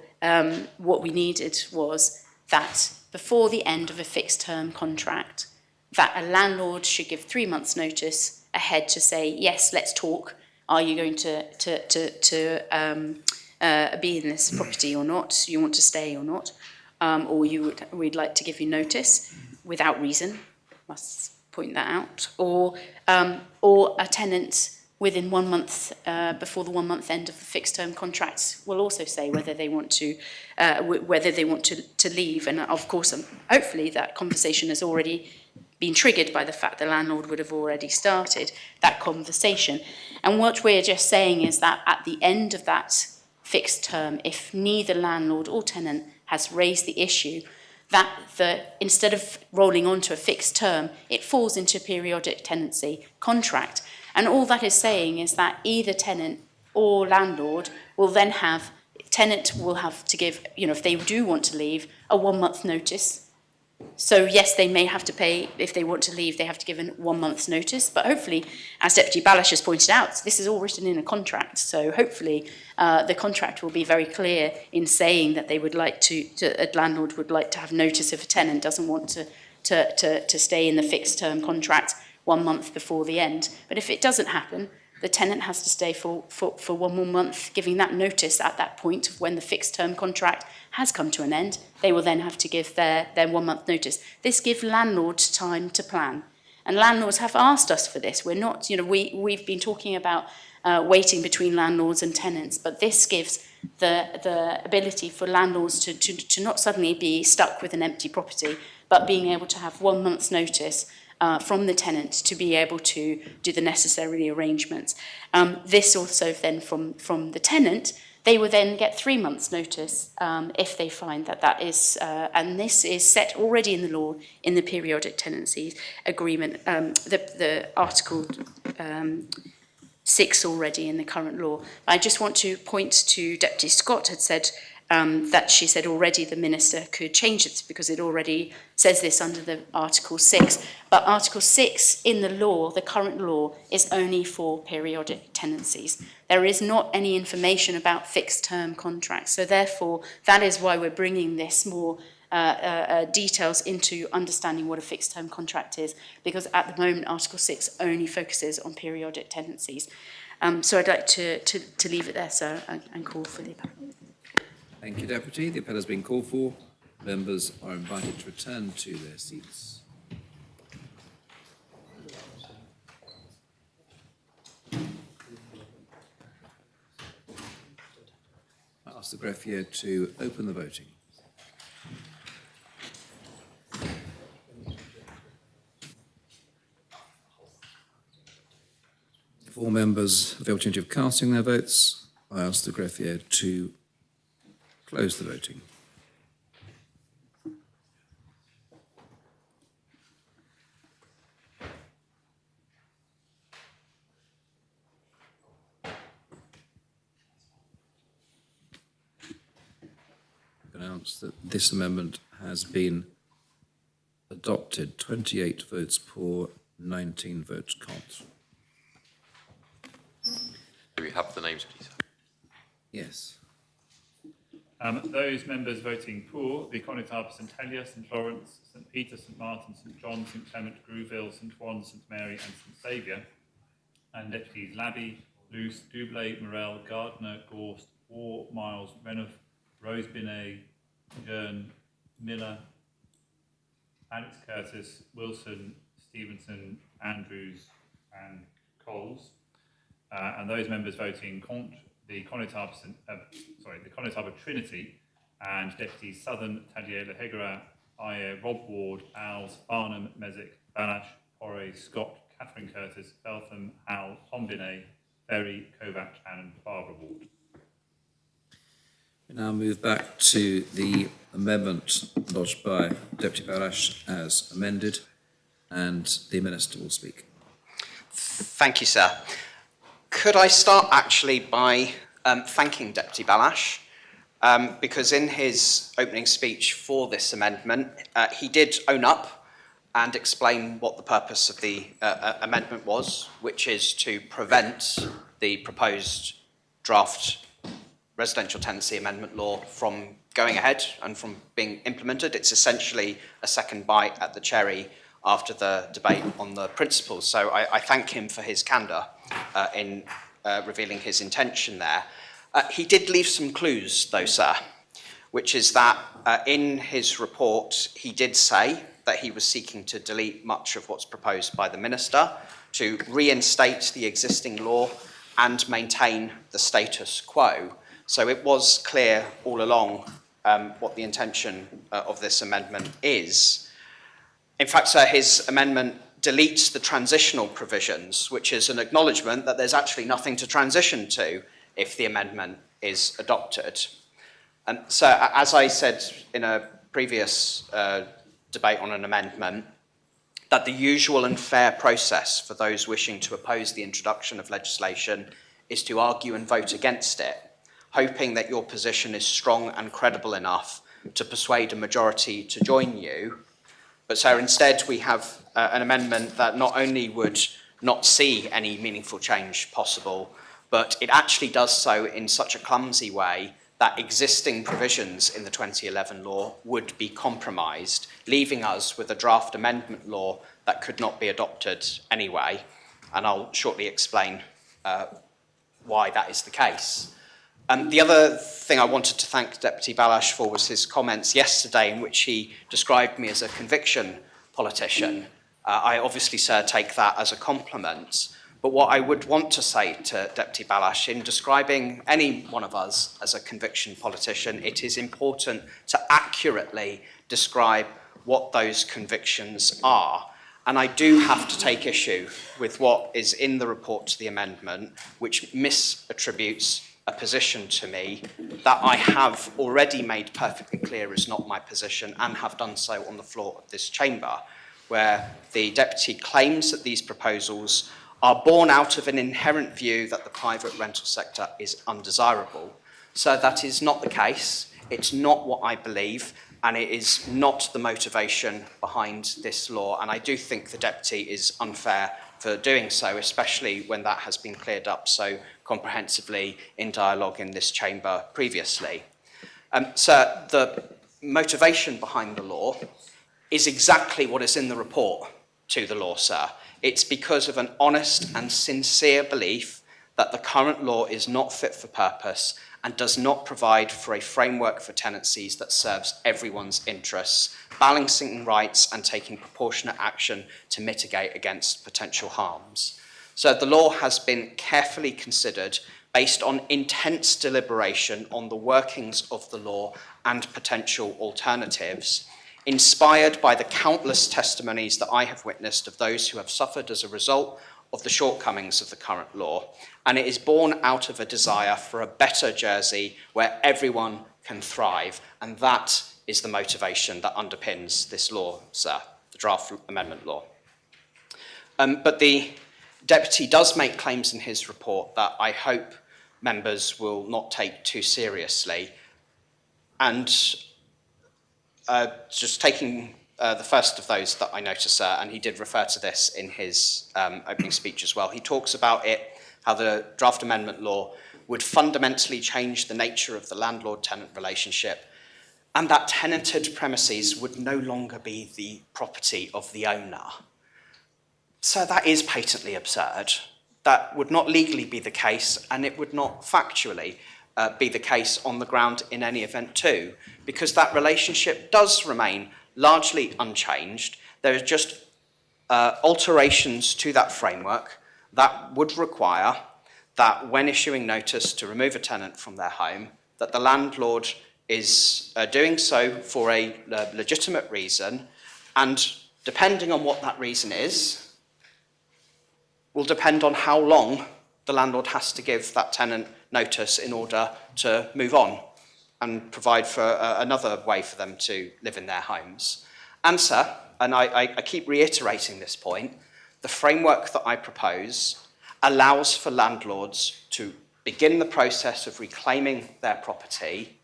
what we needed was that before the end of a fixed-term contract, that a landlord should give 3 months' notice ahead to say, yes, let's talk. Are you going to be in this property or not? You want to stay or not? Or we'd like to give you notice without reason. Must point that out. Or a tenant within 1 month before the 1 month end of the fixed term contracts will also say whether they want to leave. And of course, hopefully that conversation has already been triggered by the fact the landlord would have already started that conversation. And what we're just saying is that at the end of that fixed term, if neither landlord or tenant has raised the issue, that instead of rolling on to a fixed term, it falls into a periodic tenancy contract. And all that is saying is that either tenant or landlord will then tenant will have to give, if they do want to leave, a 1 month notice. So yes, they may have to pay, if they want to leave, they have to give 1 month's notice. But hopefully, as Deputy Balash has pointed out, this is all written in a contract. So hopefully the contract will be very clear in saying that they would like a landlord would like to have notice if a tenant doesn't want to stay in the fixed term contract 1 month before the end. But if it doesn't happen, the tenant has to stay for 1 more month, giving that notice at that point of when the fixed term contract has come to an end. They will then have to give their 1 month notice. This gives landlords time to plan. And landlords have asked us for this. We're not, we've been talking about waiting between landlords and tenants, but this gives the ability for landlords to not suddenly be stuck with an empty property, but being able to have 1 month's notice from the tenant to be able to do the necessary arrangements. This also then from the tenant, they will then get 3 months' notice if they find that is, and this is set already in the law in the periodic tenancies agreement, the Article 6 already in the current law. I just want to point to Deputy Scott had said that she said already the minister could change it because it already says this under the Article 6. But Article 6 in the law, the current law, is only for periodic tenancies. There is not any information about fixed-term contracts. So therefore, that is why we're bringing this more details into understanding what a fixed-term contract is, because at the moment, Article 6 only focuses on periodic tenancies. So I'd like to leave it there, sir, and call for the appellant. Thank you, Deputy. The appellant has been called for. Members are invited to return to their seats. I ask the greffier to open the voting. If all members have the opportunity of casting their votes, I ask the greffier to close the voting. Announce that this amendment has been adopted. 28 votes for, 19 votes contre. Do we have the names, please? Yes. Those members voting for the Connétable, St Helier, St Lawrence, St Peter, St Martin, St John, St Clement, Grouville, St Juan, St Mary and St Saviour, and deputies Labby, Luce, Doublé, Morel, Gardner, Gorst, War, Miles, Renouf, Rose Binet, Jern, Miller, Alex Curtis, Wilson, Stevenson, Andrews and Coles. And those members voting contre the Connétable, the Connétable Trinity, and deputies Southern, Tadiela Hegera, Ayer, Rob Ward, Owls, Farnham, Mesick, Balash, Porre, Scott, Catherine Curtis, Beltham, Howell, Tom Binet, Ferry, Kovac and Barbara Ward. We now move back to the amendment lodged by Deputy Balash as amended, and the Minister will speak. Thank you, sir. Could I start actually by thanking Deputy Balash, because in his opening speech for this amendment, he did own up and explain what the purpose of the amendment was, which is to prevent the proposed draft residential tenancy amendment law from going ahead and from being implemented. It's essentially a second bite at the cherry after the debate on the principles. So I thank him for his candour in revealing his intention there. He did leave some clues, though, sir, which is that in his report, he did say that he was seeking to delete much of what's proposed by the Minister, to reinstate the existing law and maintain the status quo. So it was clear all along what the intention of this amendment is. In fact, sir, his amendment deletes the transitional provisions, which is an acknowledgement that there's actually nothing to transition to if the amendment is adopted. And so, as I said in a previous debate on an amendment, that the usual and fair process for those wishing to oppose the introduction of legislation is to argue and vote against it, hoping that your position is strong and credible enough to persuade a majority to join you. But sir, instead we have an amendment that not only would not see any meaningful change possible, but it actually does so in such a clumsy way that existing provisions in the 2011 law would be compromised, leaving us with a draft amendment law that could not be adopted anyway. And I'll shortly explain why that is the case. The other thing I wanted to thank Deputy Balash for was his comments yesterday in which he described me as a conviction politician. I obviously, sir, take that as a compliment. But what I would want to say to Deputy Balash, in describing any one of us as a conviction politician, it is important to accurately describe what those convictions are. And I do have to take issue with what is in the report to the amendment, which misattributes a position to me that I have already made perfectly clear is not my position and have done so on the floor of this chamber, where the Deputy claims that these proposals are born out of an inherent view that the private rental sector is undesirable. So that is not the case. It's not what I believe, and it is not the motivation behind this law. And I do think the Deputy is unfair for doing so, especially when that has been cleared up so comprehensively in dialogue in this chamber previously. Sir, the motivation behind the law is exactly what is in the report to the law, sir. It's because of an honest and sincere belief that the current law is not fit for purpose and does not provide for a framework for tenancies that serves everyone's interests, balancing rights and taking proportionate action to mitigate against potential harms. So the law has been carefully considered based on intense deliberation on the workings of the law and potential alternatives, inspired by the countless testimonies that I have witnessed of those who have suffered as a result of the shortcomings of the current law. And it is born out of a desire for a better Jersey where everyone can thrive. And that is the motivation that underpins this law, sir, the draft amendment law. But the Deputy does make claims in his report that I hope members will not take too seriously. And just taking the first of those that I noticed, sir, and he did refer to this in his opening speech as well. He talks about it, how the draft amendment law would fundamentally change the nature of the landlord-tenant relationship, and that tenanted premises would no longer be the property of the owner. So that is patently absurd. That would not legally be the case, and it would not factually be the case on the ground in any event too, because that relationship does remain largely unchanged. There are just alterations to that framework that would require that when issuing notice to remove a tenant from their home, that the landlord is doing so for a legitimate reason, and depending on what that reason is, will depend on how long the landlord has to give that tenant notice in order to move on and provide for another way for them to live in their homes. And sir, and I keep reiterating this point, the framework that I propose allows for landlords to begin the process of reclaiming their property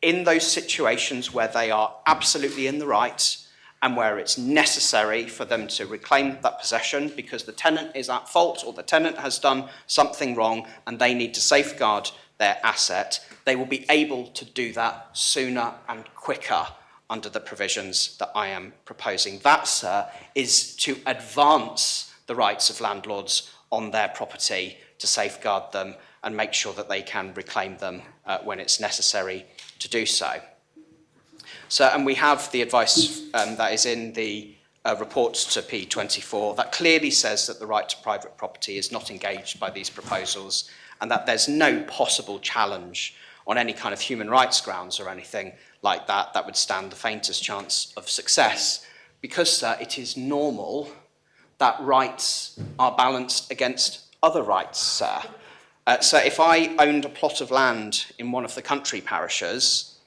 in those situations where they are absolutely in the right and where it's necessary for them to reclaim that possession because the tenant is at fault or the tenant has done something wrong and they need to safeguard their asset. They will be able to do that sooner and quicker under the provisions that I am proposing. That, sir, is to advance the rights of landlords on their property to safeguard them and make sure that they can reclaim them when it's necessary to do so. So, and we have the advice that is in the reports to P24 that clearly says that the right to private property is not engaged by these proposals and that there's no possible challenge on any kind of human rights grounds or anything like that that would stand the faintest chance of success because it is normal that rights are balanced against other rights, sir. So if I owned a plot of land in one of the country parishes,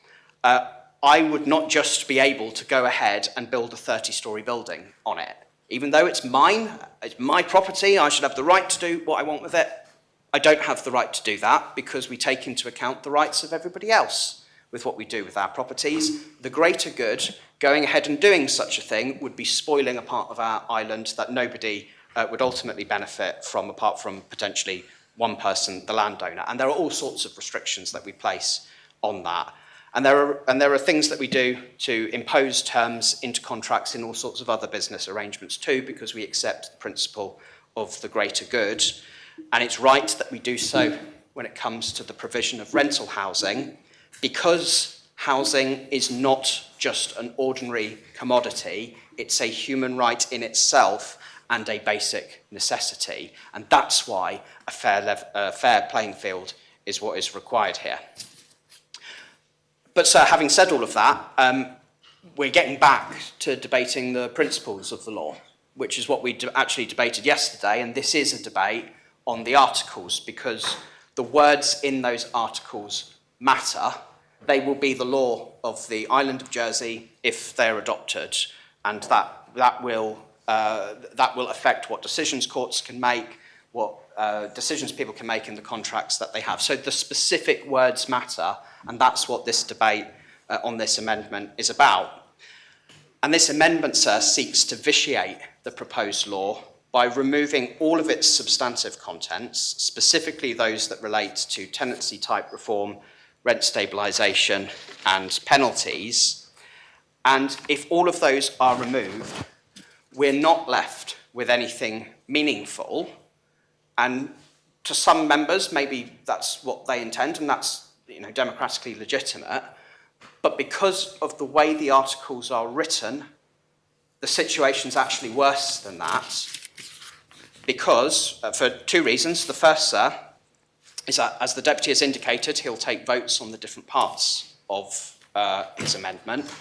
I would not just be able to go ahead and build a 30-storey building on it. Even though it's mine, it's my property, I should have the right to do what I want with it. I don't have the right to do that because we take into account the rights of everybody else with what we do with our properties. The greater good, going ahead and doing such a thing would be spoiling a part of our island that nobody would ultimately benefit from apart from potentially one person, the landowner. And there are all sorts of restrictions that we place on that. And there are things that we do to impose terms into contracts in all sorts of other business arrangements too, because we accept the principle of the greater good. And it's right that we do so when it comes to the provision of rental housing, because housing is not just an ordinary commodity, it's a human right in itself and a basic necessity. And that's why a fair playing field is what is required here. But, sir, having said all of that, we're getting back to debating the principles of the law, which is what we actually debated yesterday, and this is a debate on the articles, because the words in those articles matter. They will be the law of the island of Jersey if they're adopted, and that will affect what decisions courts can make, what decisions people can make in the contracts that they have. So the specific words matter, and that's what this debate on this amendment is about. And this amendment, sir, seeks to vitiate the proposed law by removing all of its substantive contents, specifically those that relate to tenancy type reform, rent stabilisation, and penalties. And if all of those are removed, we're not left with anything meaningful. And to some members, maybe that's what they intend, and that's democratically legitimate. But because of the way the articles are written, the situation's actually worse than that. Because, for two reasons. The first, sir, is that, as the Deputy has indicated, he'll take votes on the different parts of his amendment.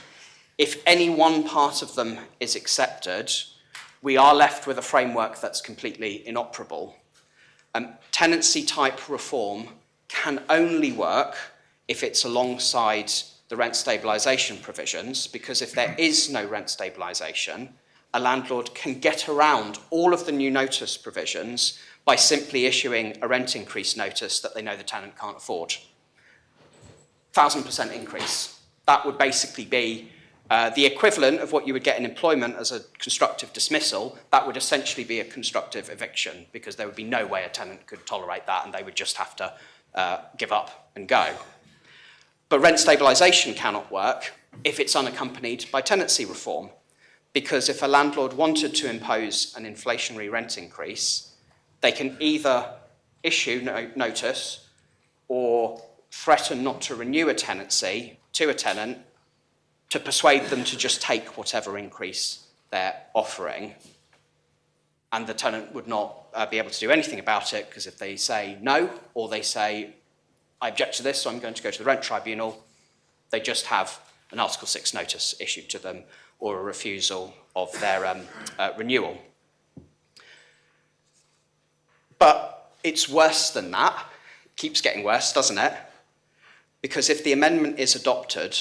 If any one part of them is accepted, we are left with a framework that's completely inoperable. Tenancy type reform can only work if it's alongside the rent stabilisation provisions, because if there is no rent stabilisation, a landlord can get around all of the new notice provisions by simply issuing a rent increase notice that they know the tenant can't afford. 1,000% increase. That would basically be the equivalent of what you would get in employment as a constructive dismissal. That would essentially be a constructive eviction, because there would be no way a tenant could tolerate that, and they would just have to give up and go. But rent stabilisation cannot work if it's unaccompanied by tenancy reform, because if a landlord wanted to impose an inflationary rent increase, they can either issue notice or threaten not to renew a tenancy to a tenant to persuade them to just take whatever increase they're offering. And the tenant would not be able to do anything about it, because if they say no, or they say, I object to this, so I'm going to go to the rent tribunal, they just have an Article 6 notice issued to them, or a refusal of their renewal. But it's worse than that. It keeps getting worse, doesn't it? Because if the amendment is adopted,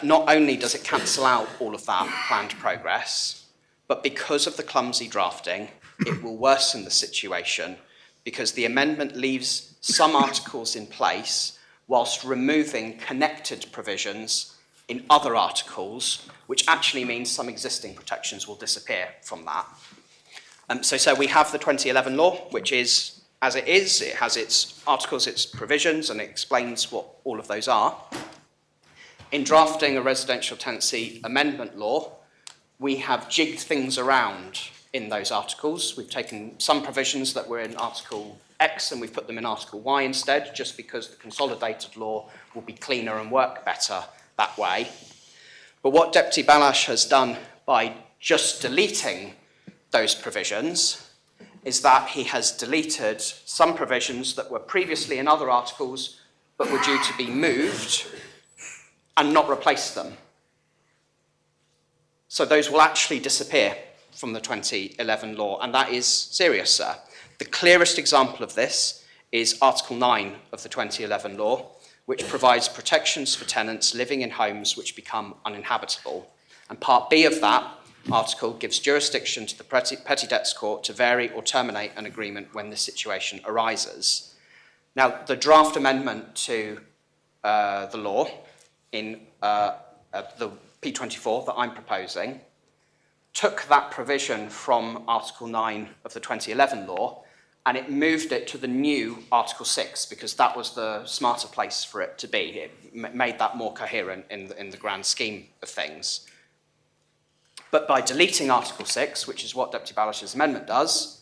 not only does it cancel out all of that planned progress, but because of the clumsy drafting, it will worsen the situation, because the amendment leaves some articles in place whilst removing connected provisions in other articles, which actually means some existing protections will disappear from that. So we have the 2011 law, which is as it is. It has its articles, its provisions, and it explains what all of those are. In drafting a residential tenancy amendment law, we have jigged things around in those articles. We've taken some provisions that were in Article X and we've put them in Article Y instead, just because the consolidated law will be cleaner and work better that way. But what Deputy Balash has done by just deleting those provisions is that he has deleted some provisions that were previously in other articles but were due to be moved and not replace them. So those will actually disappear from the 2011 law, and that is serious, sir. The clearest example of this is Article 9 of the 2011 law, which provides protections for tenants living in homes which become uninhabitable. And Part B of that article gives jurisdiction to the Petty Debts Court to vary or terminate an agreement when this situation arises. Now, the draft amendment to the law in the P24 that I'm proposing took that provision from Article 9 of the 2011 law and it moved it to the new Article 6 because that was the smarter place for it to be. It made that more coherent in the grand scheme of things. But by deleting Article 6, which is what Deputy Balash's amendment does,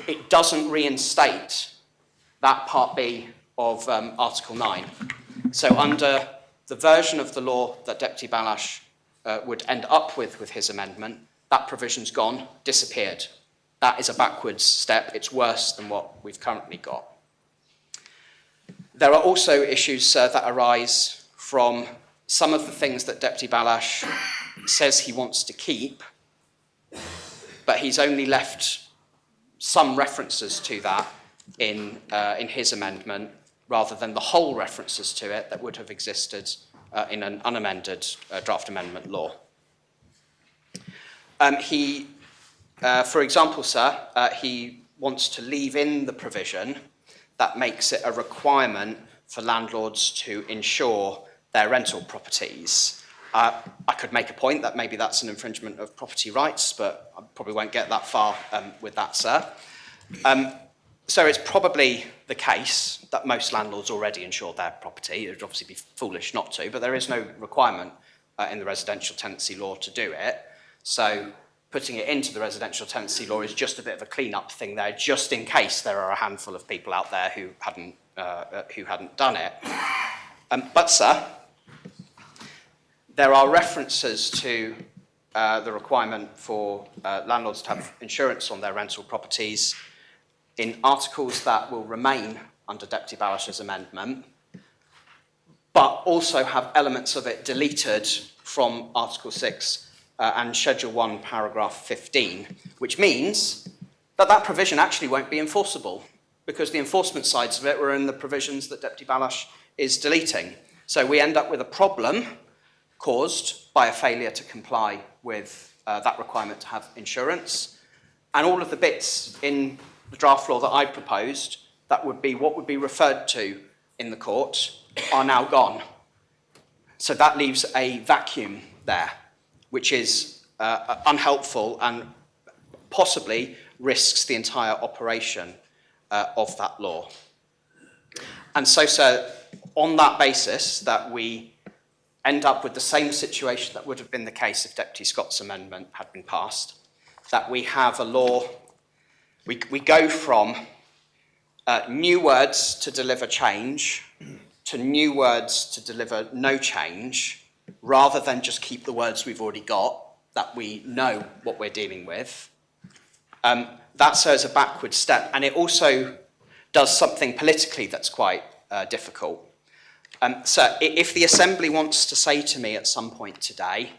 it doesn't reinstate that Part B of Article 9. So under the version of the law that Deputy Balash would end up with his amendment, that provision's gone, disappeared. That is a backwards step. It's worse than what we've currently got. There are also issues that arise from some of the things that Deputy Balash says he wants to keep, but he's only left some references to that in his amendment, rather than the whole references to it that would have existed in an unamended draft amendment law. For example, sir, he wants to leave in the provision that makes it a requirement for landlords to insure their rental properties. I could make a point that maybe that's an infringement of property rights, but I probably won't get that far with that, sir. So it's probably the case that most landlords already insure their property. It would obviously be foolish not to, but there is no requirement in the residential tenancy law to do it. So putting it into the residential tenancy law is just a bit of a clean-up thing there, just in case there are a handful of people out there who hadn't done it. But, sir, there are references to the requirement for landlords to have insurance on their rental properties in articles that will remain under Deputy Balash's amendment, but also have elements of it deleted from Article 6 and Schedule 1, Paragraph 15, which means that that provision actually won't be enforceable because the enforcement sides of it were in the provisions that Deputy Balash is deleting. So we end up with a problem caused by a failure to comply with that requirement to have insurance. And all of the bits in the draft law that I proposed that would be what would be referred to in the court are now gone. So that leaves a vacuum there, which is unhelpful and possibly risks the entire operation of that law. And so, sir, on that basis, that we end up with the same situation that would have been the case if Deputy Scott's amendment had been passed, that we have a law, we go from new words to deliver change to new words to deliver no change, rather than just keep the words we've already got, that we know what we're dealing with. That serves a backward step, and it also does something politically that's quite difficult. So if the Assembly wants to say to me at some point today,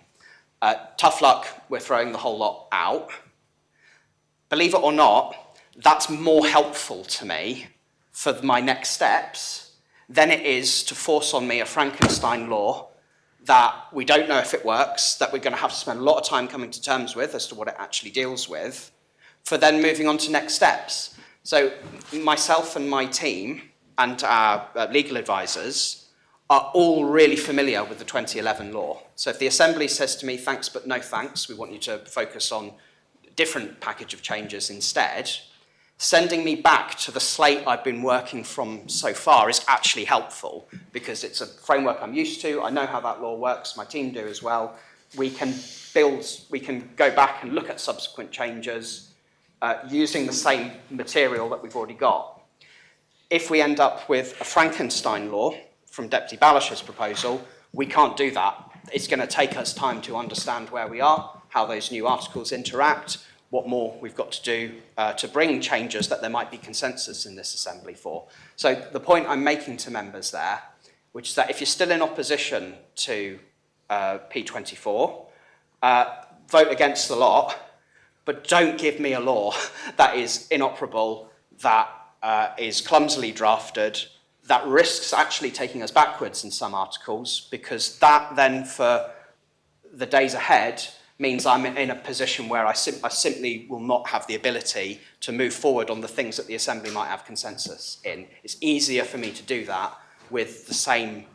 tough luck, we're throwing the whole lot out, believe it or not, that's more helpful to me for my next steps than it is to force on me a Frankenstein law that we don't know if it works, that we're going to have to spend a lot of time coming to terms with as to what it actually deals with, for then moving on to next steps. So myself and my team and our legal advisors are all really familiar with the 2011 law. So if the Assembly says to me, thanks but no thanks, we want you to focus on a different package of changes instead, sending me back to the slate I've been working from so far is actually helpful because it's a framework I'm used to. I know how that law works. My team do as well. We can go back and look at subsequent changes using the same material that we've already got. If we end up with a Frankenstein law from Deputy Balash's proposal, we can't do that. It's going to take us time to understand where we are, how those new articles interact, what more we've got to do to bring changes that there might be consensus in this Assembly for. So the point I'm making to members there, which is that if you're still in opposition to P24, vote against the lot, but don't give me a law that is inoperable, that is clumsily drafted, that risks actually taking us backwards in some articles, because that then for the days ahead means I'm in a position where I simply will not have the ability to move forward on the things that the Assembly might have consensus in. It's easier for me to do that with the same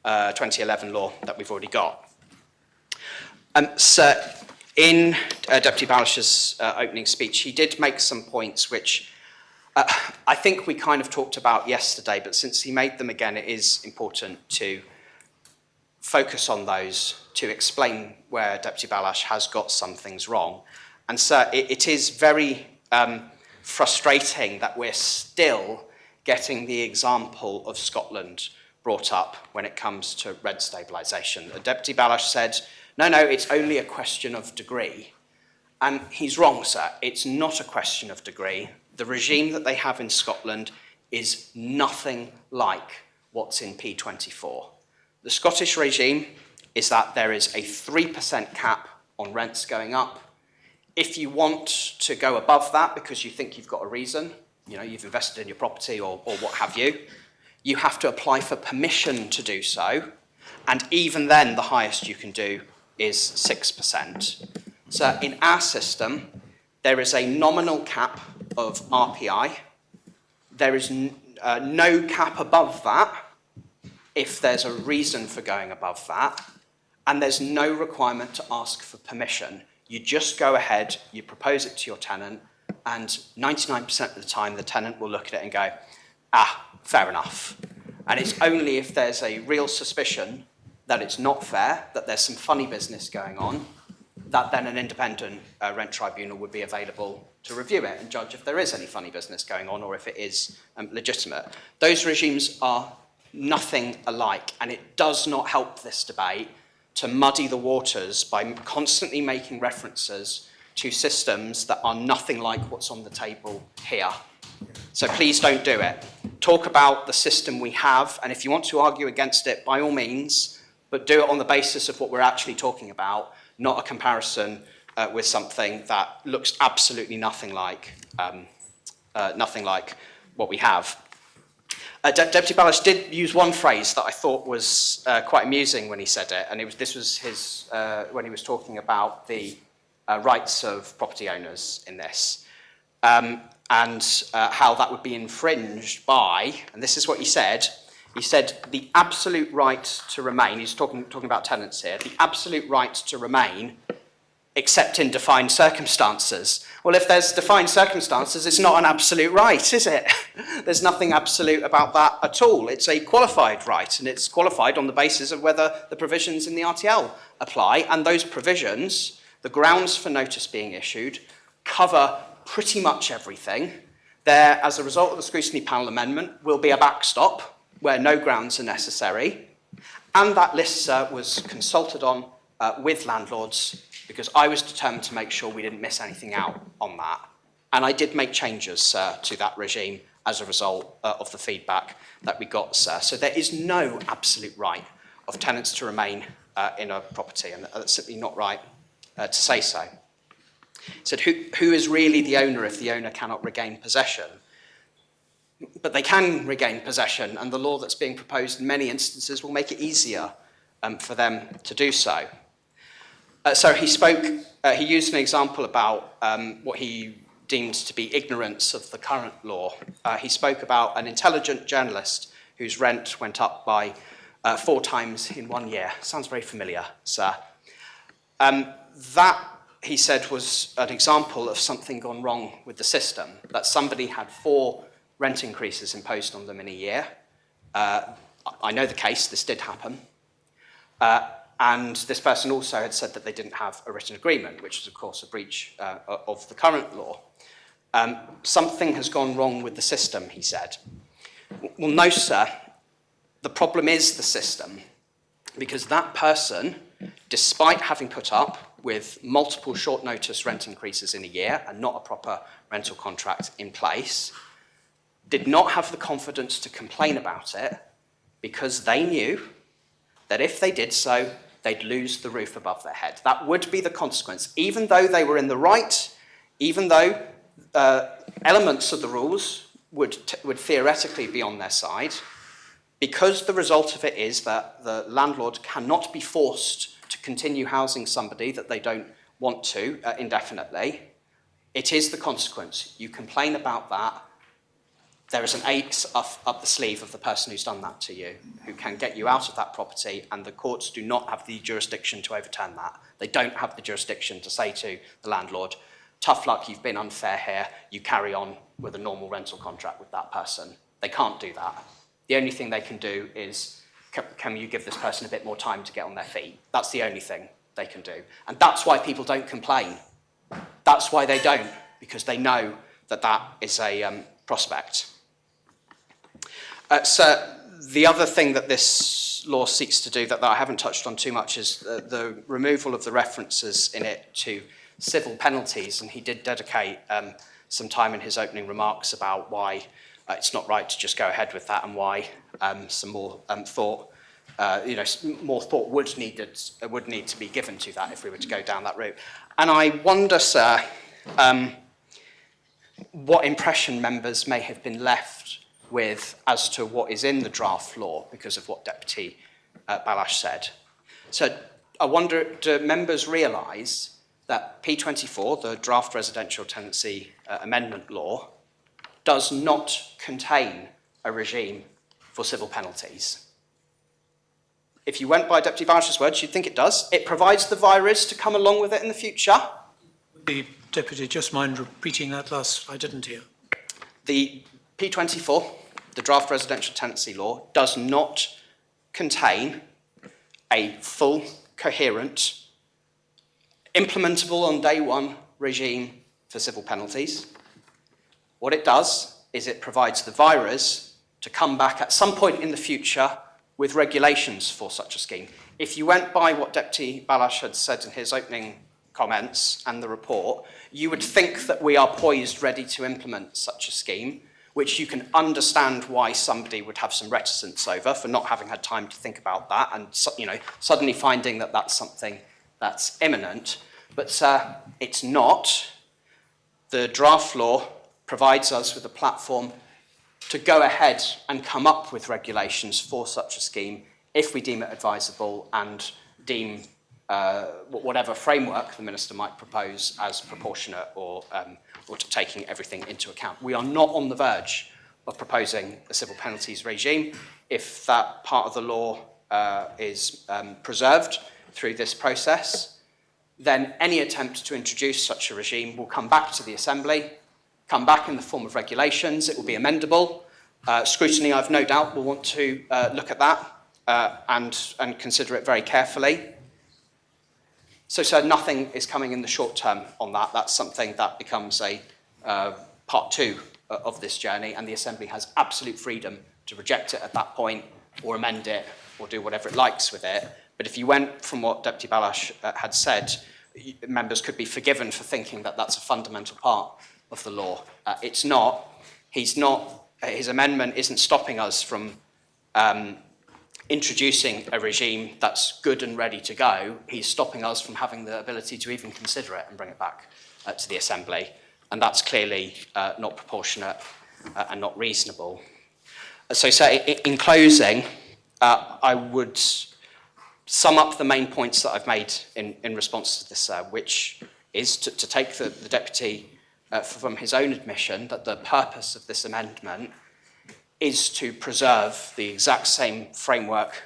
2011 law that we've already got. So in Deputy Balash's opening speech, he did make some points which I think we kind of talked about yesterday, but since he made them again, it is important to focus on those to explain where Deputy Balash has got some things wrong. And so it is very frustrating that we're still getting the example of Scotland brought up when it comes to rent stabilisation. Deputy Balash said, no, it's only a question of degree. And he's wrong, sir. It's not a question of degree. The regime that they have in Scotland is nothing like what's in P24. The Scottish regime is that there is a 3% cap on rents going up. If you want to go above that because you think you've got a reason, you've invested in your property or what have you, you have to apply for permission to do so. And even then, the highest you can do is 6%. So in our system, there is a nominal cap of RPI. There is no cap above that if there's a reason for going above that, and there's no requirement to ask for permission. You just go ahead, you propose it to your tenant, and 99% of the time the tenant will look at it and go, fair enough. And it's only if there's a real suspicion that it's not fair, that there's some funny business going on, that then an independent rent tribunal would be available to review it and judge if there is any funny business going on or if it is legitimate. Those regimes are nothing alike, and it does not help this debate to muddy the waters by constantly making references to systems that are nothing like what's on the table here. So please don't do it. Talk about the system we have, and if you want to argue against it, by all means, but do it on the basis of what we're actually talking about, not a comparison with something that looks absolutely nothing like what we have. Deputy Balash did use one phrase that I thought was quite amusing when he said it, and this was his when he was talking about the rights of property owners in this, and how that would be infringed by, and this is what he said, the absolute right to remain, he's talking about tenants here, the absolute right to remain except in defined circumstances. Well, if there's defined circumstances, it's not an absolute right, is it? There's nothing absolute about that at all. It's a qualified right, and it's qualified on the basis of whether the provisions in the RTL apply, and those provisions, the grounds for notice being issued, cover pretty much everything. There, as a result of the scrutiny panel amendment, will be a backstop where no grounds are necessary, and that list was consulted on with landlords, because I was determined to make sure we didn't miss anything out on that. And I did make changes to that regime as a result of the feedback that we got, sir. So there is no absolute right of tenants to remain in a property, and that's simply not right to say so. He said, who is really the owner if the owner cannot regain possession? But they can regain possession, and the law that's being proposed in many instances will make it easier for them to do so. So he used an example about what he deemed to be ignorance of the current law. He spoke about an intelligent journalist whose rent went up by 4 times in 1 year. Sounds very familiar, sir. That, he said, was an example of something gone wrong with the system, that somebody had 4 rent increases imposed on them in a year. I know the case, this did happen. And this person also had said that they didn't have a written agreement, which is, of course, a breach of the current law. Something has gone wrong with the system, he said. Well, no, sir. The problem is the system, because that person, despite having put up with multiple short notice rent increases in a year and not a proper rental contract in place, did not have the confidence to complain about it because they knew that if they did so, they'd lose the roof above their head. That would be the consequence. Even though they were in the right, even though elements of the rules would theoretically be on their side, because the result of it is that the landlord cannot be forced to continue housing somebody that they don't want to indefinitely, it is the consequence. You complain about that, there is an ace up the sleeve of the person who's done that to you, who can get you out of that property, and the courts do not have the jurisdiction to overturn that. They don't have the jurisdiction to say to the landlord, tough luck, you've been unfair here, you carry on with a normal rental contract with that person. They can't do that. The only thing they can do is, can you give this person a bit more time to get on their feet? That's the only thing they can do. And that's why people don't complain. That's why they don't, because they know that that is a prospect. So the other thing that this law seeks to do that I haven't touched on too much is the removal of the references in it to civil penalties, and he did dedicate some time in his opening remarks about why it's not right to just go ahead with that, and why some more thought, more thought would need to be given to that if we were to go down that route. And I wonder, sir, what impression members may have been left with as to what is in the draft law because of what Deputy Balash said. So I wonder, do members realise that P24, the draft residential tenancy amendment law, does not contain a regime for civil penalties? If you went by Deputy Balash's words, you'd think it does. It provides the virus to come along with it in the future. The Deputy just mind repeating that last, I didn't hear. The P24, the draft residential tenancy law, does not contain a full, coherent, implementable on day one regime for civil penalties. What it does is it provides the virus to to come back at some point in the future with regulations for such a scheme. If you went by what Deputy Balash had said in his opening comments and the report, you would think that we are poised, ready to implement such a scheme, which you can understand why somebody would have some reticence over for not having had time to think about that and suddenly finding that that's something that's imminent. But it's not. The draft law provides us with a platform to go ahead and come up with regulations for such a scheme if we deem it advisable and deem whatever framework the Minister might propose as proportionate or to taking everything into account. We are not on the verge of proposing a civil penalties regime. If that part of the law is preserved through this process, then any attempt to introduce such a regime will come back to the Assembly, come back in the form of regulations. It will be amendable. Scrutiny, I've no doubt, will want to look at that and consider it very carefully. So nothing is coming in the short term on that. That's something that becomes a part two of this journey, and the Assembly has absolute freedom to reject it at that point or amend it or do whatever it likes with it. But if you went from what Deputy Balash had said, members could be forgiven for thinking that that's a fundamental part of the law. It's not. His amendment isn't stopping us from introducing a regime that's good and ready to go. He's stopping us from having the ability to even consider it and bring it back to the Assembly. And that's clearly not proportionate and not reasonable. So in closing, I would sum up the main points that I've made in response to this, which is to take the Deputy from his own admission that the purpose of this amendment is to preserve the exact same framework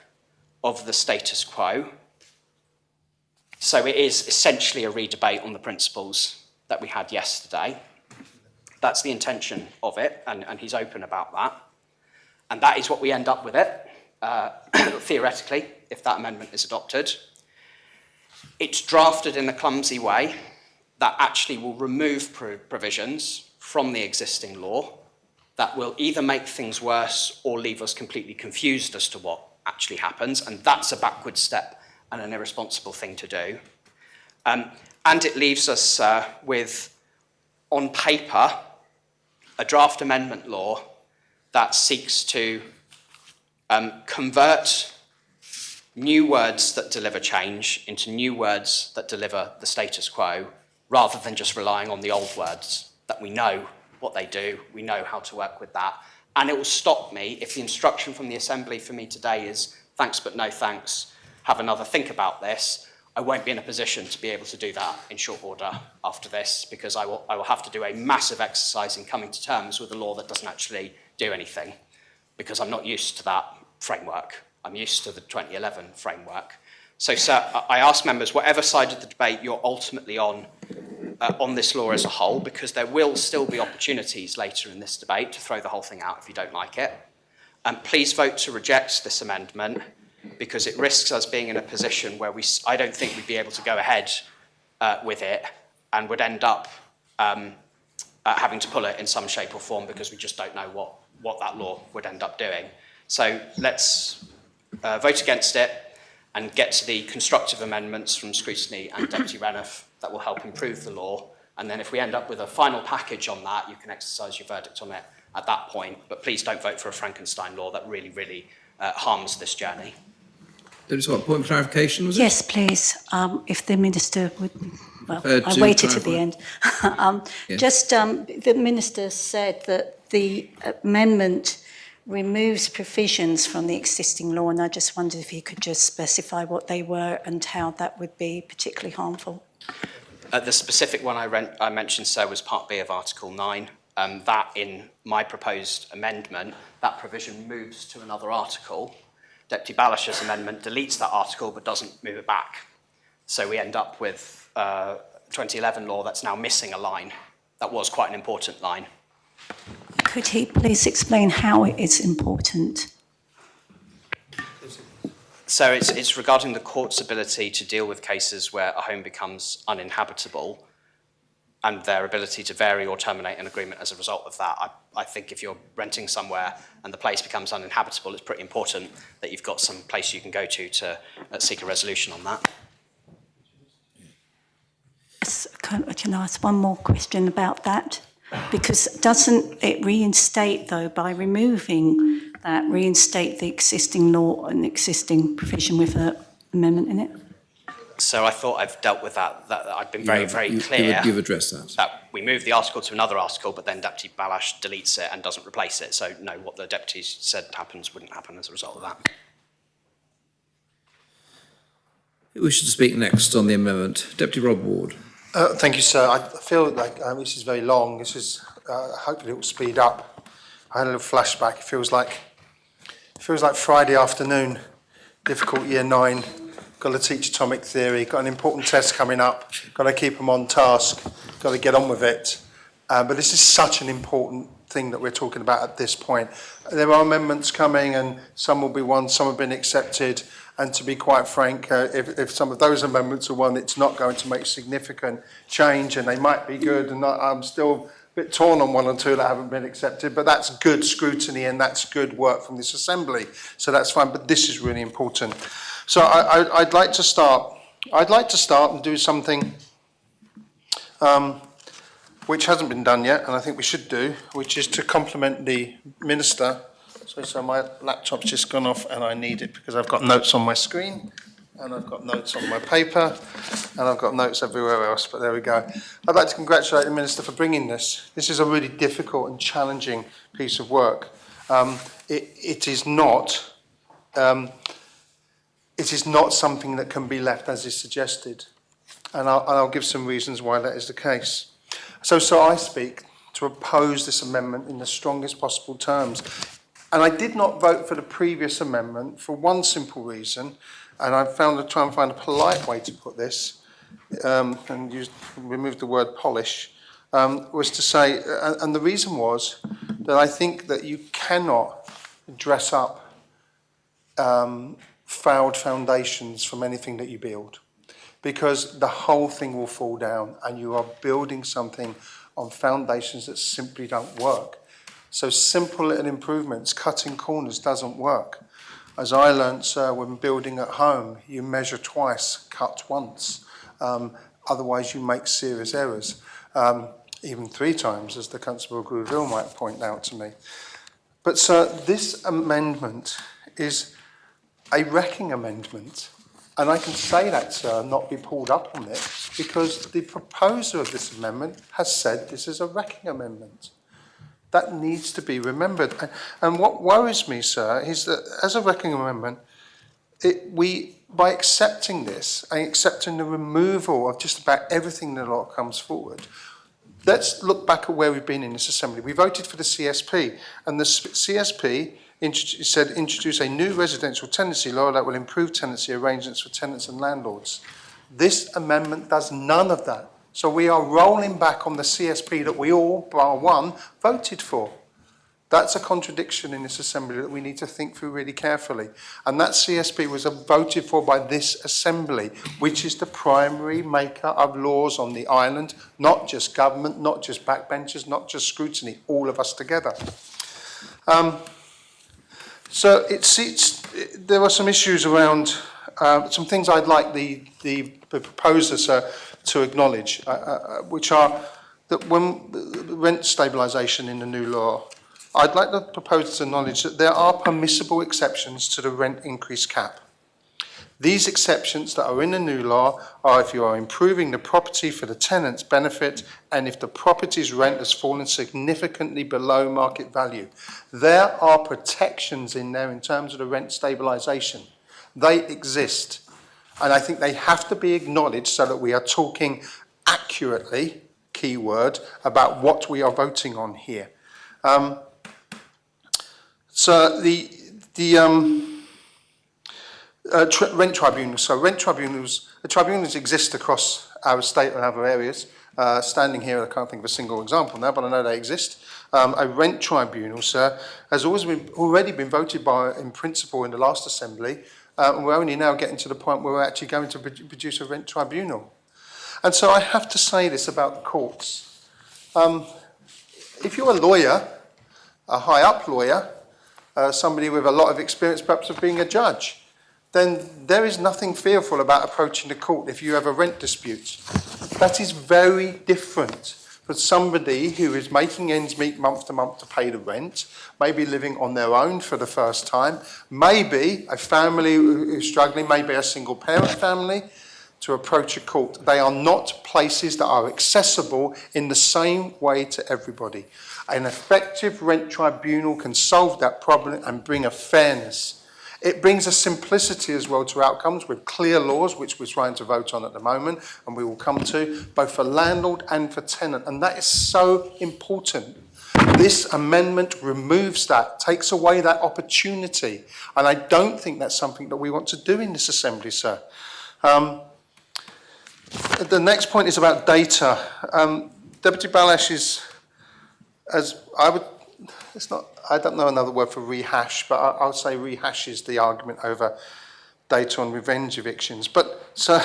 of the status quo. So it is essentially a re-debate on the principles that we had yesterday. That's the intention of it, and he's open about that. And that is what we end up with it, theoretically, if that amendment is adopted. It's drafted in a clumsy way that actually will remove provisions from the existing law that will either make things worse or leave us completely confused as to what actually happens, and that's a backward step and an irresponsible thing to do. And it leaves us with, on paper, a draft amendment law that seeks to convert new words that deliver change into new words that deliver the status quo, rather than just relying on the old words that we know what they do, we know how to work with that. And it will stop me if the instruction from the Assembly for me today is thanks but no thanks, have another think about this. I won't be in a position to be able to do that in short order after this, because I will have to do a massive exercise in coming to terms with a law that doesn't actually do anything, because I'm not used to that framework. I'm used to the 2011 framework. So, sir, I ask members, whatever side of the debate you're ultimately on this law as a whole, because there will still be opportunities later in this debate to throw the whole thing out if you don't like it. Please vote to reject this amendment, because it risks us being in a position where I don't think we'd be able to go ahead with it, and would end up having to pull it in some shape or form because we just don't know what that law would end up doing. So let's vote against it and get to the constructive amendments from Scrutiny and Deputy Renouf that will help improve the law. And then if we end up with a final package on that, you can exercise your verdict on it at that point. But please don't vote for a Frankenstein law that really, really harms this journey. Deputy Scott, point of clarification, was it? Yes, please. If the Minister would... Well, I to waited to the clarify. end. Yeah. Just, the Minister said that the amendment removes provisions from the existing law, and I just wondered if you could just specify what they were and how that would be particularly harmful. The specific one I mentioned, sir, was Part B of Article 9. That, in my proposed amendment, that provision moves to another article. Deputy Balash's amendment deletes that article but doesn't move it back. So we end up with 2011 law that's now missing a line. That was quite an important line. Could he please explain how it is important? So it's regarding the court's ability to deal with cases where a home becomes uninhabitable. and their ability to vary or terminate an agreement as a result of that. I think if you're renting somewhere and the place becomes uninhabitable, it's pretty important that you've got some place you can go to seek a resolution on that. Can I ask one more question about that? Because doesn't it reinstate, though, by removing that, reinstate the existing law and existing provision with an amendment in it? So I thought I've dealt with that. I've been very clear. You've addressed that. That we move the article to another article, but then Deputy Balash deletes it and doesn't replace it. So no, what the deputy said happens wouldn't happen as a result of that. Who wishes to speak next on the amendment? Deputy Rob Ward. Thank you, sir. I feel like this is very long. This is hopefully it will speed up. I had a little flashback. It feels like Friday afternoon, difficult year 9. Got to teach atomic theory. Got an important test coming up. Got to keep them on task. Got to get on with it. But this is such an important thing that we're talking about at this point. There are amendments coming, and some will be won. Some have been accepted. And to be quite frank, if some of those amendments are won, it's not going to make significant change, and they might be good. And I'm still a bit torn on 1 or 2 that haven't been accepted, but that's good scrutiny and that's good work from this assembly. So that's fine, but this is really important. So I'd like to start. I'd like to start and do something which hasn't been done yet, and I think we should do, which is to compliment the Minister. So my laptop's just gone off and I need it because I've got notes on my screen and I've got notes on my paper and I've got notes everywhere else, but there we go. I'd like to congratulate the Minister for bringing this. This is a really difficult and challenging piece of work. It is not something that can be left as is suggested, and I'll give some reasons why that is the case. So I speak to oppose this amendment in the strongest possible terms. And I did not vote for the previous amendment for one simple reason, and I found to try and find a polite way to put this, and remove the word polish, was to say, and the reason was that I think that you cannot dress up failed foundations from anything that you build, because the whole thing will fall down, and you are building something on foundations that simply don't work. So simple little improvements, cutting corners doesn't work. As I learnt, sir, when building at home, you measure twice, cut once. Otherwise, you make serious errors, even 3 times, as the Constable Grouville might point out to me. But, sir, this amendment is a wrecking amendment. And I can say that, sir, not be pulled up on it, because the proposer of this amendment has said this is a wrecking amendment. That needs to be remembered. And what worries me, sir, is that as a wrecking amendment, by accepting this and accepting the removal of just about everything that law comes forward, let's look back at where we've been in this assembly. We voted for the CSP, and the CSP said introduce a new residential tenancy law that will improve tenancy arrangements for tenants and landlords. This amendment does none of that. So we are rolling back on the CSP that we all, bar one, voted for. That's a contradiction in this assembly that we need to think through really carefully. And that CSP was voted for by this assembly, which is the primary maker of laws on the island, not just government, not just backbenchers, not just scrutiny, all of us together. So there are some issues around, some things I'd like the proposers to acknowledge, which are that when rent stabilisation in the new law, I'd like the proposers to acknowledge that there are permissible exceptions to the rent increase cap. These exceptions that are in the new law are if you are improving the property for the tenant's benefit and if the property's rent has fallen significantly below market value. There are protections in there in terms of the rent stabilisation. They exist. And I think they have to be acknowledged so that we are talking accurately, keyword, about what we are voting on here. So rent tribunals. So rent tribunals, the tribunals exist across our state and other areas. Standing here, I can't think of a single example now, but I know they exist. A rent tribunal, sir, has already been voted by in principle in the last assembly. We're only now getting to the point where we're actually going to produce a rent tribunal. And so I have to say this about the courts. If you're a lawyer, a high-up lawyer, somebody with a lot of experience perhaps of being a judge, then there is nothing fearful about approaching the court if you have a rent dispute. That is very different for somebody who is making ends meet month to month to pay the rent, maybe living on their own for the first time, maybe a family who's struggling, maybe a single parent family, to approach a court. They are not places that are accessible in the same way to everybody. An effective rent tribunal can solve that problem and bring a fairness. It brings a simplicity as well to outcomes with clear laws, which we're trying to vote on at the moment, and we will come to, both for landlord and for tenant. And that is so important. This amendment removes that, takes away that opportunity. And I don't think that's something that we want to do in this assembly, sir. The next point is about data. Deputy Balash is, I don't know another word for rehash, but I'll say rehashes the argument over data on revenge evictions. But so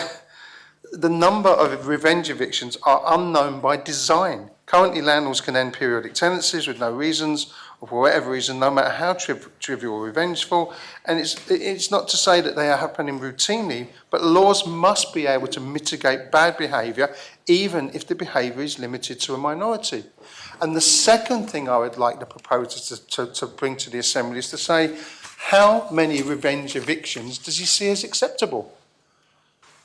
the number of revenge evictions are unknown by design. Currently, landlords can end periodic tenancies with no reasons, or for whatever reason, no matter how trivial or revengeful. And it's not to say that they are happening routinely, but laws must be able to mitigate bad behaviour, even if the behaviour is limited to a minority. And the second thing I would like the proposers to bring to the Assembly is to say, how many revenge evictions does he see as acceptable?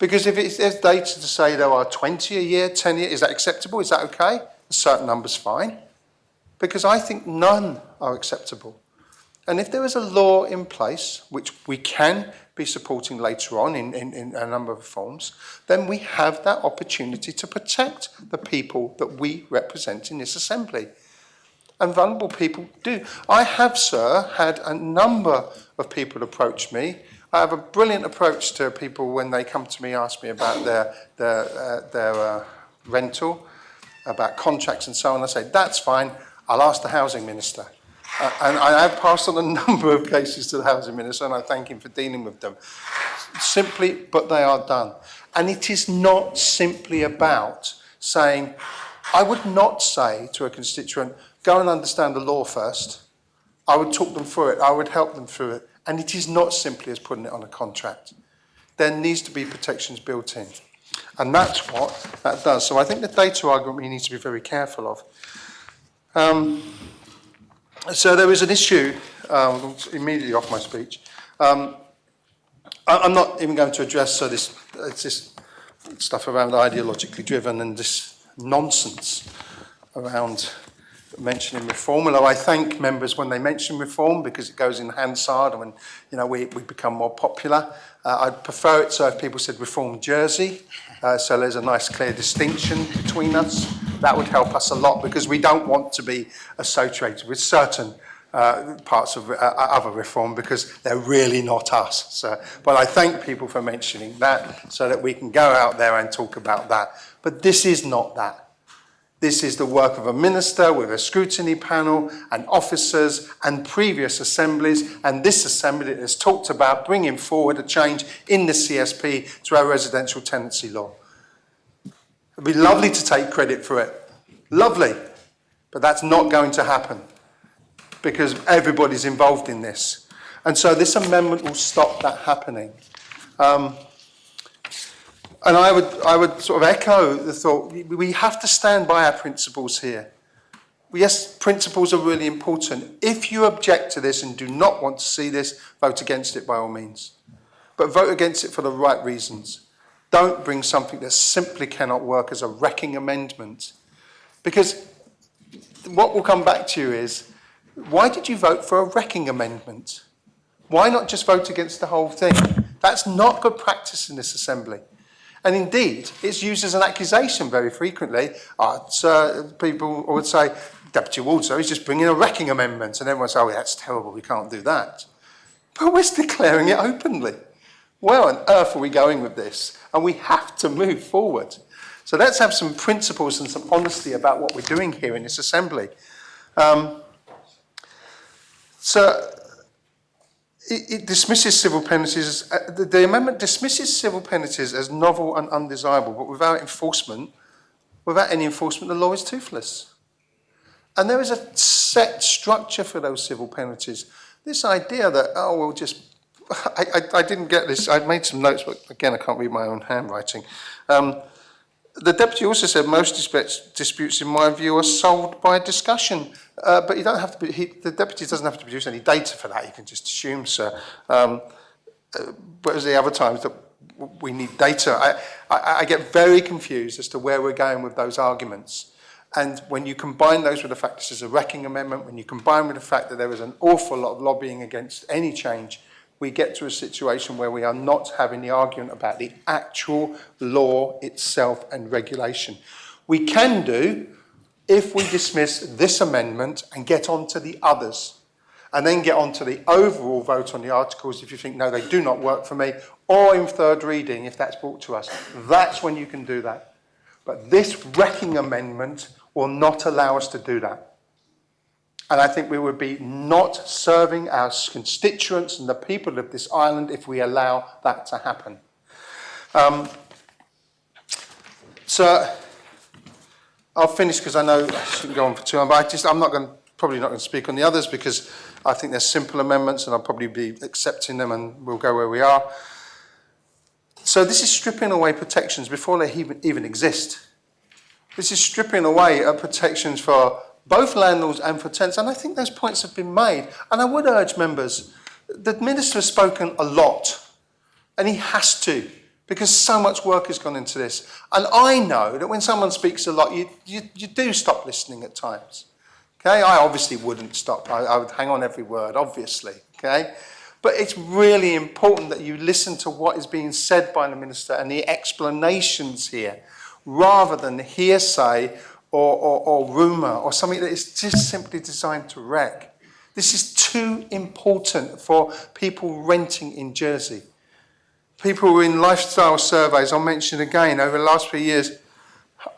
Because if there's data to say there are 20 a year, 10 a year, is that acceptable? Is that okay? A certain number's fine. Because I think none are acceptable. And if there is a law in place, which we can be supporting later on in a number of forms, then we have that opportunity to protect the people that we represent in this assembly. And vulnerable people do. I have, sir, had a number of people approach me. I have a brilliant approach to people when they come to me, ask me about their rental, about contracts and so on. I say, that's fine, I'll ask the Housing Minister. And I have passed on a number of cases to the Housing Minister, and I thank him for dealing with them. Simply, but they are done. And it is not simply about saying, I would not say to a constituent, go and understand the law first. I would talk them through it, I would help them through it. And it is not simply as putting it on a contract. There needs to be protections built in. And that's what that does. So I think the data argument we need to be very careful of. So there is an issue, immediately off my speech. I'm not even going to address this stuff around ideologically driven and this nonsense around mentioning reform, although I thank members when they mention reform because it goes in Hansard and when we become more popular. I'd prefer it so if people said reform Jersey, so there's a nice clear distinction between us. That would help us a lot because we don't want to be associated with certain parts of other reform because they're really not us. So, but I thank people for mentioning that so that we can go out there and talk about that. But this is not that. This is the work of a minister with a scrutiny panel and officers and previous assemblies, and this assembly that has talked about bringing forward a change in the CSP to our residential tenancy law. It'd be lovely to take credit for it. Lovely. But that's not going to happen because everybody's involved in this. And so this amendment will stop that happening. And I would sort of echo the thought, we have to stand by our principles here. Yes, principles are really important. If you object to this and do not want to see this, vote against it by all means. But vote against it for the right reasons. Don't bring something that simply cannot work as a wrecking amendment. Because what will come back to you is, why did you vote for a wrecking amendment? Why not just vote against the whole thing? That's not good practice in this assembly. And indeed, it's used as an accusation very frequently. People would say, Deputy Walter, he's just bringing a wrecking amendment. And everyone says, oh, that's terrible, we can't do that. But we're declaring it openly. Where on earth are we going with this? And we have to move forward. So let's have some principles and some honesty about what we're doing here in this assembly. So it dismisses civil penalties, the amendment dismisses civil penalties as novel and undesirable, but without any enforcement, the law is toothless. And there is a set structure for those civil penalties. This idea that, oh, we'll just, I didn't get this, I made some notes, but again, I can't read my own handwriting. The deputy also said most disputes, in my view, are solved by discussion. But you don't have to be, the deputy doesn't have to produce any data for that. You can just assume, sir. Whereas the other times that we need data, I get very confused as to where we're going with those arguments. And when you combine those with the fact this is a wrecking amendment, when you combine with the fact that there is an awful lot of lobbying against any change, we get to a situation where we are not having the argument about the actual law itself and regulation. We can do if we dismiss this amendment and get on to the others, and then get on to the overall vote on the articles if you think, no, they do not work for me, or in third reading if that's brought to us. That's when you can do that. But this wrecking amendment will not allow us to do that. And I think we would be not serving our constituents and the people of this island if we allow that to happen. So I'll finish because I know I shouldn't go on for too long, but I'm probably not going to speak on the others because I think they're simple amendments and I'll probably be accepting them and we'll go where we are. So this is stripping away protections before they even exist. This is stripping away protections for both landlords and for tenants, and I think those points have been made. And I would urge members, the Minister has spoken a lot, and he has to, because so much work has gone into this. And I know that when someone speaks a lot, you do stop listening at times. Okay, I obviously wouldn't stop. I would hang on every word, obviously. Okay, but it's really important that you listen to what is being said by the Minister and the explanations here, rather than hearsay or rumour or something that is just simply designed to wreck. This is too important for people renting in Jersey. People in lifestyle surveys, I'll mention again, over the last few years,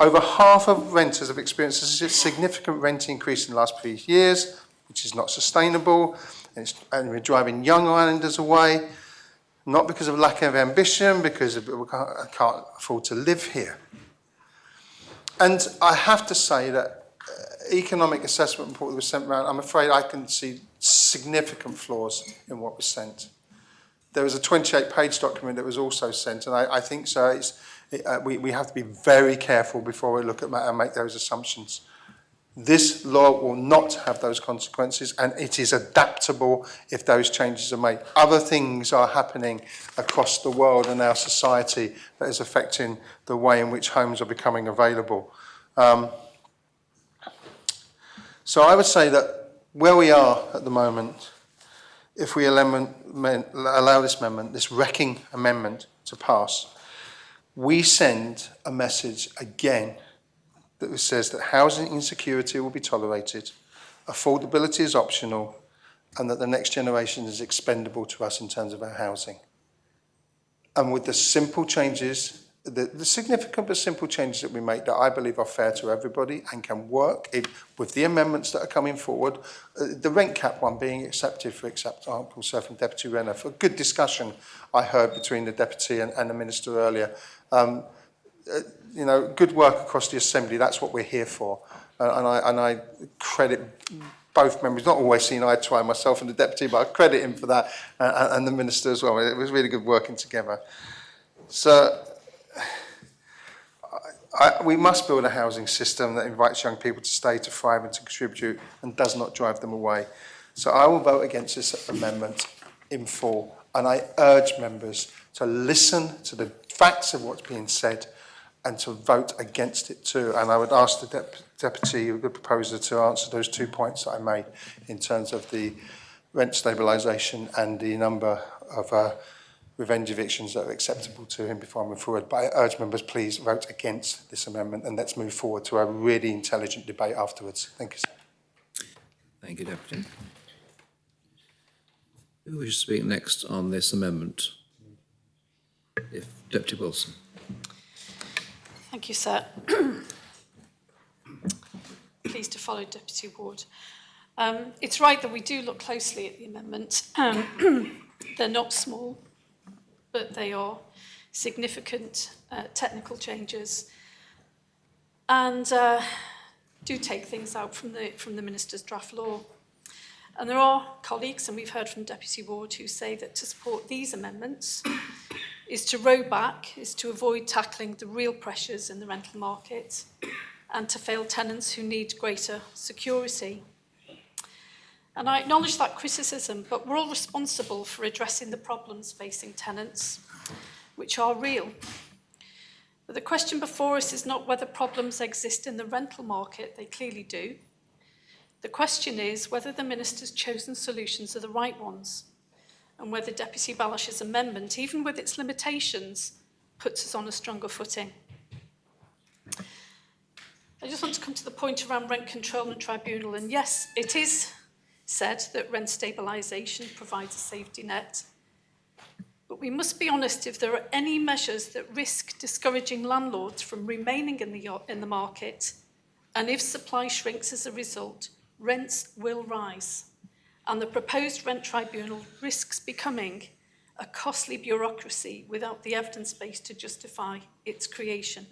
over half of renters have experienced a significant rent increase in the last few years, which is not sustainable, and we're driving young islanders away, not because of lack of ambition, because we can't afford to live here. And I have to say that economic assessment report that was sent around, I'm afraid I can see significant flaws in what was sent. There was a 28-page document that was also sent, and I think so. We have to be very careful before we look at that and make those assumptions. This law will not have those consequences, and it is adaptable if those changes are made. Other things are happening across the world and our society that is affecting the way in which homes are becoming available. So I would say that where we are at the moment, if we allow this amendment, this wrecking amendment to pass, we send a message again that says that housing insecurity will be tolerated, affordability is optional, and that the next generation is expendable to us in terms of our housing. And with the simple changes, the significant but simple changes that we make that I believe are fair to everybody and can work with the amendments that are coming forward, the rent cap one being accepted, for example, so from Deputy Renner, for good discussion I heard between the Deputy and the Minister earlier. You know, good work across the Assembly, that's what we're here for. And I credit both members, not always seen eye to eye, myself and the Deputy, but I credit him for that, and the Minister as well. It was really good working together. So we must build a housing system that invites young people to stay, to thrive and to contribute, and does not drive them away. So I will vote against this amendment in full, and I urge members to listen to the facts of what's being said and to vote against it too. And I would ask the Deputy, the proposer, to answer those 2 points that I made in terms of the rent stabilisation and the number of revenge evictions that are acceptable to him before I move forward. But I urge members, please vote against this amendment and let's move forward to a really intelligent debate afterwards. Thank you, sir. Thank you, Deputy. Who wishes to speak next on this amendment? If Deputy Wilson. Thank you, sir. Pleased to follow Deputy Ward. It's right that we do look closely at the amendments. They're not small, but they are significant technical changes and do take things out from the Minister's draft law. And there are colleagues, and we've heard from Deputy Ward, who say that to support these amendments is to row back, is to avoid tackling the real pressures in the rental market and to fail tenants who need greater security. And I acknowledge that criticism, but we're all responsible for addressing the problems facing tenants, which are real. But the question before us is not whether problems exist in the rental market, they clearly do. The question is whether the Minister's chosen solutions are the right ones, and whether Deputy Balash's amendment, even with its limitations, puts us on a stronger footing. I just want to come to the point around rent control and tribunal, and yes, it is said that rent stabilisation provides a safety net. But we must be honest, if there are any measures that risk discouraging landlords from remaining in the market, and if supply shrinks as a result, rents will rise. And the proposed rent tribunal risks becoming a costly bureaucracy without the evidence base to justify its creation.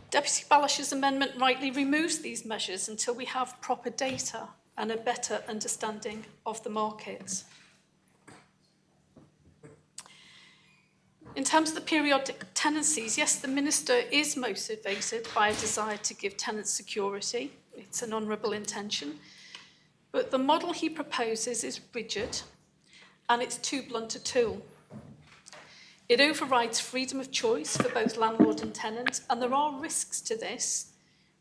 Deputy Balash's amendment rightly removes these measures until we have proper data and a better understanding of the market. In terms of the periodic tenancies, yes, the Minister is motivated by a desire to give tenants security. It's an honourable intention. But the model he proposes is rigid and it's too blunt a tool. It overrides freedom of choice for both landlord and tenant, and there are risks to this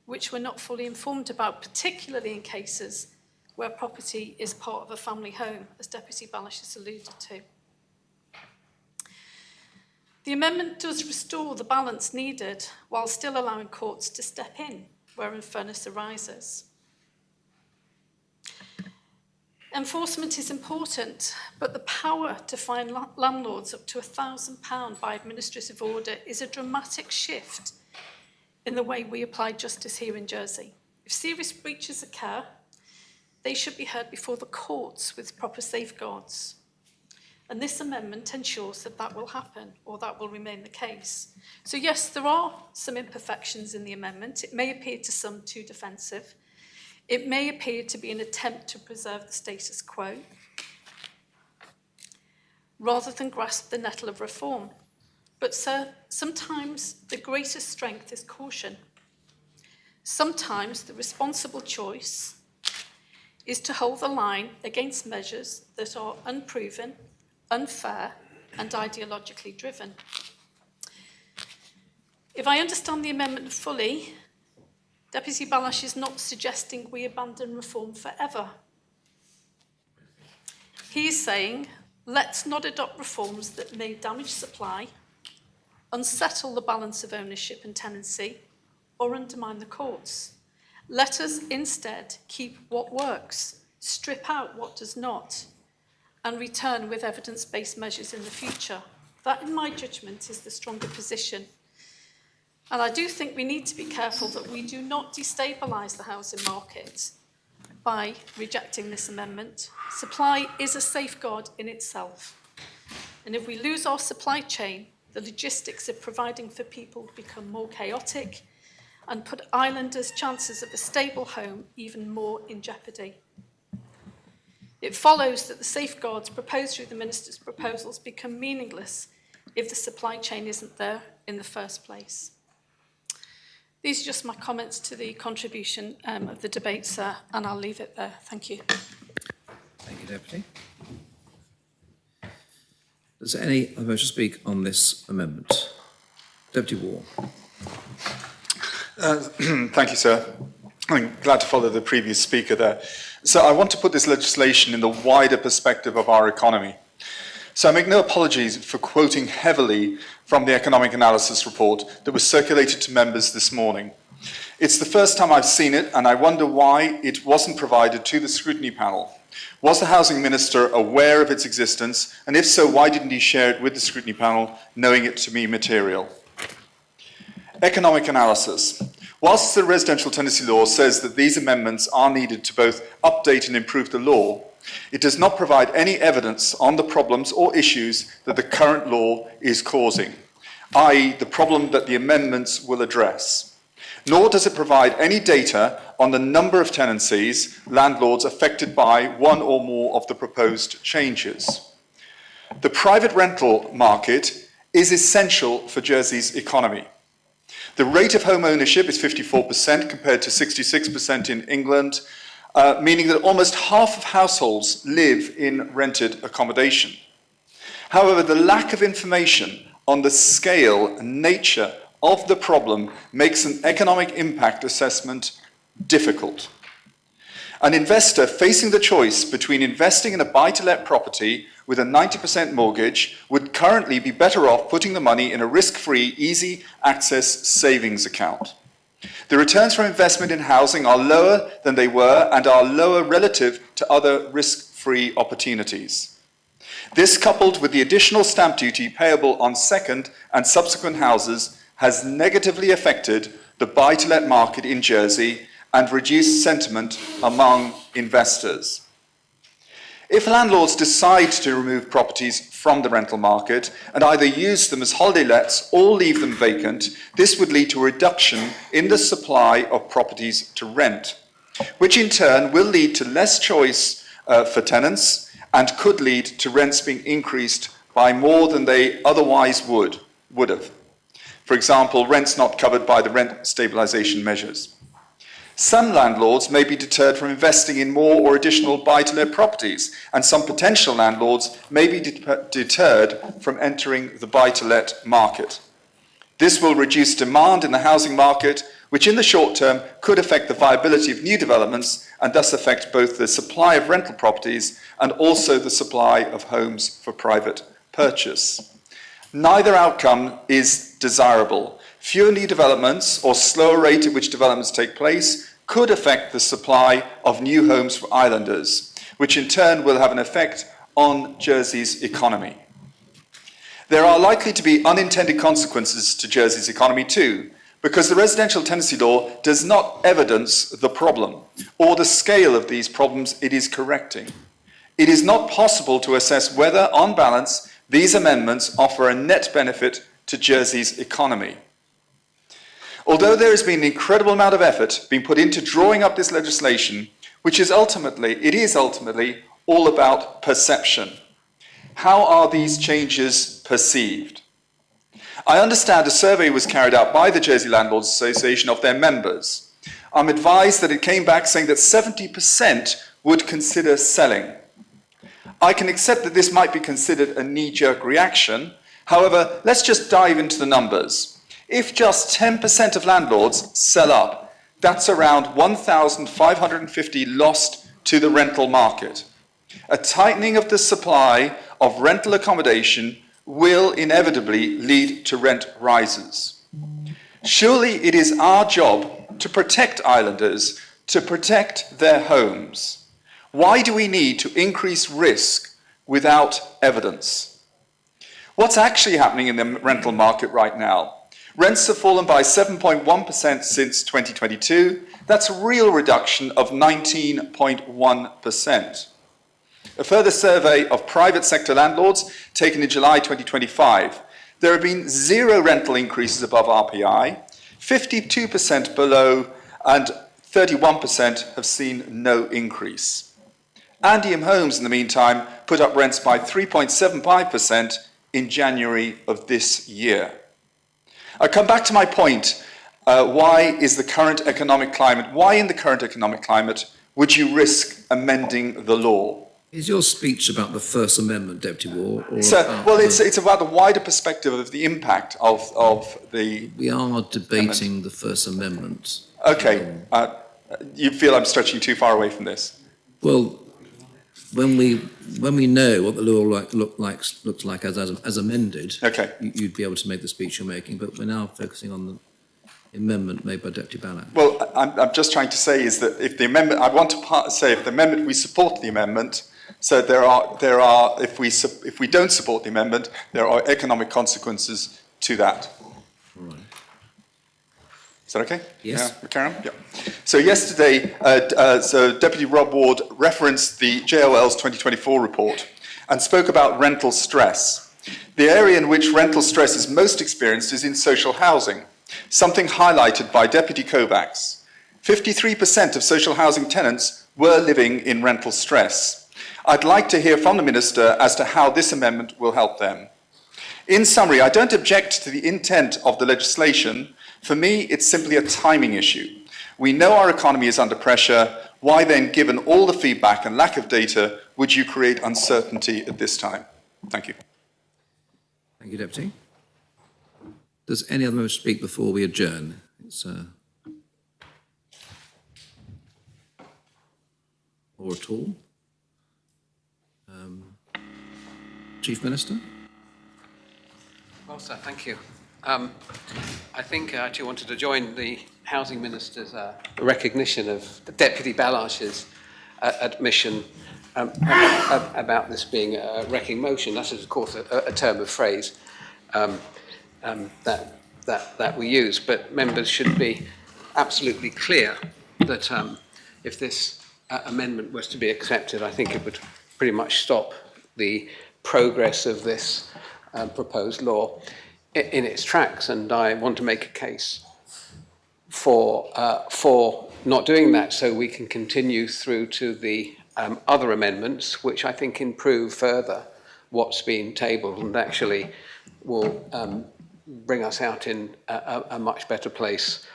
which we're not fully informed about, particularly in cases where property is part of a family home, as Deputy Balash has alluded to. The amendment does restore the balance needed while still allowing courts to step in where unfairness arises. Enforcement is important, but the power to fine landlords up to £1,000 by administrative order is a dramatic shift in the way we apply justice here in Jersey. If serious breaches occur, they should be heard before the courts with proper safeguards. And this amendment ensures that that will happen, or that will remain the case. So yes, there are some imperfections in the amendment. It may appear to some too defensive. It may appear to be an attempt to preserve the status quo, rather than grasp the nettle of reform. But sir, sometimes the greatest strength is caution. Sometimes the responsible choice is to hold the line against measures that are unproven, unfair, and ideologically driven. If I understand the amendment fully, Deputy Balash is not suggesting we abandon reform forever. He is saying, let's not adopt reforms that may damage supply, unsettle the balance of ownership and tenancy, or undermine the courts. Let us instead keep what works, strip out what does not, and return with evidence-based measures in the future. That, in my judgment, is the stronger position. And I do think we need to be careful that we do not destabilise the housing market by rejecting this amendment. Supply is a safeguard in itself. And if we lose our supply chain, the logistics of providing for people become more chaotic and put islanders' chances of a stable home even more in jeopardy. It follows that the safeguards proposed through the Minister's proposals become meaningless if the supply chain isn't there in the first place. These are just my comments to the contribution of the debate, sir, and I'll leave it there. Thank you. Thank you, Deputy. Does any other member speak on this amendment? Deputy Ward. Thank you, sir. I'm glad to follow the previous speaker there. So I want to put this legislation in the wider perspective of our economy. So I make no apologies for quoting heavily from the economic analysis report that was circulated to members this morning. It's the first time I've seen it, and I wonder why it wasn't provided to the scrutiny panel. Was the Housing Minister aware of its existence? And if so, why didn't he share it with the scrutiny panel, knowing it to be material? Economic analysis. Whilst the residential tenancy law says that these amendments are needed to both update and improve the law, it does not provide any evidence on the problems or issues that the current law is causing, i.e. the problem that the amendments will address. Nor does it provide any data on the number of tenancies landlords affected by one or more of the proposed changes. The private rental market is essential for Jersey's economy. The rate of home ownership is 54% compared to 66% in England, meaning that almost half of households live in rented accommodation. However, the lack of information on the scale and nature of the problem makes an economic impact assessment difficult. An investor facing the choice between investing in a buy-to-let property with a 90% mortgage would currently be better off putting the money in a risk-free, easy-access savings account. The returns from investment in housing are lower than they were and are lower relative to other risk-free opportunities. This, coupled with the additional stamp duty payable on second and subsequent houses, has negatively affected the buy-to-let market in Jersey and reduced sentiment among investors. If landlords decide to remove properties from the rental market and either use them as holiday lets or leave them vacant, this would lead to a reduction in the supply of properties to rent, which in turn will lead to less choice for tenants and could lead to rents being increased by more than they otherwise would have. For example, rents not covered by the rent stabilisation measures. Some landlords may be deterred from investing in more or additional buy-to-let properties, and some potential landlords may be deterred from entering the buy-to-let market. This will reduce demand in the housing market, which in the short term could affect the viability of new developments and thus affect both the supply of rental properties and also the supply of homes for private purchase. Neither outcome is desirable. Fewer new developments or slower rate at which developments take place could affect the supply of new homes for islanders, which in turn will have an effect on Jersey's economy. There are likely to be unintended consequences to Jersey's economy too, because the residential tenancy law does not evidence the problem or the scale of these problems it is correcting. It is not possible to assess whether, on balance, these amendments offer a net benefit to Jersey's economy. Although there has been an incredible amount of effort being put into drawing up this legislation, which is ultimately all about perception. How are these changes perceived? I understand a survey was carried out by the Jersey Landlords Association of their members. I'm advised that it came back saying that 70% would consider selling. I can accept that this might be considered a knee-jerk reaction. However, let's just dive into the numbers. If just 10% of landlords sell up, that's around 1,550 lost to the rental market. A tightening of the supply of rental accommodation will inevitably lead to rent rises. Surely it is our job to protect islanders, to protect their homes. Why do we need to increase risk without evidence? What's actually happening in the rental market right now? Rents have fallen by 7.1% since 2022. That's a real reduction of 19.1%. A further survey of private sector landlords taken in July 2025. There have been 0 rental increases above RPI, 52% below, and 31% have seen no increase. Andium Homes, in the meantime, put up rents by 3.75% in January of this year. I come back to my point. Why in the current economic climate would you risk amending the law? Is your speech about the First Amendment, Deputy Ward? It's about the wider perspective of the impact of the... We are debating the First Amendment. Okay. You feel I'm stretching too far away from this? Well, when we know what the law looks like as amended, okay, you'd be able to make the speech you're making. But we're now focusing on the amendment made by Deputy Ballard. Well, I'm just trying to say is that if the amendment, if the amendment, we support the amendment. So there are if we don't support the amendment, there are economic consequences to that. Right. Is that okay? Yes. Yeah, Karen? Yeah. So yesterday, so Deputy Rob Ward referenced the JLL's 2024 report and spoke about rental stress. The area in which rental stress is most experienced is in social housing, something highlighted by Deputy Kovacs. 53% of social housing tenants were living in rental stress. I'd like to hear from the Minister as to how this amendment will help them. In summary, I don't object to the intent of the legislation. For me, it's simply a timing issue. We know our economy is under pressure. Why then, given all the feedback and lack of data, would you create uncertainty at this time? Thank you. Thank you, Deputy. Does any other member speak before we adjourn? It's, or at all? Chief Minister? Well, sir, thank you. I think I actually wanted to join the Housing Minister's recognition of Deputy Balash's admission about this being a wrecking motion. That is, of course, a term of phrase that we use, but members should be absolutely clear that if this amendment was to be accepted, I think it would pretty much stop the progress of this proposed law in its tracks, and I want to make a case for not doing that, so we can continue through to the other amendments, which I think improve further what's been tabled and actually will bring us out in a much better place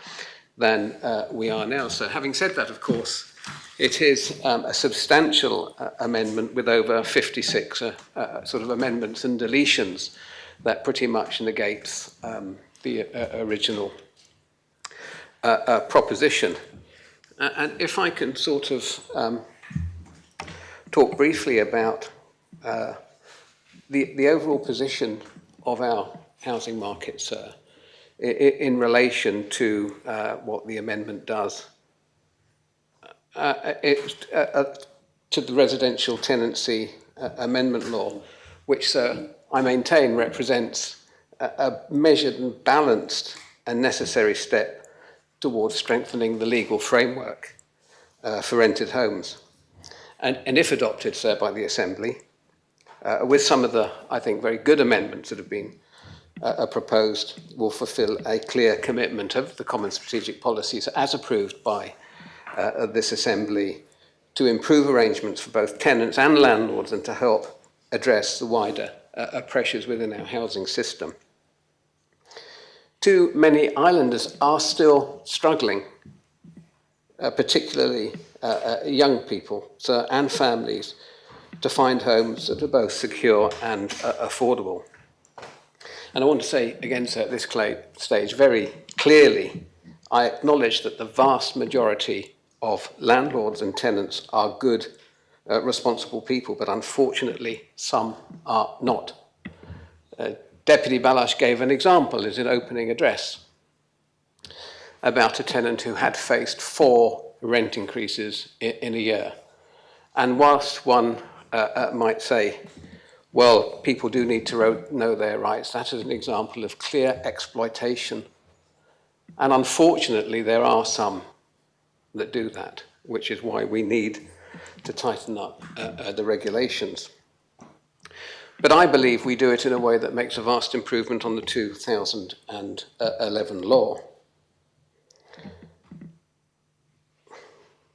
than we are now. So having said that, of course, it is a substantial amendment with over 56 sort of amendments and deletions that pretty much negates the original proposition. And if I can sort of talk briefly about the overall position of our housing market, sir, in relation to what the amendment does. To the residential tenancy amendment law, which, sir, I maintain represents a measured and balanced and necessary step towards strengthening the legal framework for rented homes. And if adopted, sir, by the Assembly, with some of the, I think, very good amendments that have been proposed, will fulfil a clear commitment of the Common Strategic Policies as approved by this Assembly to improve arrangements for both tenants and landlords and to help address the wider pressures within our housing system. Too many islanders are still struggling, particularly young people and families, to find homes that are both secure and affordable. And I want to say again, sir, at this stage very clearly, I acknowledge that the vast majority of landlords and tenants are good, responsible people, but unfortunately some are not. Deputy Balash gave an example in his opening address about a tenant who had faced 4 rent increases in a year. And whilst one might say, well, people do need to know their rights, that is an example of clear exploitation. And unfortunately, there are some that do that, which is why we need to tighten up the regulations. But I believe we do it in a way that makes a vast improvement on the 2011 law.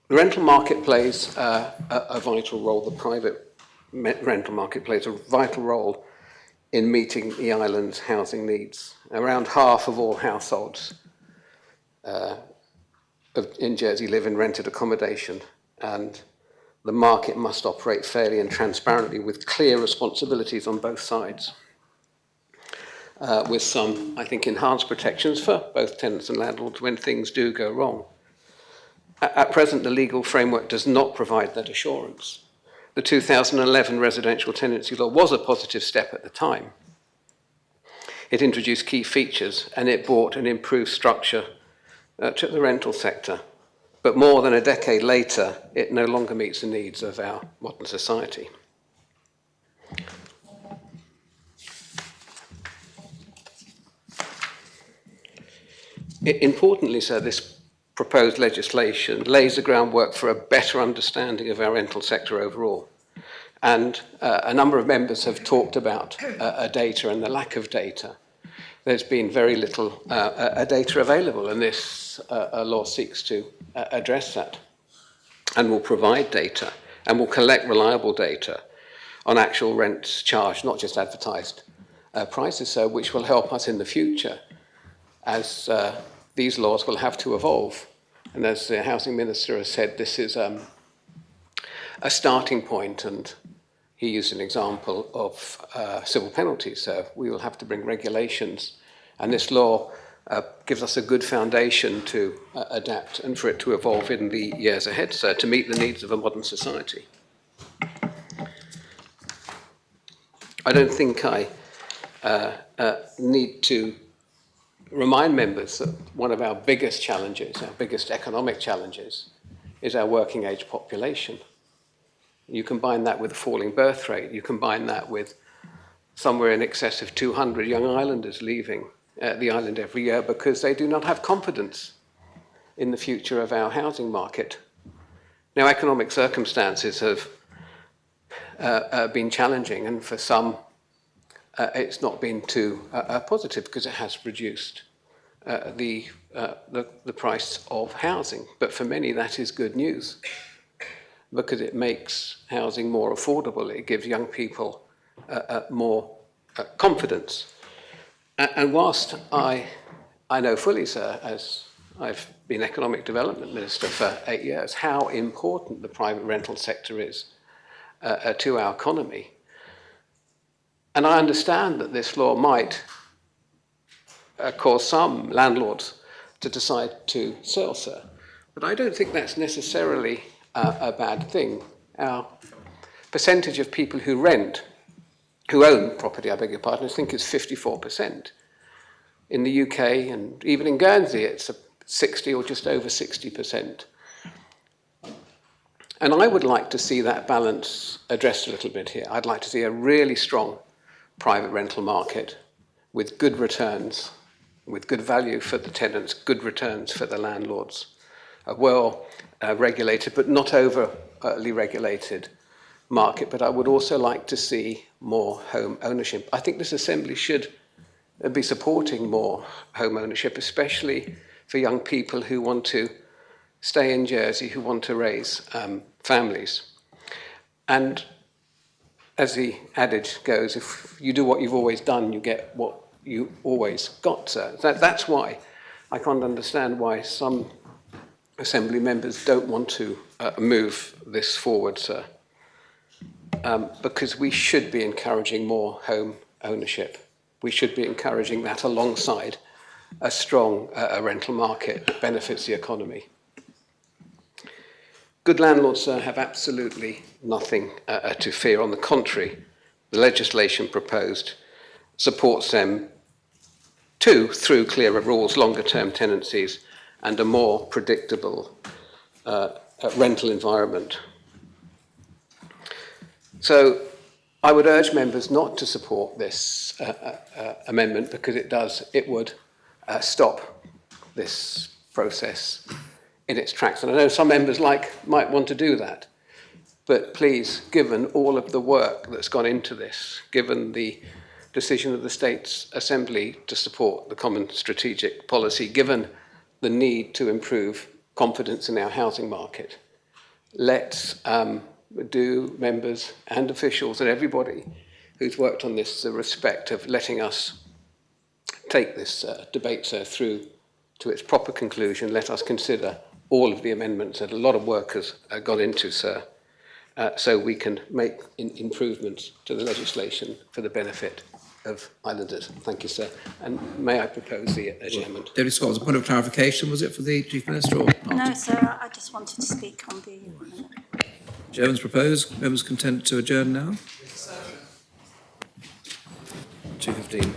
The rental market plays a vital role, the private rental market plays a vital role in meeting the island's housing needs. Around half of all households in Jersey live in rented accommodation, and the market must operate fairly and transparently with clear responsibilities on both sides, with some, I think, enhanced protections for both tenants and landlords when things do go wrong. At present, the legal framework does not provide that assurance. The 2011 residential tenancy law was a positive step at the time. It introduced key features and it brought an improved structure to the rental sector. But more than a decade later, it no longer meets the needs of our modern society. Importantly, sir, this proposed legislation lays the groundwork for a better understanding of our rental sector overall. And a number of members have talked about data and the lack of data. There's been very little data available, and this law seeks to address that and will provide data and will collect reliable data on actual rents charged, not just advertised prices, so which will help us in the future as these laws will have to evolve. And as the Housing Minister has said, this is a starting point, and he used an example of civil penalties. So we will have to bring regulations, and this law gives us a good foundation to adapt and for it to evolve in the years ahead, so to meet the needs of a modern society. I don't think I need to remind members that one of our biggest challenges, our biggest economic challenges, is our working age population. You combine that with a falling birth rate, you combine that with somewhere in excess of 200 young islanders leaving the island every year because they do not have confidence in the future of our housing market. Now, economic circumstances have been challenging, and for some it's not been too positive because it has reduced the price of housing. But for many, that is good news because it makes housing more affordable. It gives young people more confidence. And whilst I know fully, sir, as I've been Economic Development Minister for 8 years, how important the private rental sector is to our economy. And I understand that this law might cause some landlords to decide to sell, sir. But I don't think that's necessarily a bad thing. Our percentage of people who rent, who own property, I beg your pardon, I think is 54%. In the UK and even in Guernsey, it's 60 or just over 60%. And I would like to see that balance addressed a little bit here. I'd like to see a really strong private rental market with good returns, with good value for the tenants, good returns for the landlords, a well-regulated but not overly regulated market. But I would also like to see more home ownership. I think this Assembly should be supporting more home ownership, especially for young people who want to stay in Jersey, who want to raise families. And as the adage goes, if you do what you've always done, you get what you always got, sir. That's why I can't understand why some Assembly members don't want to move this forward, sir. Because we should be encouraging more home ownership. We should be encouraging that alongside a strong rental market that benefits the economy. Good landlords, sir, have absolutely nothing to fear. On the contrary, the legislation proposed supports them too through clearer rules, longer-term tenancies, and a more predictable rental environment. So I would urge members not to support this amendment because it would stop this process in its tracks. And I know some members might want to do that. But please, given all of the work that's gone into this, given the decision of the States Assembly to support the Common Strategic Policy, given the need to improve confidence in our housing market, let's do members and officials and everybody who's worked on this the respect of letting us take this debate, sir, through to its proper conclusion. Let us consider all of the amendments that a lot of work has gone into, sir, so we can make improvements to the legislation for the benefit of islanders. Thank you, sir. And may I propose the adjournment? Deputy Scott, was a point of clarification, was it for the Chief Minister or not? No, sir, I just wanted to speak on the... Adjournment's proposed. Members content to adjourn now? 2:15.